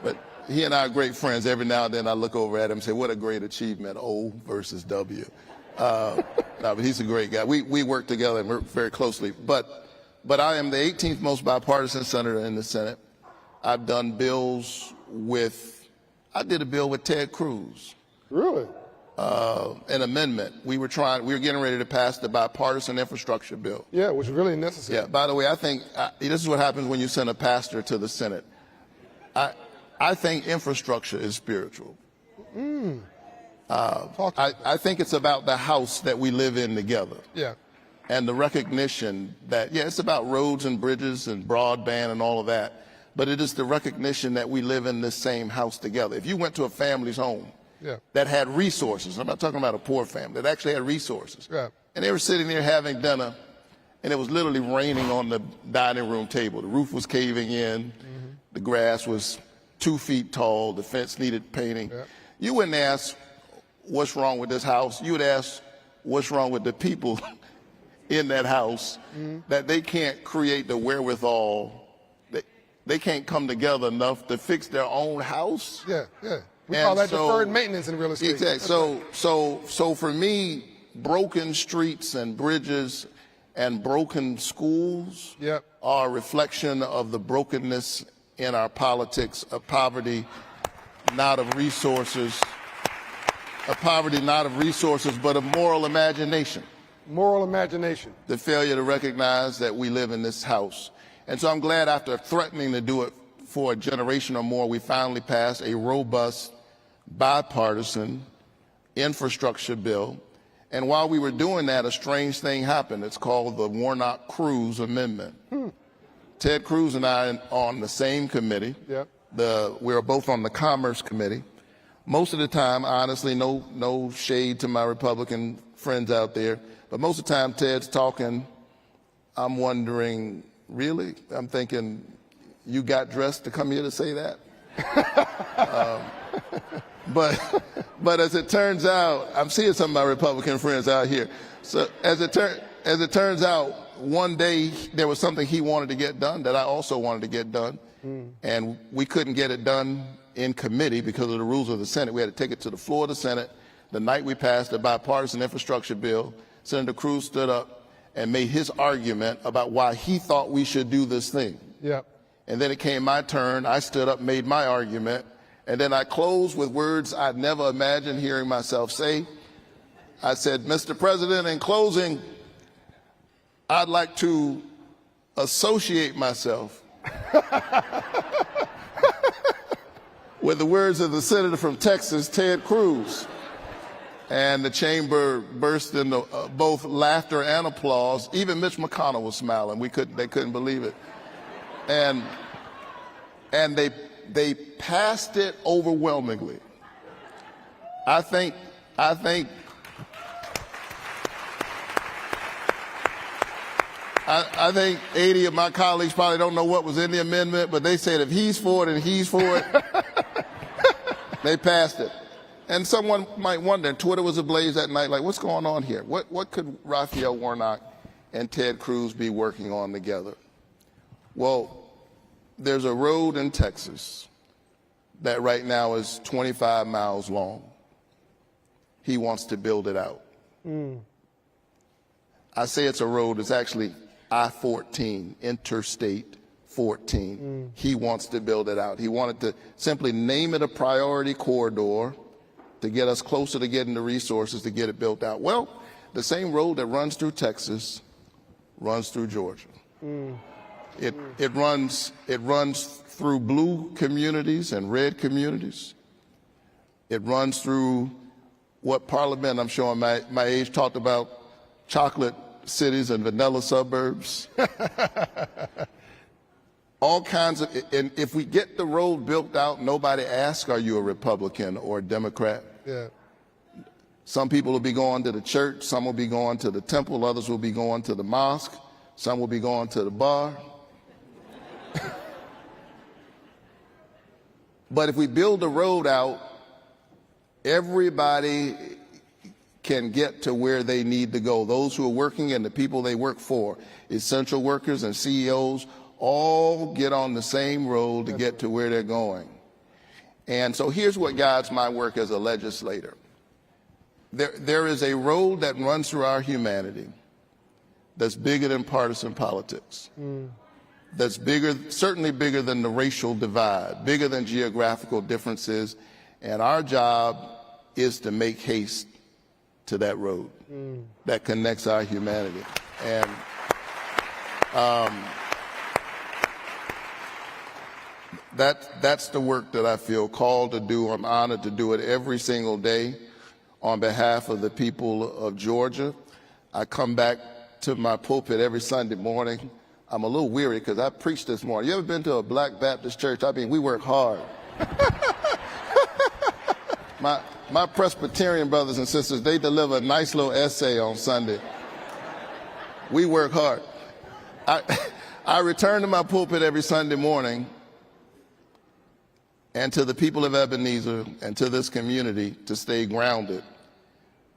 But he and I are great friends. Every now and then I look over at him and say, what a great achievement, O versus W. No, but he's a great guy. We work together and work very closely. But I am the 18th most bipartisan senator in the Senate. I've done bills I did a bill with Ted Cruz. Really? An amendment. We were getting ready to pass the bipartisan infrastructure bill. Yeah, which is really necessary. Yeah, by the way, I think this is what happens when you send a pastor to the Senate. I think infrastructure is spiritual. I think it's about the house that we live in together. Yeah. And the recognition that, it's about roads and bridges and broadband and all of that, but it is the recognition that we live in this same house together. If you went to a family's home that had resources, I'm not talking about a poor family, that actually had resources, and they were sitting there having dinner, and it was literally raining on the dining room table. The roof was caving in, the grass was 2 feet tall, the fence needed painting. You wouldn't ask, what's wrong with this house? You would ask, what's wrong with the people in that house that they can't create the wherewithal. They can't come together enough to fix their own house. Yeah. We call that deferred maintenance in real estate. Exactly. So for me, broken streets and bridges and broken schools are a reflection of the brokenness in our politics of poverty, not of resources. Of poverty, not of resources, but of moral imagination. Moral imagination. The failure to recognize that we live in this house. And so I'm glad after threatening to do it for a generation or more, we finally passed a robust, bipartisan infrastructure bill. And while we were doing that, a strange thing happened. It's called the Warnock-Cruz Amendment. Ted Cruz and I are on the same committee. We are both on the Commerce Committee. Most of the time, honestly, no shade to my Republican friends out there, but most of the time Ted's talking, I'm wondering, really? I'm thinking, you got dressed to come here to say that? But as it turns out, I'm seeing some of my Republican friends out here. So as it turns out, one day there was something he wanted to get done that I also wanted to get done, and we couldn't get it done in committee because of the rules of the Senate. We had to take it to the floor of the Senate. The night we passed the bipartisan infrastructure bill, Senator Cruz stood up and made his argument about why he thought we should do this thing. And then it came my turn. I stood up, made my argument, and then I closed with words I'd never imagined hearing myself say. I said, Mr. President, in closing, I'd like to associate myself with the words of the senator from Texas, Ted Cruz. And the chamber burst into both laughter and applause. Even Mitch McConnell was smiling. They couldn't believe it. And they passed it overwhelmingly. I think 80 of my colleagues probably don't know what was in the amendment, but they said if he's for it and he's for it, they passed it. And someone might wonder, Twitter was ablaze that night, like, what's going on here? What could Raphael Warnock and Ted Cruz be working on together? Well, there's a road in Texas that right now is 25 miles long. He wants to build it out. I say it's a road, it's actually I-14, Interstate 14. He wants to build it out. He wanted to simply name it a priority corridor to get us closer to getting the resources to get it built out. Well, the same road that runs through Texas runs through Georgia. It runs through blue communities and red communities. It runs through what Parliament, I'm showing my age, talked about chocolate cities and vanilla suburbs. All kinds of, and if we get the road built out, nobody asks, are you a Republican or a Democrat? Some people will be going to the church, some will be going to the temple, others will be going to the mosque, some will be going to the bar. But if we build the road out, everybody can get to where they need to go. Those who are working and the people they work for, essential workers and CEOs, all get on the same road to get to where they're going. And so here's what guides my work as a legislator. There is a road that runs through our humanity that's bigger than partisan politics, that's bigger, certainly bigger than the racial divide, bigger than geographical differences, and our job is to make haste to that road that connects our humanity. And that's the work that I feel called to do. I'm honored to do it every single day on behalf of the people of Georgia. I come back to my pulpit every Sunday morning. I'm a little weary because I preached this morning. You ever been to a Black Baptist church? I mean, we work hard. My Presbyterian brothers and sisters, they deliver a nice little essay on Sunday. We work hard. I return to my pulpit every Sunday morning, and to the people of Ebenezer and to this community to stay grounded,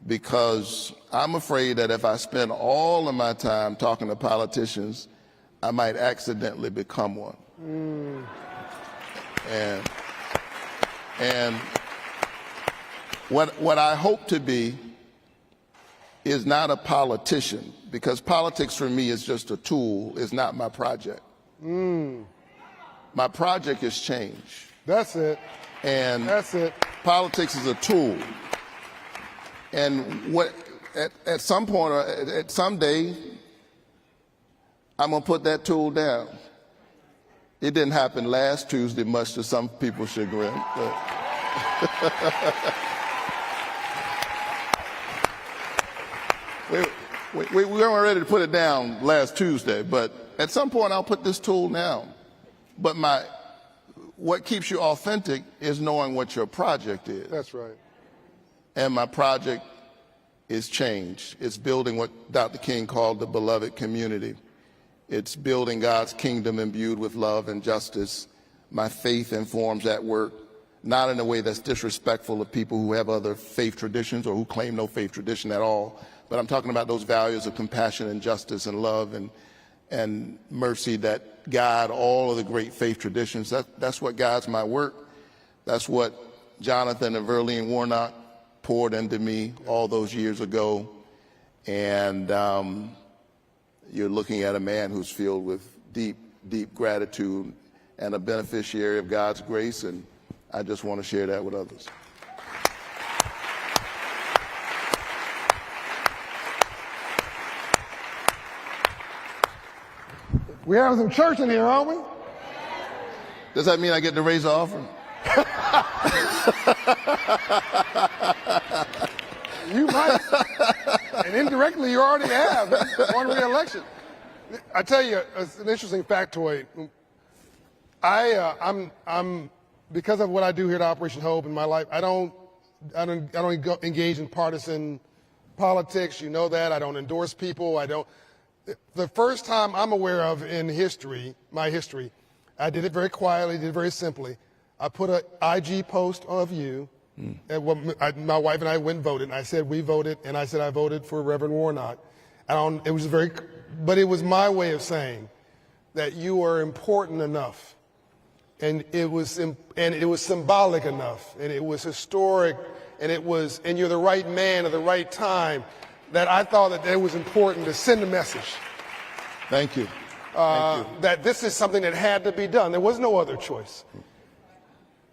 because I'm afraid that if I spend all of my time talking to politicians, I might accidentally become one. And what I hope to be is not a politician, because politics for me is just a tool, it's not my project. My project is change. That's it. And that's it. Politics is a tool. And at some point, or at some day, I'm going to put that tool down. It didn't happen last Tuesday, much to some people's chagrin. We weren't ready to put it down last Tuesday, but at some point I'll put this tool down. But what keeps you authentic is knowing what your project is. That's right. And my project is change. It's building what Dr. King called the beloved community. It's building God's kingdom imbued with love and justice. My faith informs that work, not in a way that's disrespectful of people who have other faith traditions or who claim no faith tradition at all, but I'm talking about those values of compassion and justice and love and mercy that guide all of the great faith traditions. That's what guides my work. That's what Jonathan and Verlene Warnock poured into me all those years ago. And you're looking at a man who's filled with deep, deep gratitude and a beneficiary of God's grace, and I just want to share that with others. We're having some church in here, aren't we? Does that mean I get to raise the offering? You might. And indirectly, you already have. Won re-election. I tell you, it's an interesting factoid. I'm because of what I do here at Operation Hope in my life, I don't engage in partisan politics. You know that. I don't endorse people. The first time I'm aware of in history, my history, I did it very quietly, did it very simply. I put an IG post of you, and my wife and I went and voted, and I said we voted, and I said I voted for Reverend Warnock. It was my way of saying that you are important enough, and it was symbolic enough, and it was historic, and you're the right man at the right time, that I thought that it was important to send a message. Thank you. That this is something that had to be done. There was no other choice.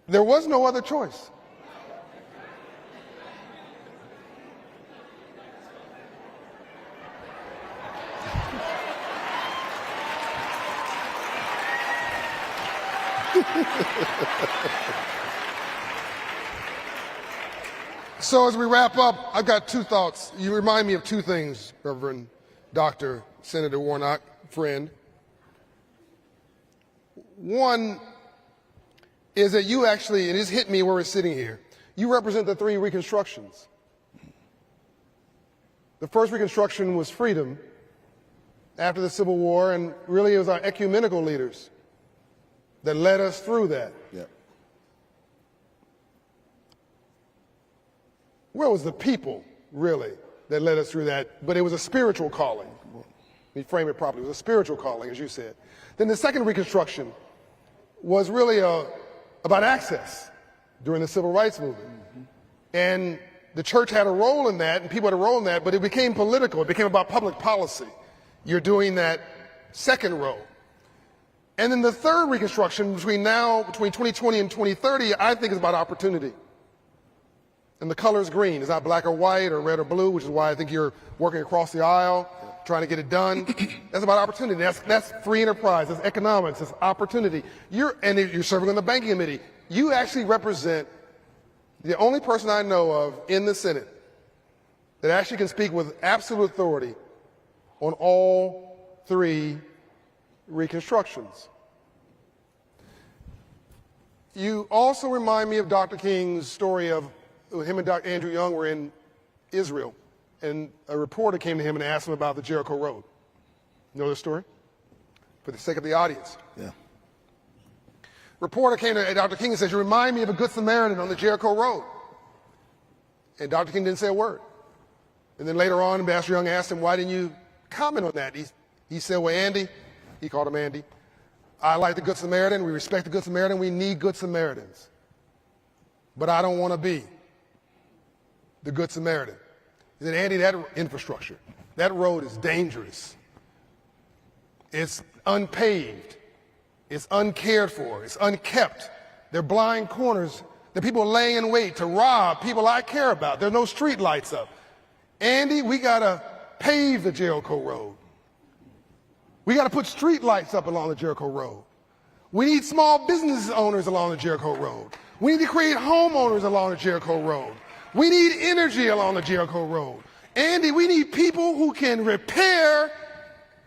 There was no other choice. So as we wrap up, I've got two thoughts. You remind me of two things, Reverend Dr. Senator Warnock, friend. One is that you actually, and it's hit me where we're sitting here, you represent the three Reconstructions. The first Reconstruction was freedom after the Civil War, and really it was our ecumenical leaders that led us through that. Yeah. Well, it was the people, really, that led us through that, but it was a spiritual calling. Let me frame it properly. It was a spiritual calling, as you said. Then the second Reconstruction was really about access during the Civil Rights Movement. And the church had a role in that, and people had a role in that, but it became political. It became about public policy. You're doing that second role. And then the third Reconstruction, between 2020 and 2030, I think is about opportunity. And the color is green. It's not black or white or red or blue, which is why I think you're working across the aisle, trying to get it done. That's about opportunity. That's free enterprise. That's economics. That's opportunity. You're serving on the banking committee. You actually represent the only person I know of in the Senate that actually can speak with absolute authority on all three Reconstructions. You also remind me of Dr. King's story of him and Dr. Andrew Young were in Israel, and a reporter came to him and asked him about the Jericho Road. You know the story? For the sake of the audience. Yeah. Reporter came to Dr. King and said, "You remind me of a good Samaritan on the Jericho Road." And Dr. King didn't say a word. And then later on, Ambassador Young asked him, why didn't you comment on that? He said, well, Andy, he called him Andy, I like the Good Samaritan, we respect the Good Samaritan, we need Good Samaritans. But I don't want to be the Good Samaritan. He said, Andy, that infrastructure, that road is dangerous. It's unpaved. It's uncared for. It's unkept. There are blind corners. There are people laying in wait to rob people I care about. There are no street lights up. Andy, we got to pave the Jericho Road. We got to put street lights up along the Jericho Road. We need small business owners along the Jericho Road. We need to create homeowners along the Jericho Road. We need energy along the Jericho Road. Andy, we need people who can repair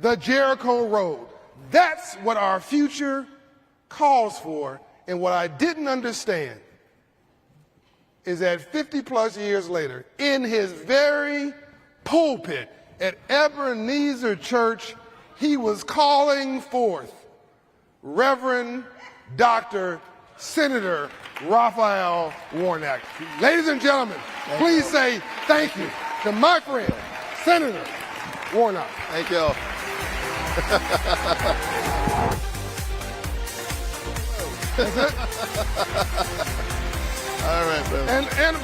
the Jericho Road. That's what our future calls for. And what I didn't understand is that 50 plus years later, in his very pulpit at Ebenezer Church, he was calling forth Reverend Dr. Senator Raphael Warnock. Ladies and gentlemen, please say thank you to my friend, Senator Warnock. Thank you. That's it? All right, brother. And on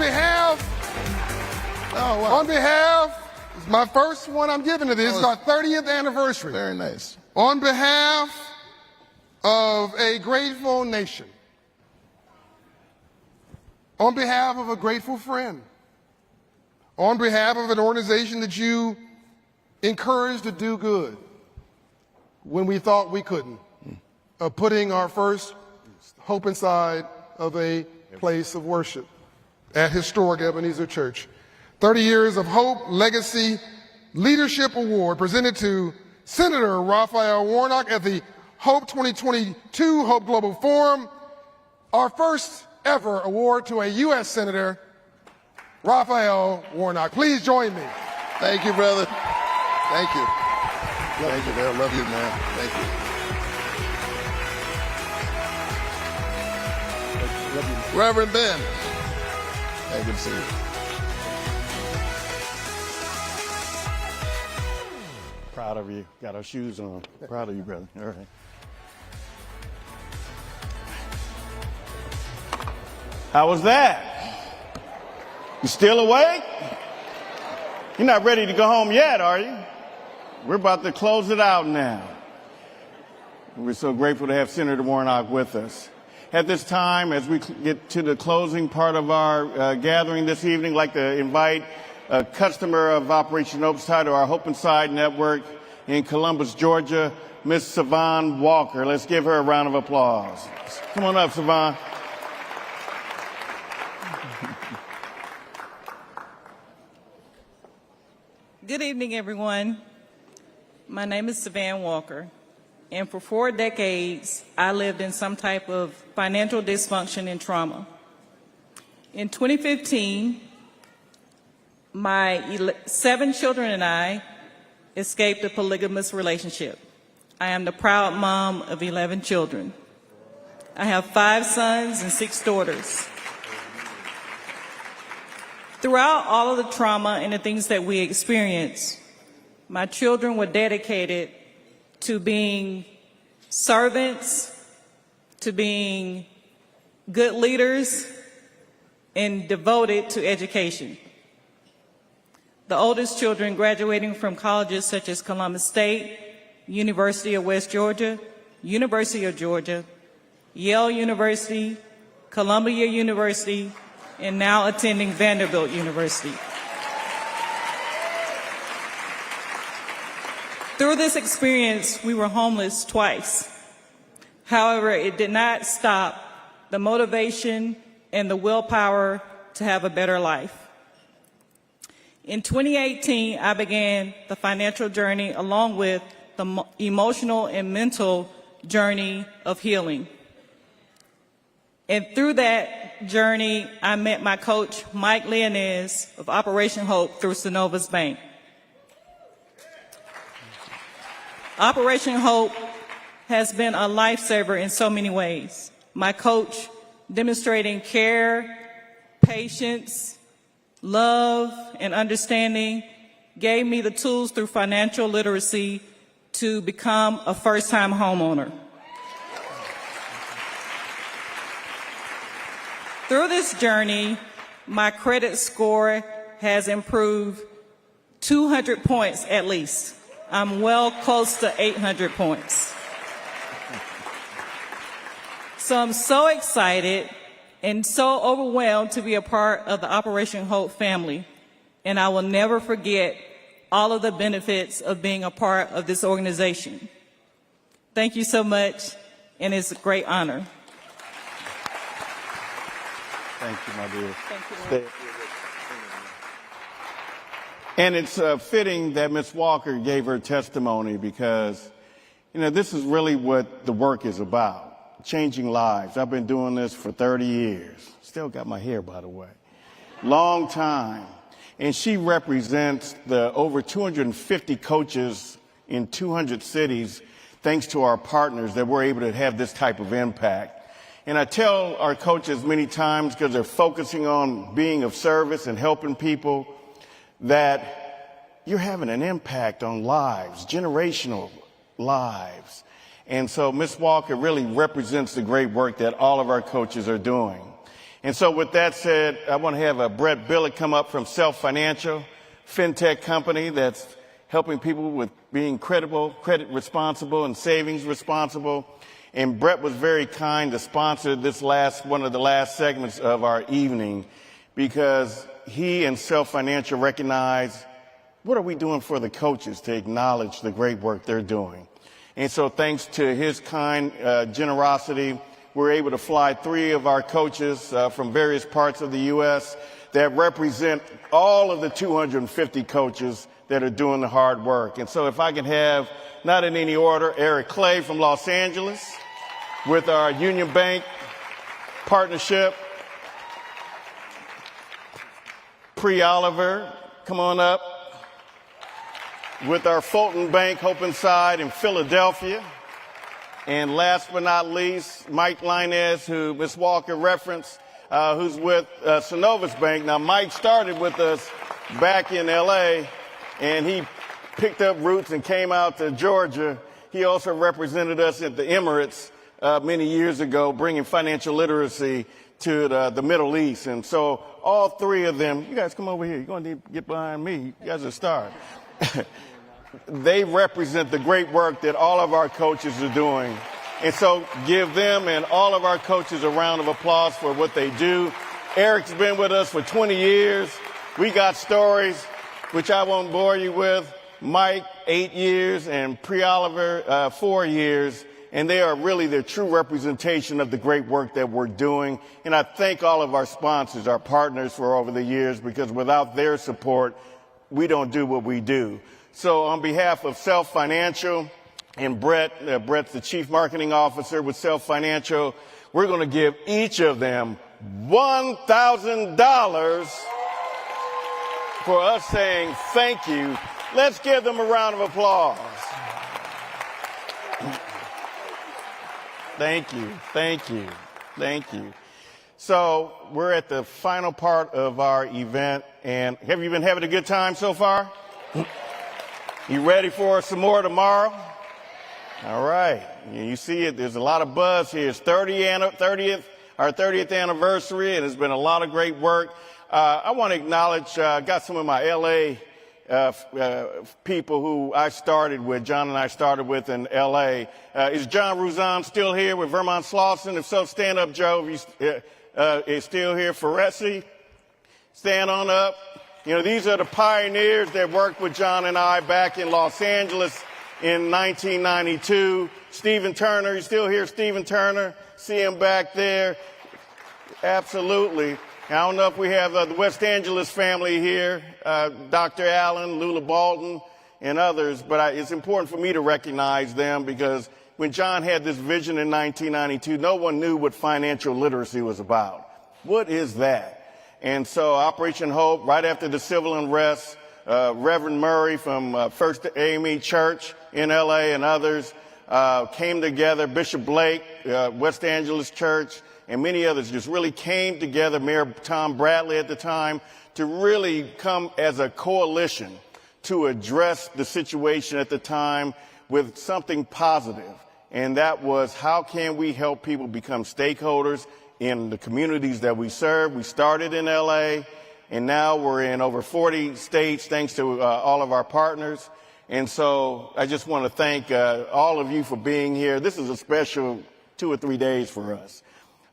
behalf, it's my first one I'm giving to this. It's our 30th anniversary. Very nice. On behalf of a grateful nation, on behalf of a grateful friend, on behalf of an organization that you encouraged to do good when we thought we couldn't, of putting our first hope inside of a place of worship at historic Ebenezer Church. 30 Years of Hope Legacy Leadership Award presented to Senator Raphael Warnock at the Hope 2022 Hope Global Forum. Our first ever award to a U.S. Senator, Raphael Warnock. Please join me. Thank you, brother. Thank you. Thank you, man. I love you, man. Thank you. Reverend Ben. Hey, good to see you. Proud of you. Got our shoes on. Proud of you, brother. All right. How was that? You still awake? You're not ready to go home yet, are you? We're about to close it out now. We're so grateful to have Senator Warnock with us. At this time, as we get to the closing part of our gathering this evening, I'd like to invite a customer of Operation Openside to our Hope Inside network in Columbus, Georgia, Miss Savon Walker. Let's give her a round of applause. Come on up, Savon. Good evening, everyone. My name is Savannah Walker, and for 4 decades, I lived in some type of financial dysfunction and trauma. In 2015, my 7 children and I escaped a polygamous relationship. I am the proud mom of 11 children. I have 5 sons and 6 daughters. Throughout all of the trauma and the things that we experienced, my children were dedicated to being servants, to being good leaders, and devoted to education. The oldest children graduating from colleges such as Columbus State, University of West Georgia, University of Georgia, Yale University, Columbia University, and now attending Vanderbilt University. Through this experience, we were homeless twice. However, it did not stop the motivation and the willpower to have a better life. In 2018, I began the financial journey along with the emotional and mental journey of healing. And through that journey, I met my coach, Mike Leonez of Operation Hope through Synovus Bank. Operation Hope has been a lifesaver in so many ways. My coach demonstrating care, patience, love, and understanding gave me the tools through financial literacy to become a first-time homeowner. Through this journey, my credit score has improved 200 points at least. I'm well close to 800 points. So I'm so excited and so overwhelmed to be a part of the Operation Hope family. And I will never forget all of the benefits of being a part of this organization. Thank you so much, and it's a great honor. Thank you, my dear. Thank you. And it's fitting that Ms. Walker gave her testimony because, this is really what the work is about, changing lives. I've been doing this for 30 years. Still got my hair, by the way. Long time. And she represents the over 250 coaches in 200 cities, thanks to our partners, that we're able to have this type of impact. And I tell our coaches many times, because they're focusing on being of service and helping people, that you're having an impact on lives, generational lives. And so Ms. Walker really represents the great work that all of our coaches are doing. And so with that said, I want to have Brett Billett come up from Self Financial, Fintech company that's helping people with being credible, credit responsible, and savings responsible. And Brett was very kind to sponsor this one of the last segments of our evening, because he and Self Financial recognize what are we doing for the coaches to acknowledge the great work they're doing. And so thanks to his kind generosity, we're able to fly 3 of our coaches from various parts of the U.S. that represent all of the 250 coaches that are doing the hard work. And so if I can have, not in any order, Eric Clay from Los Angeles with our Union Bank partnership. Pre Oliver, come on up, with our Fulton Bank Hope Inside in Philadelphia. And last but not least, Mike Linez, who Ms. Walker referenced, who's with Synovus Bank. Now, Mike started with us back in L.A., and he picked up roots and came out to Georgia. He also represented us at the Emirates many years ago, bringing financial literacy to the Middle East. And so all 3 of them, you guys come over here. You're going to need to get behind me. You guys are stars. They represent the great work that all of our coaches are doing. And so give them and all of our coaches a round of applause for what they do. Eric's been with us for 20 years. We got stories, which I won't bore you with. Mike, 8 years, and Pre Oliver, 4 years. And they are really the true representation of the great work that we're doing. And I thank all of our sponsors, our partners for over the years, because without their support, we don't do what we do. So on behalf of Self Financial and Brett's the Chief Marketing Officer with Self Financial, we're going to give each of them $1,000 for us saying thank you. Let's give them a round of applause. Thank you, thank you, thank you. So we're at the final part of our event, and have you been having a good time so far? You ready for some more tomorrow? All right. You see it. There's a lot of buzz here. It's our 30th anniversary, and it's been a lot of great work. I want to acknowledge, got some of my L.A. People who I started with, John and I started with in L.A. Is John Ruzan still here with Vermont Slauson? If so, stand up, Joe. If you is still here. Feresi, stand on up. These are the pioneers that worked with John and I back in Los Angeles in 1992. Stephen Turner, you still here, Stephen Turner? See him back there? Absolutely. I don't know if we have the West Angeles family here, Dr. Allen, Lula Bolton, and others, but it's important for me to recognize them because when John had this vision in 1992, no one knew what financial literacy was about. What is that? And so Operation Hope, right after the civil unrest, Reverend Murray from First AME Church in L.A. and others came together, Bishop Blake, West Angeles Church, and many others just really came together, Mayor Tom Bradley at the time, to really come as a coalition to address the situation at the time with something positive. And that was, how can we help people become stakeholders in the communities that we serve? We started in LA, and now we're in over 40 states thanks to all of our partners. And so I just want to thank all of you for being here. This is a special 2 or 3 days for us.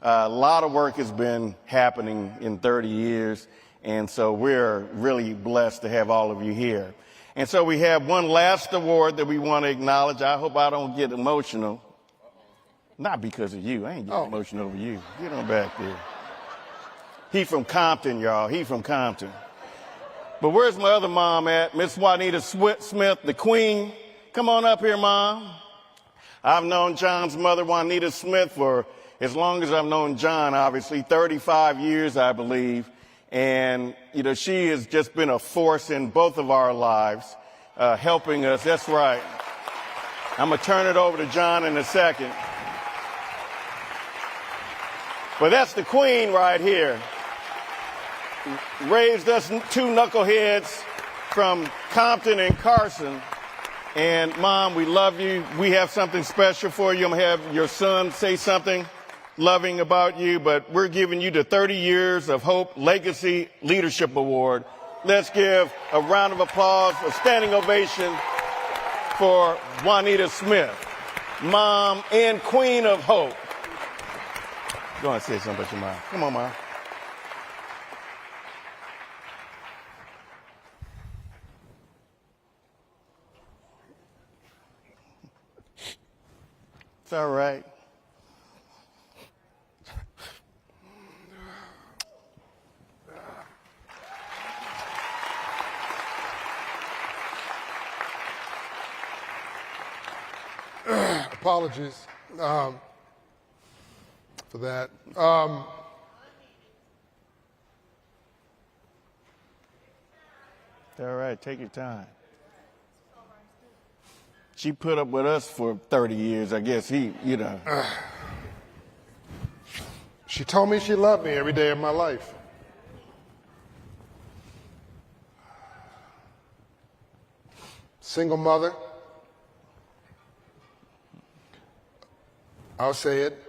A lot of work has been happening in 30 years, and so we're really blessed to have all of you here. And so we have one last award that we want to acknowledge. I hope I don't get emotional. Not because of you. I ain't getting emotional over you. Get on back there. He from Compton, y'all. He from Compton. But where's my other mom at? Miss Juanita Smith, the queen. Come on up here, Mom. I've known John's mother, Juanita Smith, for as long as I've known John, obviously, 35 years, I believe. And, you know, she has just been a force in both of our lives, helping us. That's right. I'm going to turn it over to John in a second. But that's the queen right here. Raised us 2 knuckleheads from Compton and Carson. And, Mom, we love you. We have something special for you. I'm going to have your son say something loving about you, but we're giving you the 30 Years of Hope Legacy Leadership Award. Let's give a round of applause, a standing ovation for Juanita Smith, Mom and Queen of Hope. Go and say something about your mom. Come on, Mom. It's all right. Apologies for that. All right, take your time. She put up with us for 30 years. I guess he, you know. She told me she loved me every day of my life. Single mother. I'll say it.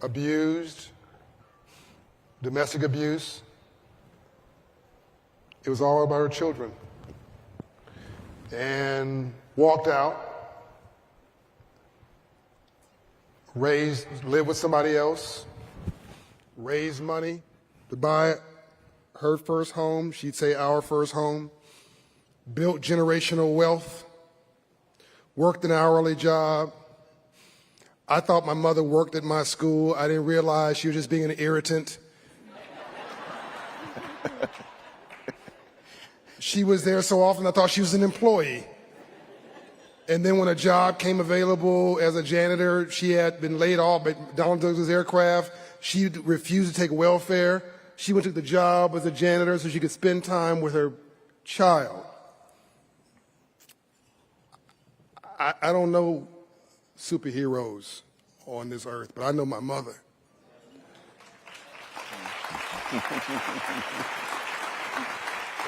Abused. Domestic abuse. It was all about her children. And walked out. Lived with somebody else. Raised money to buy her first home. She'd say our first home. Built generational wealth. Worked an hourly job. I thought my mother worked at my school. I didn't realize she was just being an irritant. She was there so often I thought she was an employee. And then when a job came available as a janitor, she had been laid off by Donald Douglas Aircraft. She refused to take welfare. She went to the job as a janitor so she could spend time with her child. I don't know superheroes on this earth, but I know my mother.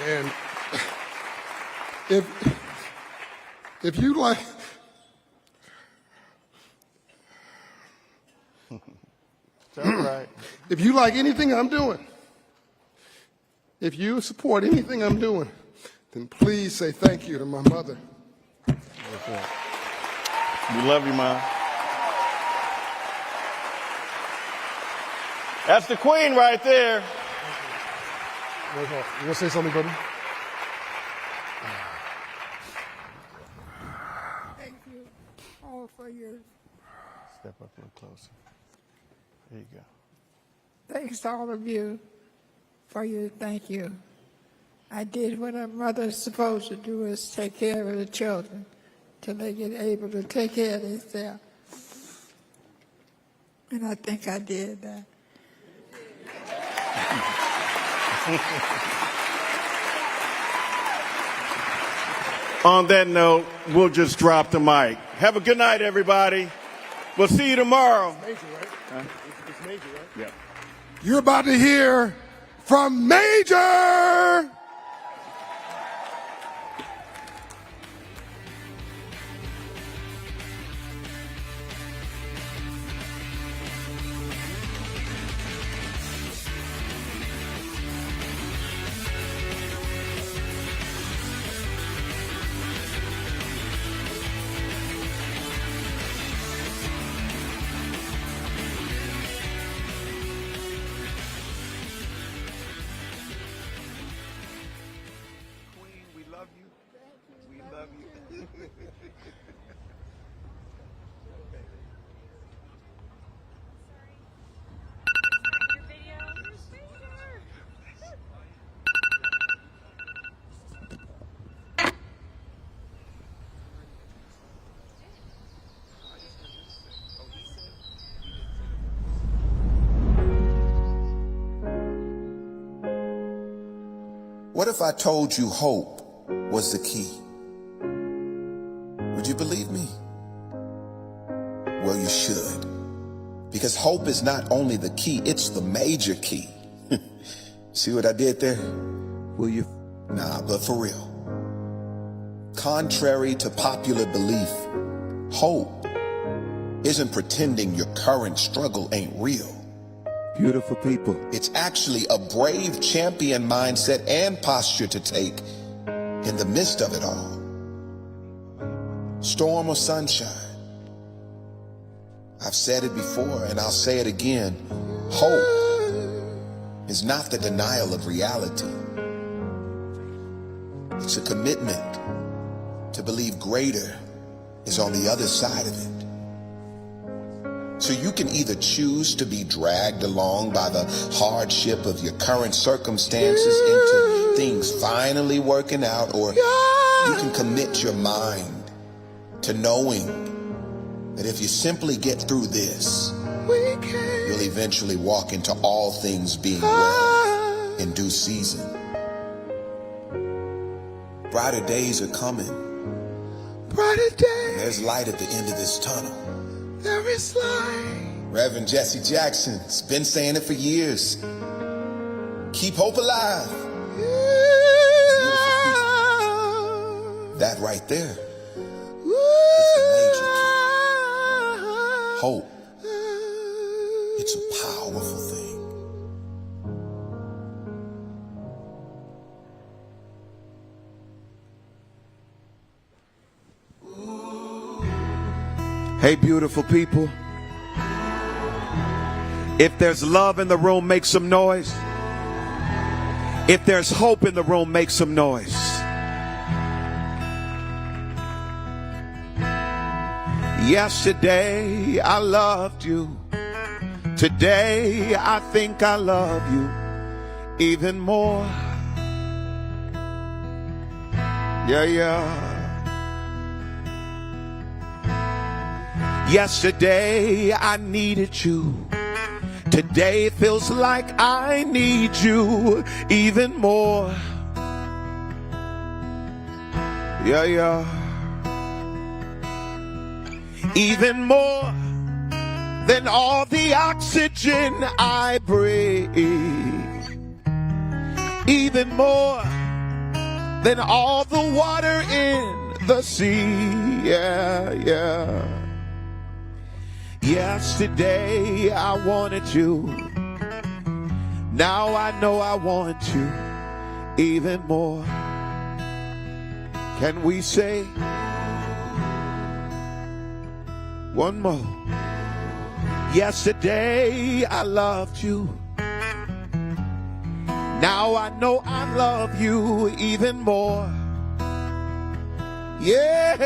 And if you like, It's all right. If you like anything I'm doing, if you support anything I'm doing, then please say thank you to my mother. We love you, Mom. That's the queen right there. You want to say something, buddy? Thank you all for your... Step up a little closer. There you go. Thanks to all of you for your thank you. I did what a mother's supposed to do, is take care of the children till they get able to take care of themselves. And I think I did that. On that note, we'll just drop the mic. Have a good night, everybody. We'll see you tomorrow. It's major, right? It's major. Yep. You're about to hear from Major. What if I told you hope was the key? Would you believe me? Well, you should. Because hope is not only the key, it's the major key. See what I did there? Will you? Nah, but for real. Contrary to popular belief, hope isn't pretending your current struggle ain't real. Beautiful people. It's actually a brave champion mindset and posture to take in the midst of it all. Storm or sunshine. I've said it before and I'll say it again. Hope is not the denial of reality. It's a commitment to believe greater is on the other side of it. So you can either choose to be dragged along by the hardship of your current circumstances into things finally working out, or you can commit your mind to knowing that if you simply get through this, you'll eventually walk into all things being well in due season. Brighter days are coming. Brighter days. There's light at the end of this tunnel. There is light. Reverend Jesse Jackson's been saying it for years. Keep hope alive. That right there is the major key. Hope. It's a powerful thing. Hey, beautiful people. If there's love in the room, make some noise. If there's hope in the room, make some noise. Yesterday, I loved you. Today, I think I love you even more. Yeah, yeah. Yesterday I needed you. Today it feels like I need you even more. Yeah, yeah. Even more than all the oxygen I breathe. Even more than all the water in the sea. Yeah, yeah. Yesterday I wanted you. Now I know I want you even more. Can we say one more? Yesterday I loved you. Now I know I love you even more. Yeah.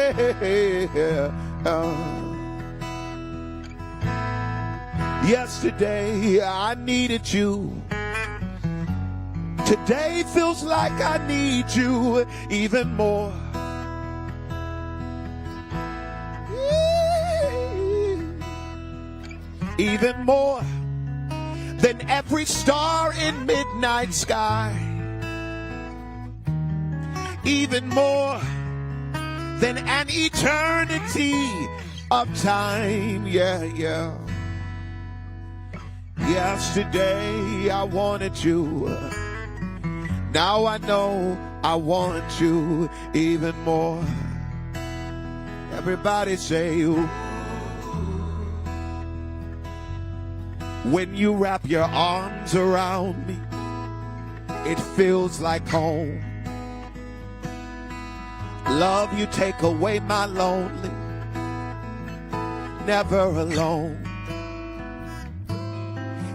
Yesterday I needed you. Today feels like I need you even more. Even more than every star in midnight sky. Even more than an eternity of time. Yeah, yeah. Yesterday I wanted you. Now I know I want you even more. Everybody say you. When you wrap your arms around me, it feels like home. Love, you take away my lonely, never alone.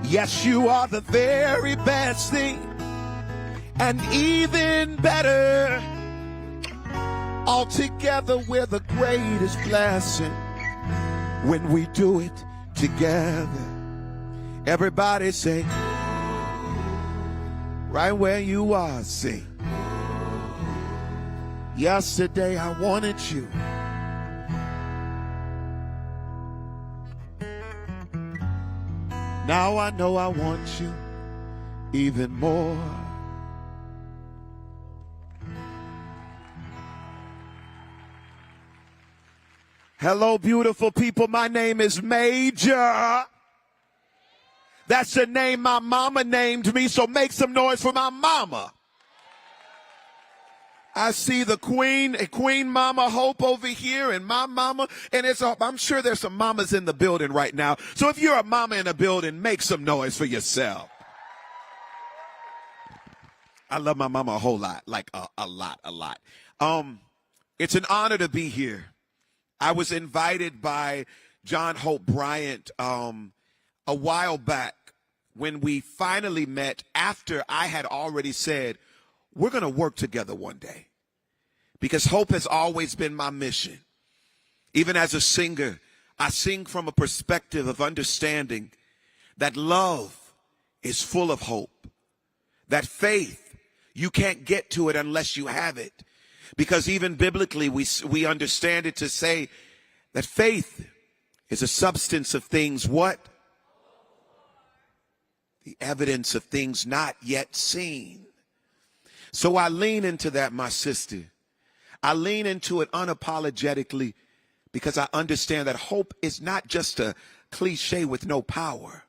Yes, you are the very best thing, and even better. Altogether, we're the greatest blessing when we do it together. Everybody say, right where you are, sing. Yesterday I wanted you. Now I know I want you even more. Hello, beautiful people. My name is Major. That's the name my mama named me, so make some noise for my mama. I see the Queen Mama Hope over here, and my mama, and I'm sure there's some mamas in the building right now. So if you're a mama in the building, make some noise for yourself. I love my mama a whole lot, like a lot. It's an honor to be here. I was invited by John Hope Bryant a while back when we finally met after I had already said, we're going to work together one day. Because hope has always been my mission. Even as a singer, I sing from a perspective of understanding that love is full of hope. That faith, you can't get to it unless you have it. Because even biblically, we understand it to say that faith is a substance of things, what? The evidence of things not yet seen. So I lean into that, my sister. I lean into it unapologetically because I understand that hope is not just a cliche with no power.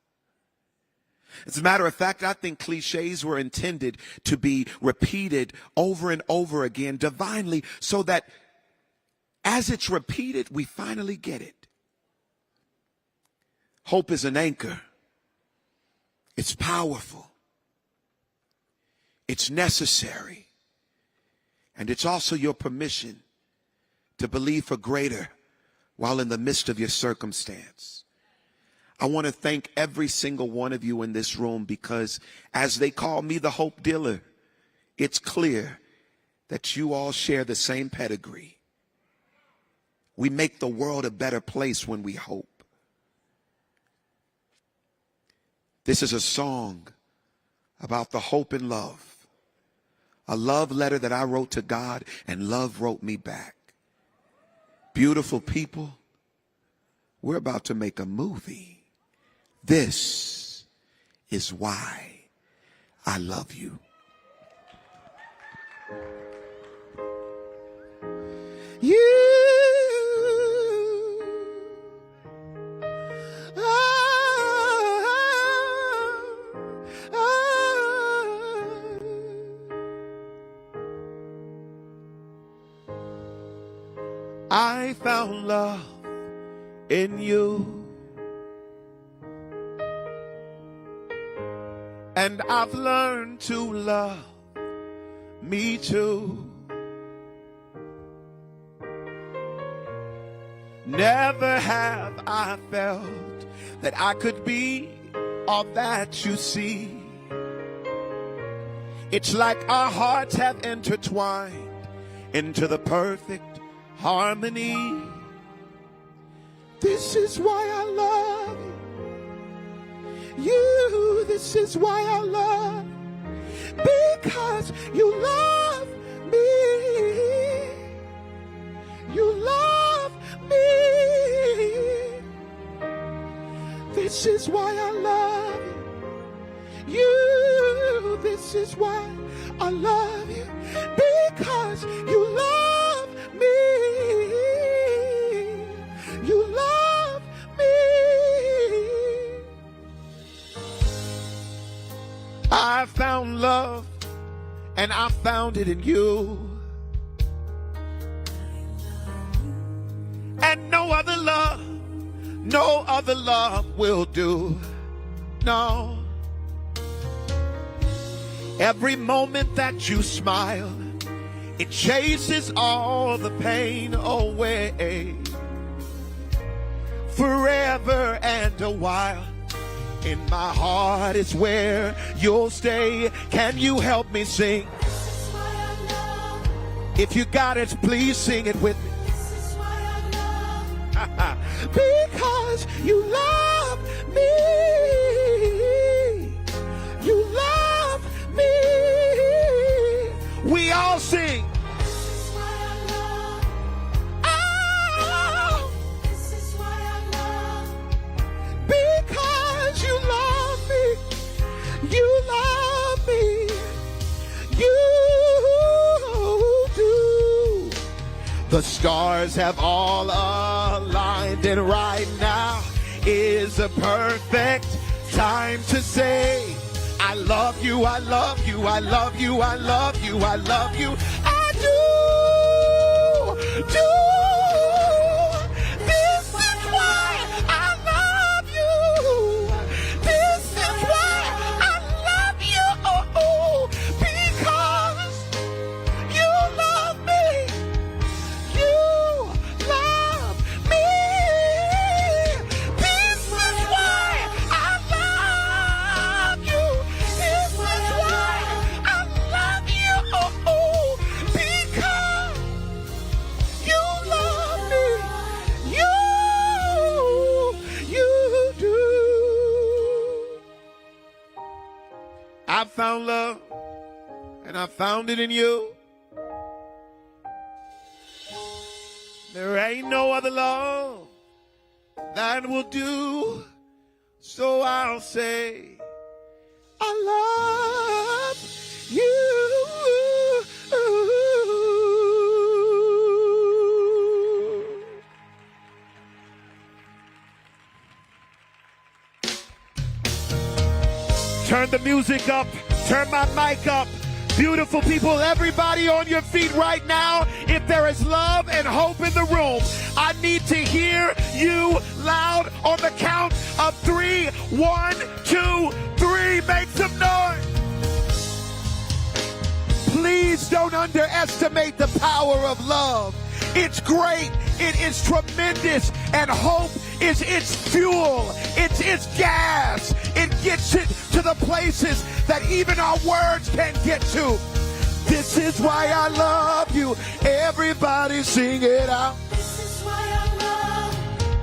As a matter of fact, I think cliches were intended to be repeated over and over again divinely so that as it's repeated, we finally get it. Hope is an anchor. It's powerful. It's necessary. And it's also your permission to believe for greater while in the midst of your circumstance. I want to thank every single one of you in this room because as they call me the hope dealer, it's clear that you all share the same pedigree. We make the world a better place when we hope. This is a song about the hope and love. A love letter that I wrote to God and love wrote me back. Beautiful people, we're about to make a movie. This is why I love you. I found love in you, and I've learned to love me too. Never have I felt that I could be all that you see. It's like our hearts have intertwined into the perfect harmony. This is why I love you. This is why I love you. Because you love me. You love me. This is why I love you. This is why I love you. Because you love me. You love me. and I found it in you. And no other love will do. No. Every moment that you smile, it chases all the pain away. Forever and a while, in my heart is where you'll stay. Can you help me sing? If you got it, please sing it with me. Because you love me. You love me. We all sing. Oh, because you love me. You love me. You do. The stars have all aligned, and right now is a perfect time to say, I love you, I love you, I love you, I love you, I love you. I do. This is why I love you. This is why I love you. Because you love me. You love me. This is why I love you. This is why I love you. Because you love me. You do. I found love, and I found it in you. There ain't no other love that will do. So I'll say, I love you. Turn the music up. Turn my mic up. Beautiful people, everybody on your feet right now. If there is love and hope in the room, I need to hear you loud on the count of 3. 1, 2, 3. Make some noise. Please don't underestimate the power of love. It's great. It is tremendous. And hope is its fuel. It's its gas. It gets it to the places that even our words can't get to. This is why I love you. Everybody sing it out. This is why I love.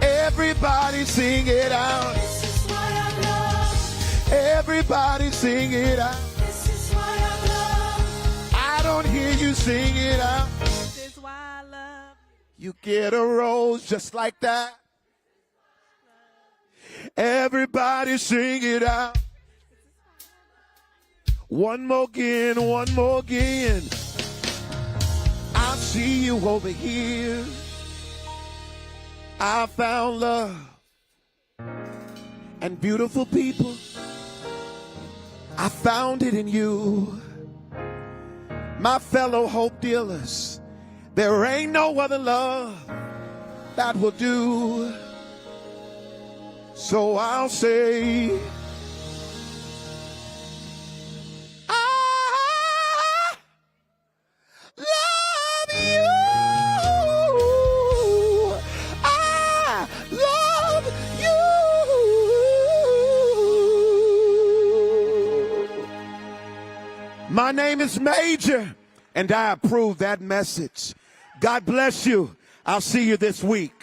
Everybody sing it out. This is why I love. Everybody sing it out. This is why I love. I don't hear you sing it out. This is why I love. You get a rose just like that. Everybody sing it out. One more again, one more again. I see you over here. I found love and beautiful people. I found it in you. My fellow hope dealers, there ain't no other love that will do. So I'll say, I love you. I love you. My name is Major, and I approve that message. God bless you. I'll see you this week.